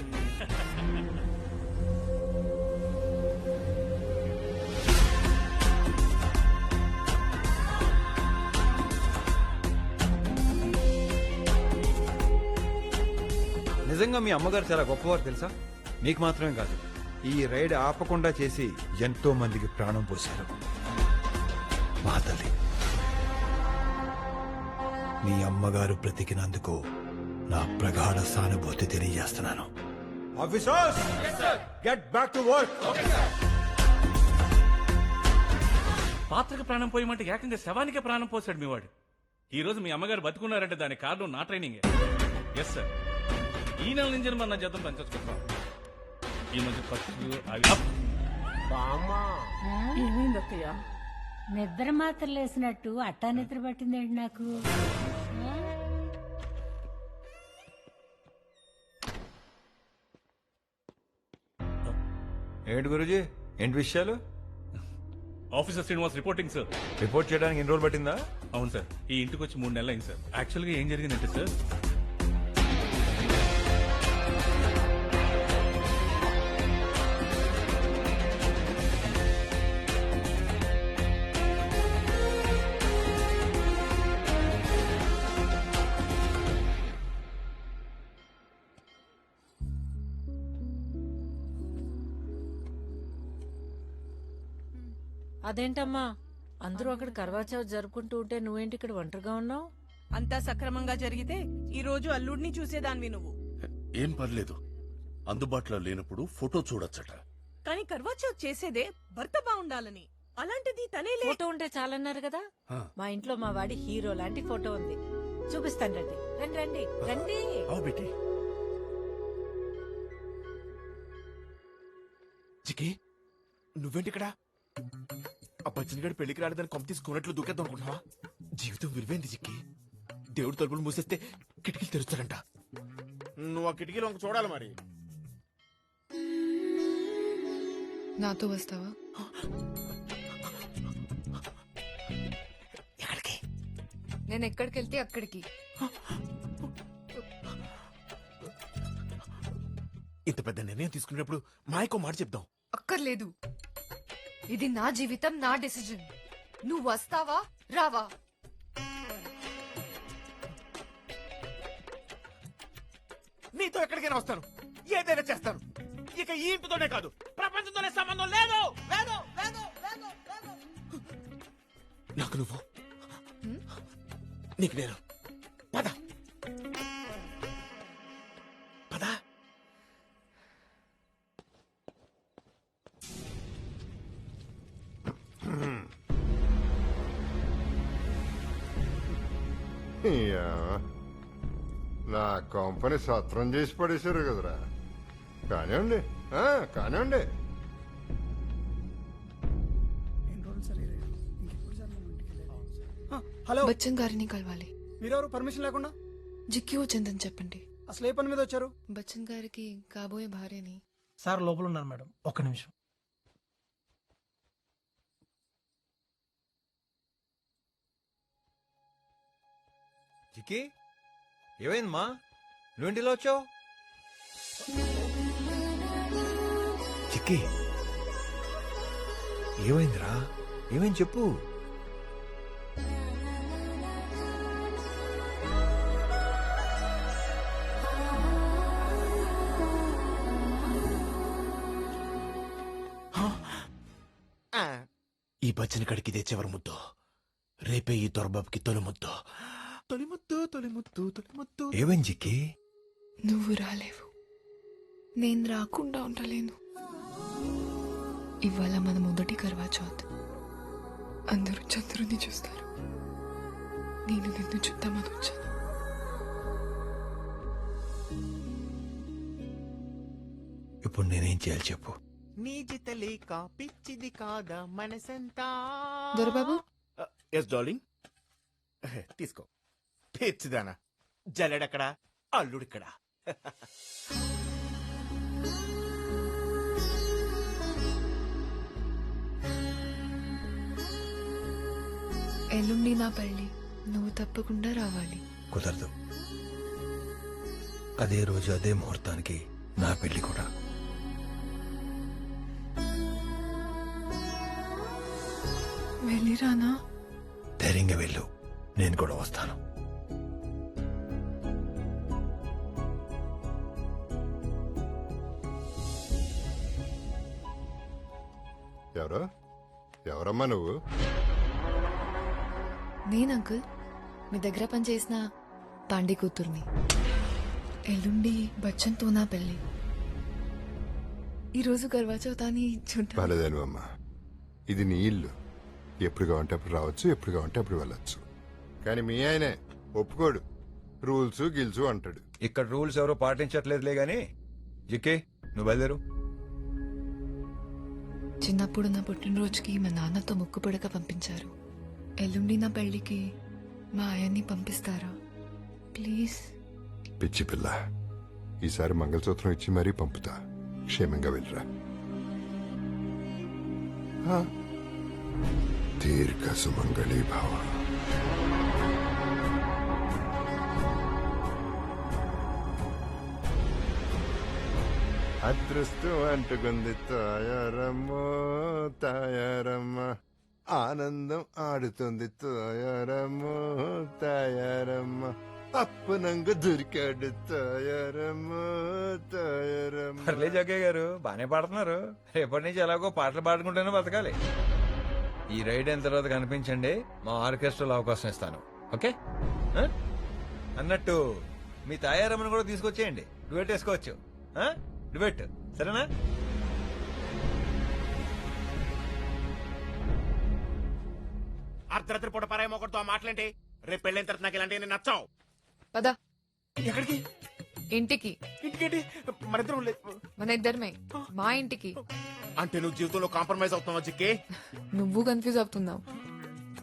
నిజంగా మీ అమ్మగారు చాలా గొప్పవారు తెలుసా? మీకు మాత్రమే కాదు, ఈ రైడ్ ఆపకుండా చేసి ఎంతో మందికి ప్రాణం పోశారు. మా తల్లి, మీ అమ్మగారు బ్రతికినందుకు నా ప్రగాఢ సానుభూతి తెలియజేస్తున్నాను. Officers, get back to work. పాత్రకు ప్రాణం పోయమంటే ఏకంగా శవానికే ప్రాణం పోసాడు మీ వాడు. ఈ రోజు మీ అమ్మగారు బతుకున్నారంటే దానికి కారణం నా ట్రైనింగే. ఎస్ సార్, ఈ నెల నుంచి మన జీతం పెంచుకుంటాం. ఈ మధ్య పక్షులు అవి ఏమైంది అత్తయ్య? నిద్ర మాత్రం లేసినట్టు అట్టా నిద్ర పట్టిందేంటి నాకు? ఏంటి గురుజీ ఏంటి విషయాలు? Officer Srinivas reporting sir. Report చేయడానికి ఎన్ని రోజులు పట్టిందా? అవును సార్, ఈ ఇంటికి వచ్చి 3 నెలలు అయింది సార్. యాక్చువల్గా ఏం జరిగిందంటే సార్, అదేంటమ్మా అందరూ అక్కడ కర్వాచౌత్ జరుపుకుంటూ ఉంటే నువ్వేంటి ఇక్కడ ఒంటరిగా ఉన్నావు? అంతా సక్రమంగా జరిగితే ఈ రోజు అల్లుడిని చూసేదానివి నువ్వు. ఏం పర్లేదు, అందుబాటులో లేనప్పుడు ఫోటో చూడొచ్చట. కానీ కర్వాచౌత్ చేసేదే భర్త బాగుండాలని. అలాంటిది తనేలే. ఫోటో ఉంటే చాలన్నారు కదా. మా ఇంట్లో మా వాడి హీరో లాంటి ఫోటో ఉంది, చూపిస్తాను రండి. రండి రండి రండి. బేటీ చికి, నువ్వేంటి ఇక్కడ? ఆ బచ్చనిగాడి పెళ్లికి రాలేదని కొంప తీసుకున్నట్లు దూకేద్దాం అనుకుంటున్నావా? జీవితం విలువైంది చిక్కి. దేవుడు తలుపులు మూసేస్తే కిటికీలు తెరుస్తాడంట. నువ్వు ఆ కిటికీలో చూడాలి మరి. నాతో వస్తావా? ఎక్కడికి? నేను ఎక్కడికి వెళ్తే అక్కడికి. ఇంత పెద్ద నిర్ణయం తీసుకునేటప్పుడు మాయకో మాట చెప్దాం. అక్కర్లేదు, ఇది నా జీవితం, నా డెసిజన్. నువ్వు వస్తావా రావా? నీతో ఎక్కడికైనా వస్తాను, ఏదైనా చేస్తాను. ఇక ఈ ఇంటితోనే కాదు, ప్రపంచంతోనే సంబంధం లేదు. లేదు లేదు లేదు లేదు. నాకు నువ్వు, నీకు నేను. పద పద. యా, నా కంపెనీ సత్రం చేసి పడేశారు కదరా. కానివ్వండి కానివ్వండి. హలో, బచ్చన్ గారిని కలవాలి. మీరెవరు పర్మిషన్ లేకుండా? జిక్కి వచ్చిందని చెప్పండి. అసలు ఏ పని మీద వచ్చారు? బచ్చన్ గారికి కాబోయే భార్యని. సార్ లోపల ఉన్నారు మేడం, ఒక్క నిమిషం. చిక్కి ఏమైందమ్మా? నువ్వేంటిలో వచ్చావు? చిక్కి ఏమైందిరా? ఏమైంది చెప్పు. ఈ బచ్చని కడికి తెచ్చేవారు ముద్దు, రేపే ఈ దొరబాబుకి తొలి ముద్దు. తొలి ముద్దు తొలి ముద్దు తొలి ముద్దు. ఏమైంది చిక్కి? నువ్వు రాలేవు, నేను రాకుండా ఉండలేను. ఇవాళ మన మొదటి కర్వాచౌత్. అందరూ చంద్రుని చూస్తారు, నేను నిన్ను చూద్దామని వచ్చాను. ఇప్పుడు నేనేం చేయాలి చెప్పు. నీజిత లేక పిచ్చిది కాదా మనసంతా. దొరబాబు. ఎస్ డార్లింగ్, తీసుకో. పిచ్చిదానా, జల్లెడక్కడా, అల్లుడిక్కడా. ఎల్లుండి నా పెళ్లి, నువ్వు తప్పకుండా రావాలి. కుదరదు. అదే రోజు అదే ముహూర్తానికి నా పెళ్లి కూడా. వెళ్ళిరానా? ధైర్యంగా వెళ్ళు, నేను కూడా వస్తాను. ఎవరమ్మా నువ్వు? నేను అంకుల్, మీ దగ్గర పనిచేసిన పాండే కూతుర్ని. ఎల్లుండి బచ్చన్తో నా పెళ్లి. ఈరోజు కర్వాచౌతాని చూడ. బాలేదనువమ్మా, ఇది నీ ఇల్లు. ఎప్పుడు కావంటే అప్పుడు రావచ్చు, ఎప్పుడు కావంటే అప్పుడు వెళ్ళొచ్చు. కానీ మీ ఆయనే ఒప్పుకోడు, రూల్స్ గిల్సు అంటాడు. ఇక్కడ రూల్స్ ఎవరో పాటించట్లేదులే గాని. జిక్కే నువ్వు బయలుదేరు. చిన్నప్పుడు నా పుట్టినరోజుకి మా నాన్నతో ముక్కుపడక పంపించారు. ఎల్లుండి నా పెళ్లికి మా ఆయన్ని పంపిస్తారా ప్లీజ్? పిచ్చి పిల్ల, ఈసారి మంగళసూత్రం ఇచ్చి మరీ పంపుతా. క్షేమంగా వెళ్ళరా. దీర్ఘ సుమంగళీ భవ. అదృష్టం అంటుకుంది తాయారమ్మో తాయారమ్మ, ఆనందం ఆడుతుంది తాయారమ్మో తాయారమ్మ, అప్పనంగా దొరికాడు తాయారమ్మో తాయారమ్మ. పర్లే జగ్గయ్య గారు, బానే పాడుతున్నారు. రేపటి నుంచి ఎలాగో పాటలు పాడుకుంటూనే బతకాలి. ఈ రైడ్ అయిన తర్వాత కనిపించండి, మా ఆర్కెస్ట్రాలో అవకాశం ఇస్తాను. ఓకే ఆ? అన్నట్టు మీ తాయారమ్మను కూడా తీసుకొచ్చేయండి, డువెట్ వేసుకోవచ్చు. డువెట్ సరేనా? అర్ధరాత్రి పూట పరాయి ఒకటితో మాట్లాంటి. రేపు పెళ్ళైన తర్వాత నాకు ఇలాంటి నచ్చావు. పదా ఎక్కడికి? ఇంటికి. ఇంటికేంటి? మనిద్దరం మన ఇద్దరమే, మా ఇంటికి. అంటే నువ్వు జీవితంలో కాంప్రమైజ్ అవుతున్నావు జిక్కి? నువ్వు కన్ఫ్యూజ్ అవుతున్నావు.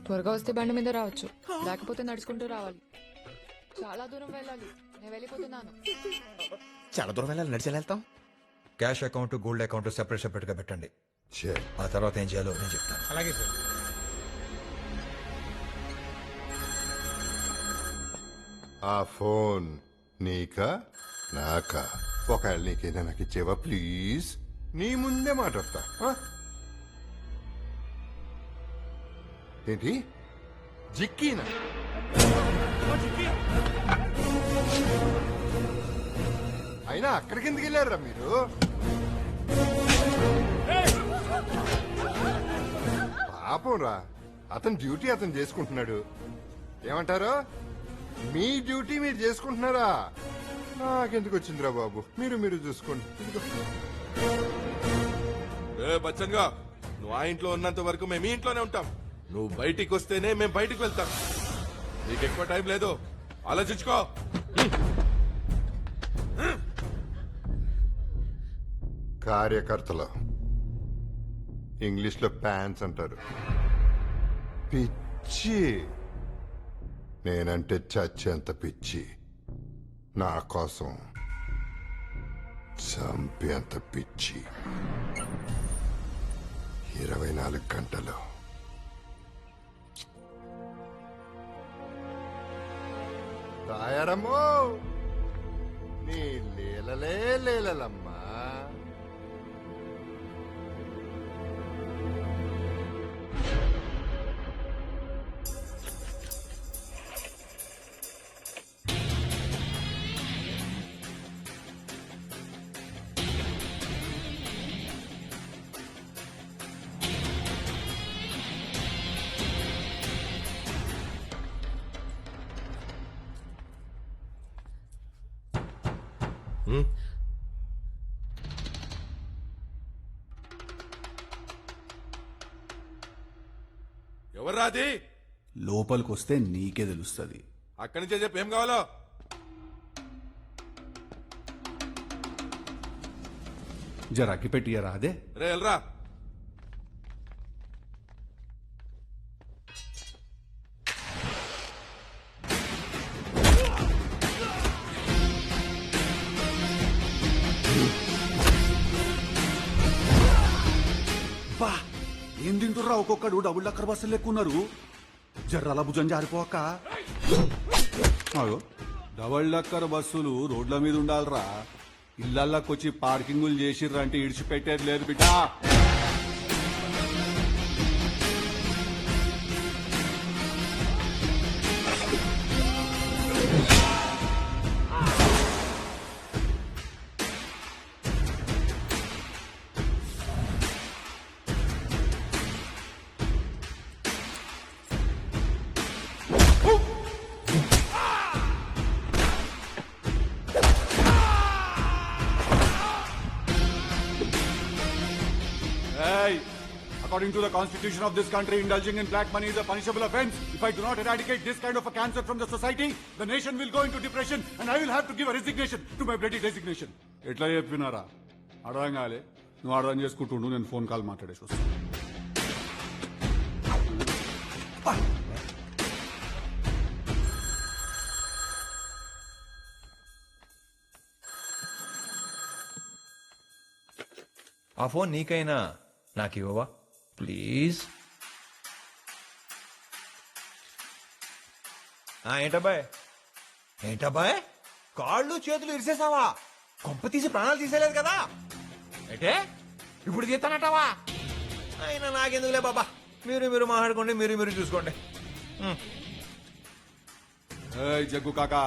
త్వరగా వస్తే బండి మీద రావచ్చు, లేకపోతే నడుచుకుంటూ రావాలి. చాలా దూరం వెళ్ళాలి, నేను వెళ్ళిపోతున్నాను. చాలా దూరం వెళ్ళాలి, నడిచి వెళ్తాం. Cash account, gold account separate గా పెట్టండి. ఆ తర్వాత ఏం చేయాలో నేను చెప్తాను. అలాగే సార్. ఆ ఫోన్ నీకా నాకా? ఒకవేళ నీకేనా నాకు ఇచ్చేవా ప్లీజ్? నీ ముందే మాట్లాడతా. ఏంటి జిక్కీనా? అయినా అక్కడికి ఎందుకు వెళ్ళారా మీరు? పాపం రా, అతని డ్యూటీ అతను చేసుకుంటున్నాడు. ఏమంటారు? మీ డ్యూటీ మీరు చేసుకుంటున్నారా? నాకెందుకు వచ్చిందిరా బాబు, మీరు చూసుకోండి. బచ్చన్ గా, నువ్వు ఆ ఇంట్లో ఉన్నంత వరకు మేము ఈ ఇంట్లోనే ఉంటాం. నువ్వు బయటికి వస్తేనే మేము బయటికి వెళ్తాం. నీకు ఎక్కువ టైం లేదు, ఆలోచించుకో. కార్యకర్తలు ఇంగ్లీష్ లో ప్యాన్స్ అంటారు. పిచ్చి, నేనంటే చచ్చేంత పిచ్చి. నా కోసం చంపేంత పిచ్చి. 24 గంటలు. తాయారమ్మో, నీ లీలలే లీలలమ్మా. ఎవర్రాది? లోపలికి వస్తే నీకే తెలుస్తుంది. అక్కడి నుంచే చెప్పు, ఏం కావాలో. జర అగ్గి పెట్టియరా అదే. రే ఎల్రా. బా ఏం తింటుర్రా, ఒక్కొక్కడు డబుల్ డక్కర్ బస్సులు ఎక్కున్నారు. జర్రాల భుజం జారిపోక. డబుల్ డక్కర్ బస్సులు రోడ్ల మీద ఉండాలరా. ఇళ్లకొచ్చి పార్కింగులు చేసిర్రంటే ఇడిచిపెట్టేది లేదు బిడ్డా. According to the constitution of this country, indulging in black money is a punishable offense. If I do not eradicate this kind of a cancer from the society, the nation will go into depression and I will have to give a resignation to my bloody resignation. ఎట్లా చెప్పినారా? అర్థం కాలే. నువ్వు అర్థం చేసుకుంటుండు, నేను phone call మాట్లాడేసి వస్తాను. ఆ phone నీకైనా నాకు ఇవ్వవా? ప్లీజ్. ఏంటబ్బాయ్ ఏంటబ్బాయ్ కాళ్ళు చేతులు ఇరిసేసావా? కొంప తీసి ప్రాణాలు తీసేలేదు కదా? అంటే ఇప్పుడు తీస్తానంటావా? అయినా నాకెందుకులే బాబా, మీరు మాట్లాడుకోండి, మీరు చూసుకోండి. జగ్గు కాకా,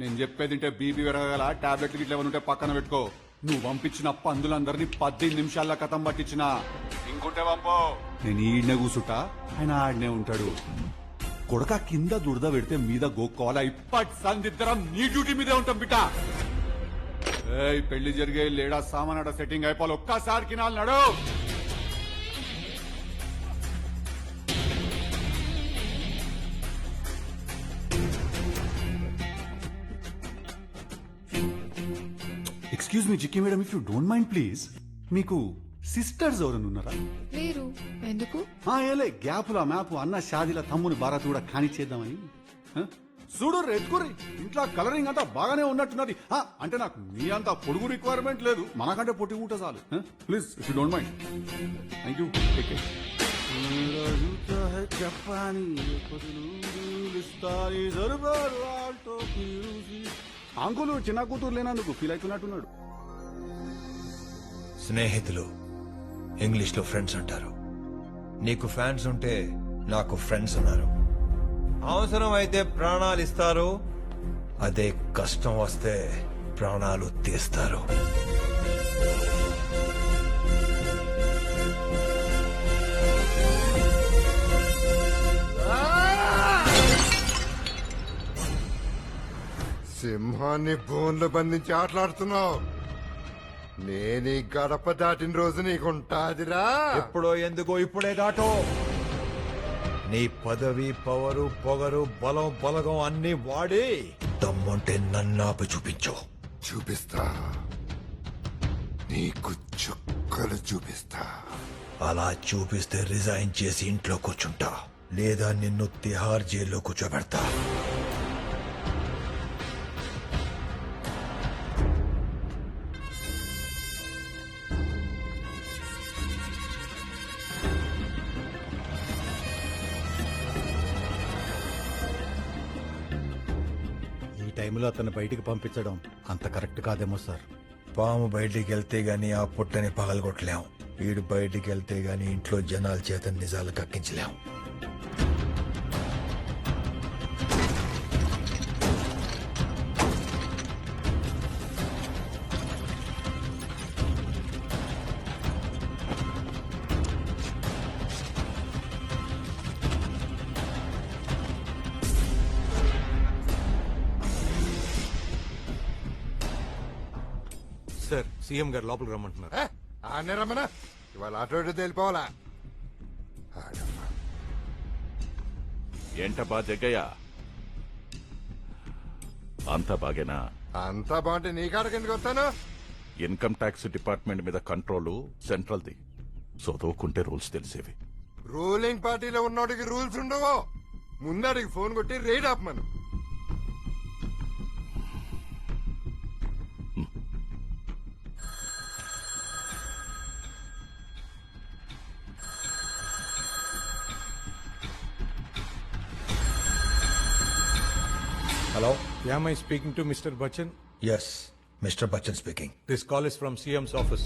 నేను చెప్పేది ఇంటే బీపీ పెరగగల టాబ్లెట్లు గిట్ల ఏమైనా ఉంటే పక్కన పెట్టుకో. నువ్వు పంపించిన పందులందరినీ 18 నిమిషాల్లో కథం పట్టించిన. ఇంకుంటే పంపో, నేను ఈడనే కూసుంటా, ఆయన ఆడనే ఉంటాడు. కొడక కింద దురద పెడితే మీద గోక్కోవాలా? ఇప్పటి సందిద్దరం నీ డ్యూటీ మీదే ఉంటాం బిడ్డ. పెళ్లి జరిగే లేడా సామానాడ సెట్టింగ్ అయిపోవాలి. ఒక్కసారి కినాలు నడు. Excuse me Jikki madam, if you don't mind please. మీకు సిస్టర్స్ ఎవరైనా ఉన్నారా? లేరు. ఎందుకు? ఏలే గ్యాపుల మ్యాప్ అన్న షాదీల తమ్ముని భారత్ కూడా కానిచ్చేద్దామని. చూడు రెడ్కురి ఇంట్లో కలరింగ్ అంతా బాగానే ఉన్నట్టున్నది. అంటే నాకు మీ అంత పొడుగు రిక్వైర్మెంట్ లేదు, మనకంటే పొట్టి ఉంటే చాలు. Please if you don't mind. Thank you. Uncle చిన్న కూతురు లేనందుకు ఫీల్ అవుతున్నట్టున్నాడు. స్నేహితులు ఇంగ్లీష్ లో ఫ్రెండ్స్ అంటారు. నీకు ఫ్యాన్స్ ఉంటే నాకు ఫ్రెండ్స్ ఉన్నారు. అవసరం అయితే ప్రాణాలు ఇస్తారు, అదే కష్టం వస్తే ప్రాణాలు తీస్తారు. సింహాన్ని బోన్లో బంధించి ఆటలాడుతున్నావు. నేను ఈ గడప దాటిన రోజు నీకుంటాదిరా. ఎప్పుడో ఎందుకో ఇప్పుడే దాటో. నీ పదవి, పవరు, పొగరు, బలం, బలగం అన్ని వాడి దమ్ముంటే నన్నాపి చూపించు. చూపిస్తా, నీకు చుక్కలు చూపిస్తా. అలా చూపిస్తే రిజైన్ చేసి ఇంట్లో కూర్చుంటా, లేదా నిన్ను తిహార్ జైల్లో కూర్చోబెడతా. టైంలో అతను బయటికి పంపించడం అంత కరెక్ట్ కాదేమో సార్. పాము బయటికి వెళ్తే గాని ఆ పుట్టని పగలగొట్టలేం. వీడు బయటికి వెళ్తే గాని ఇంట్లో జనాల చేత నిజాలు కక్కించలేం. సార్, సీఎం గారు లోపలికి రమ్మంటున్నారు. ఆనే రమ్మనా, ఇవాళ ఆటో తెలిపోవాలా? ఏంటబ్బా జగ్గయ్య, అంతా బాగేనా? అంతా బాగుంటే నీ కాడకి ఎందుకు వస్తాను? ఇన్కమ్ ట్యాక్స్ డిపార్ట్మెంట్ మీద కంట్రోల్ సెంట్రల్ది. చదువుకుంటే రూల్స్ తెలిసేవి. రూలింగ్ పార్టీలో ఉన్నోడికి రూల్స్ ఉండవు. ముందడికి ఫోన్ కొట్టి రైడ్ ఆపమను. Hello, Am I speaking to Mr. Bachchan? Yes, Mr Bachchan speaking. This call is from CM's office.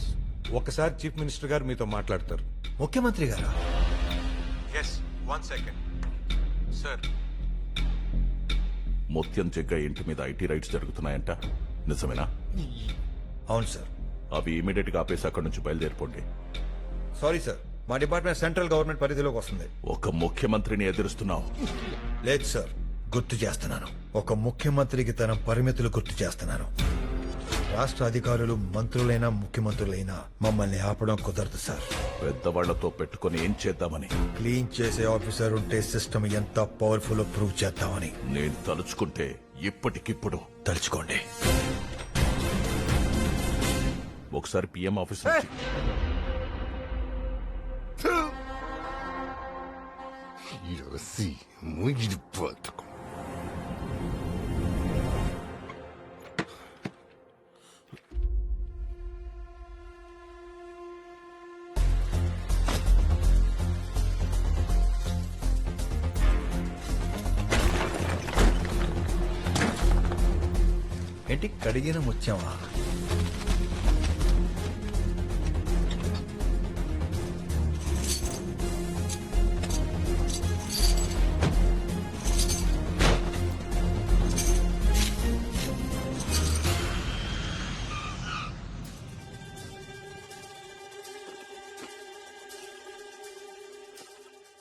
ఒకసారి చీఫ్ మినిస్టర్ గారు మీతో మాట్లాడతారు. ముఖ్యమంత్రి గారా? Yes, 1 second. సార్, ముత్యం జగ్గయ్య ఇంటి మీద ఐటీ రైట్స్ జరుగుతున్నాయంట, నిజమేనా? అవును సార్. అవి ఇమీడియట్ గా ఆపేసి అక్కడి నుంచి బయలుదేరిపోండి. సారీ సార్, మా డిపార్ట్మెంట్ సెంట్రల్ గవర్నమెంట్ పరిధిలోకి వస్తుంది. ఒక ముఖ్యమంత్రిని ఎదురుస్తున్నావు. లేదు సార్, గుర్తు చేస్తున్నాను. ఒక ముఖ్యమంత్రికి తన పరిమితులు గుర్తు చేస్తున్నాను. రాష్ట్ర అధికారులు మంత్రులైనా ముఖ్యమంత్రులైనా మమ్మల్ని ఆపడం కుదరదు సార్. పెద్దవాళ్లతో పెట్టుకుని ఏం చేద్దామని? క్లీన్ చేసే ఆఫీసర్ ఉంటే సిస్టమ్ ఎంత పవర్ఫుల్ ప్రూవ్ చేద్దామని. నేను తలుచుకుంటే ఇప్పటికిప్పుడు. తలుచుకోండి. ఒకసారి పిఎం ఆఫీస్ నుంచి muito puto. ఏంటి కడిగిన ముత్యమా?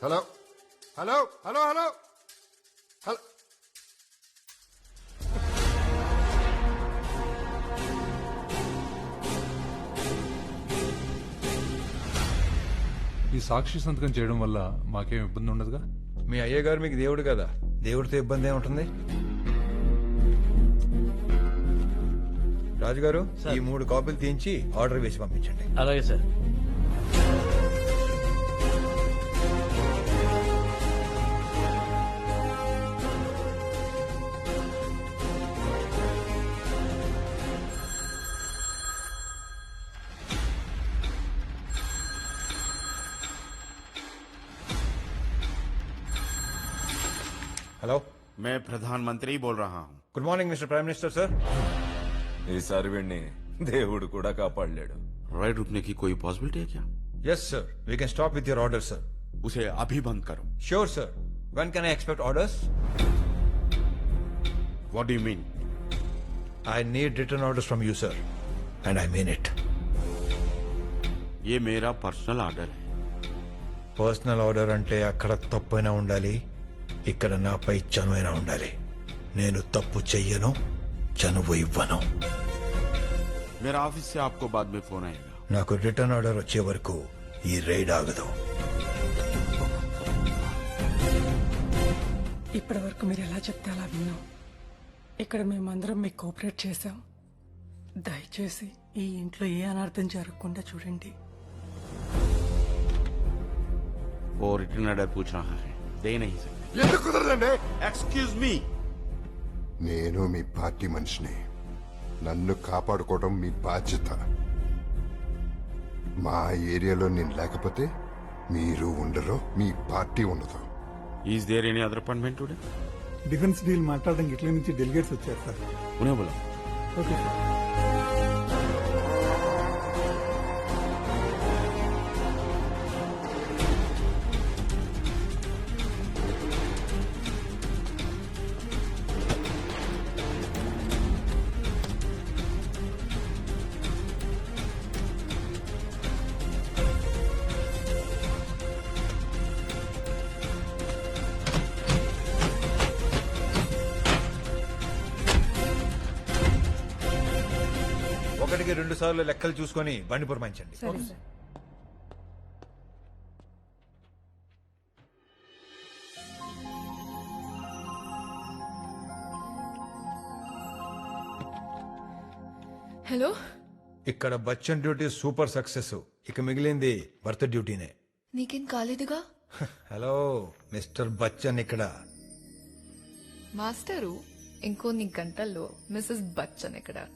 Hello hello hello hello hello ఈ సాక్షి సంతకం చేయడం వల్ల మాకేం ఇబ్బంది ఉండదుగా? మీ అయ్యగారు మీకు దేవుడు కదా, దేవుడితో ఇబ్బంది ఏముంటుంది? రాజుగారు, ఈ 3 కాపీలు తీయించి ఆర్డర్ వేసి పంపించండి. అలాగే సార్. హలో, मैं प्रधानमंत्री बोल रहा हूँ. Good morning mister prime minister sir. ఈసారి వీడిని దేవుడు కూడా కాపాడలేడు. राइड रुकने की कोई पॉसिबिलिटी है क्या? Yes sir, we can stop with your order sir. उसे अभी बंद करो. Sure sir. When can I expect orders? What do you mean? I need written orders from you, sir. And I mean it. ये मेरा personal order है. Personal order అంటే అక్కడ తప్పైనా ఉండాలి, ఇక్కడ నాపై చనువైనా ఉండాలి. నేను తప్పు చెయ్యను, చనువు ఇవ్వను. मेरा ऑफिस से आपको बाद में फोन आएगा. నాకు రిటర్న్ ఆర్డర్ వచ్చే వరకు ఈ రైడ్ ఆగదు. ఇప్పటి వరకు మీరు ఎలా చెప్తే అలా విన్నాం. ఇక్కడ మేమందరం మీకు కోఆపరేట్ చేశాం. దయచేసి ఈ ఇంట్లో ఏ అనర్థం జరగకుండా చూడండి. वो रिटर्न ऑर्डर पूछ रहा है, दे नहीं सकते. ఎందుకు కుదరదండి? Excuse me. నేను మీ పార్టీ మనిషిని. నన్ను కాపాడుకోవడం మీ బాధ్యత. మా ఏరియాలో నేను లేకపోతే మీరు ఉండరు, మీ పార్టీ ఉండదు. Is there any other appointment today? Defence deal మాట్లాడడానికి ఇట్లా నుంచి డెలిగేట్స్ వచ్చారు సార్. उन्हें बोला. Okay sir. ఒకటికి 2 సార్లు లెక్కలు చూసుకొని బండి పురమాయించండి. సరే సార్. హలో, ఇక్కడ బచ్చన్ డ్యూటీ సూపర్ సక్సెస్. ఇక మిగిలింది భర్త డ్యూటీనే. నీకేం కాలేదుగా? హలో మిస్టర్ బచ్చన్ ఇక్కడ. మాస్టరు, ఇంకొన్ని గంటల్లో మిస్సెస్ బచ్చన్ ఇక్కడ.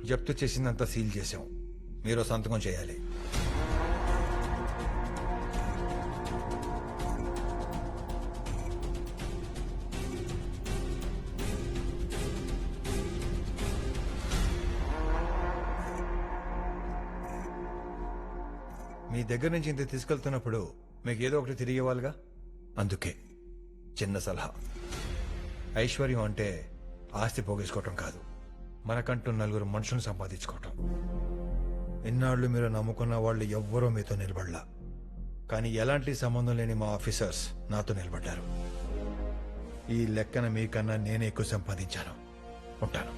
జప్తు చేసిందంతా సీల్ చేశాం. మీరు సంతకం చేయాలి. మీ దగ్గర నుంచి ఇంత తీసుకెళ్తున్నప్పుడు మీకు ఏదో ఒకటి తిరిగి ఇవ్వాలిగా. అందుకే చిన్న సలహా. ఐశ్వర్యం అంటే ఆస్తి పోగేసుకోవటం కాదు, మనకంటూ 4 మనుషులను సంపాదించుకోవటం. ఇన్నాళ్ళు మీరు నమ్ముకున్న వాళ్ళు ఎవ్వరూ మీతో నిలబడలా, కానీ ఎలాంటి సంబంధం లేని మా ఆఫీసర్స్ నాతో నిలబడ్డారు. ఈ లెక్కన మీకన్నా నేనే ఎక్కువ సంపాదించాను. ఉంటాను.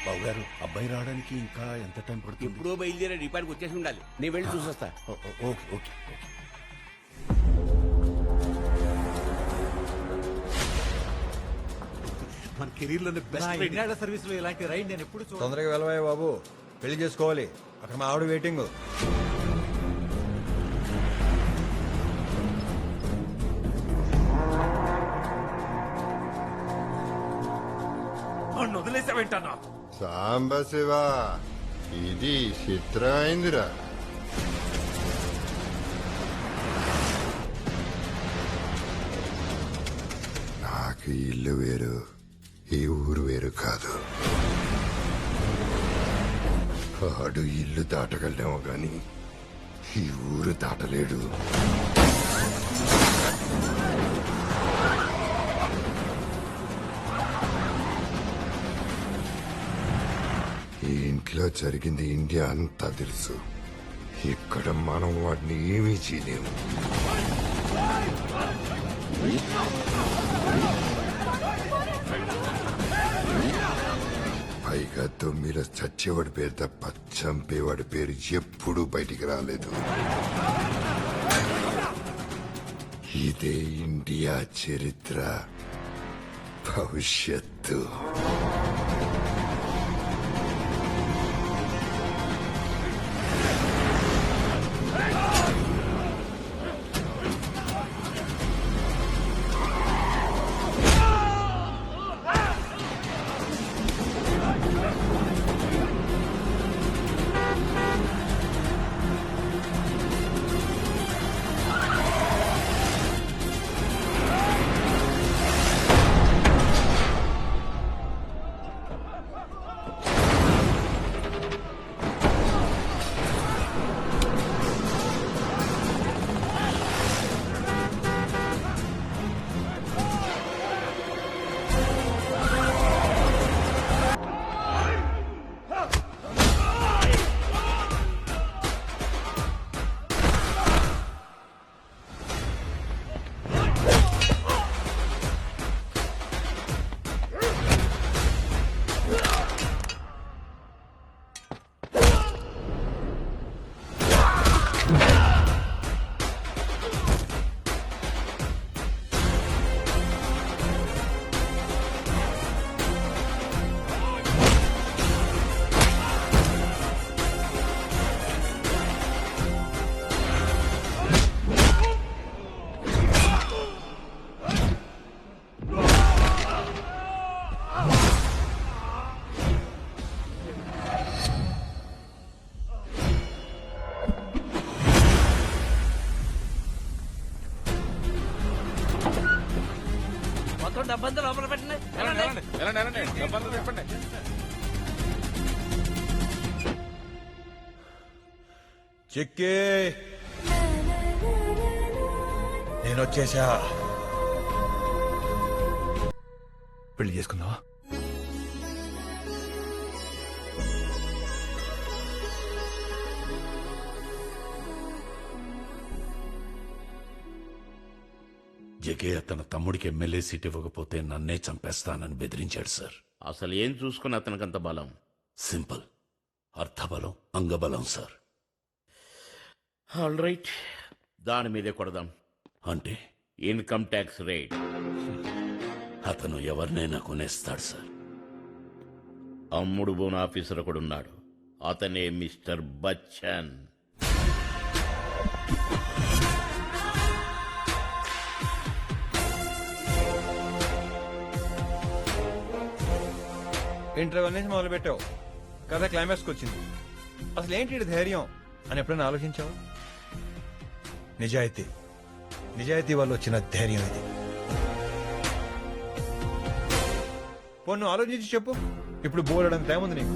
బాబు గారు, అబ్బాయి రావడానికి ఇంకా ఎంత టైం పడుతుంది? ఎప్పుడో బయలుదేరే డిపార్ట్కి వచ్చేసి ఉండాలి. నేను వెళ్ళి చూసొస్తా. Okay okay. మన కెరీర్ లోనే బెస్ట్ సర్వీస్ లో ఇలాంటి రైడ్ నేను ఎప్పుడు తొందరగా వెళ్ళవయ్య బాబు, పెళ్లి చేసుకోవాలి. అక్కడ మా ఆవిడ వెయిటింగ్. వదిలేసావేంటన్నా? సాంబశివ, ఇది చిత్రం అయిందిరా. నాకు ఈ ఇల్లు వేరు, ఈ ఊరు వేరు కాదు. ఆడు ఇల్లు దాటగలడేమో గాని ఈ ఊరు దాటలేడు. ఈ ఇంట్లో జరిగింది ఇండియా అంతా తెలుసు. ఇక్కడ మనం వాడిని ఏమీ చేయలేము. పైగా తొమ్మిలో చచ్చేవాడి పేరు తప్ప చంపేవాడి పేరు ఎప్పుడూ బయటికి రాలేదు. ఇదే ఇండియా చరిత్ర, భవిష్యత్తు. డబ్బంతా లోపల పెట్టండి. చెప్పండి. చిక్కి, నేను వచ్చేసా. పెళ్లి చేసుకుందావా? జగే తన తమ్ముడికి ఎమ్మెల్యే సీట్ ఇవ్వకపోతే నన్నే చంపేస్తానని బెదిరించాడు సార్. అసలు ఏం చూసుకుని అతనికంత బలం? సింపుల్, అర్థబలం, అంగబలం సార్. ఆల్ రైట్, దాని మీదే కొడదాం. అంటే ఇన్కమ్ ట్యాక్స్ రేట్. అతను ఎవరినైనా కొనేస్తాడు సార్. అమ్ముడు బోన్ ఆఫీసర్ ఒకడున్నాడు, అతనే మిస్టర్ బచ్చన్. ఇంటర్వెల్ నుంచి మొదలు పెట్టావు, కథ క్లైమాక్స్కి వచ్చింది. అసలు ఏంటి ధైర్యం అని ఎప్పుడైనా ఆలోచించావు? నిజాయితీ వల్ల వచ్చిన ధైర్యం ఇది. పోను ఆలోచించి చెప్పు. ఇప్పుడు బోలెడంత టైం ఉంది నీకు.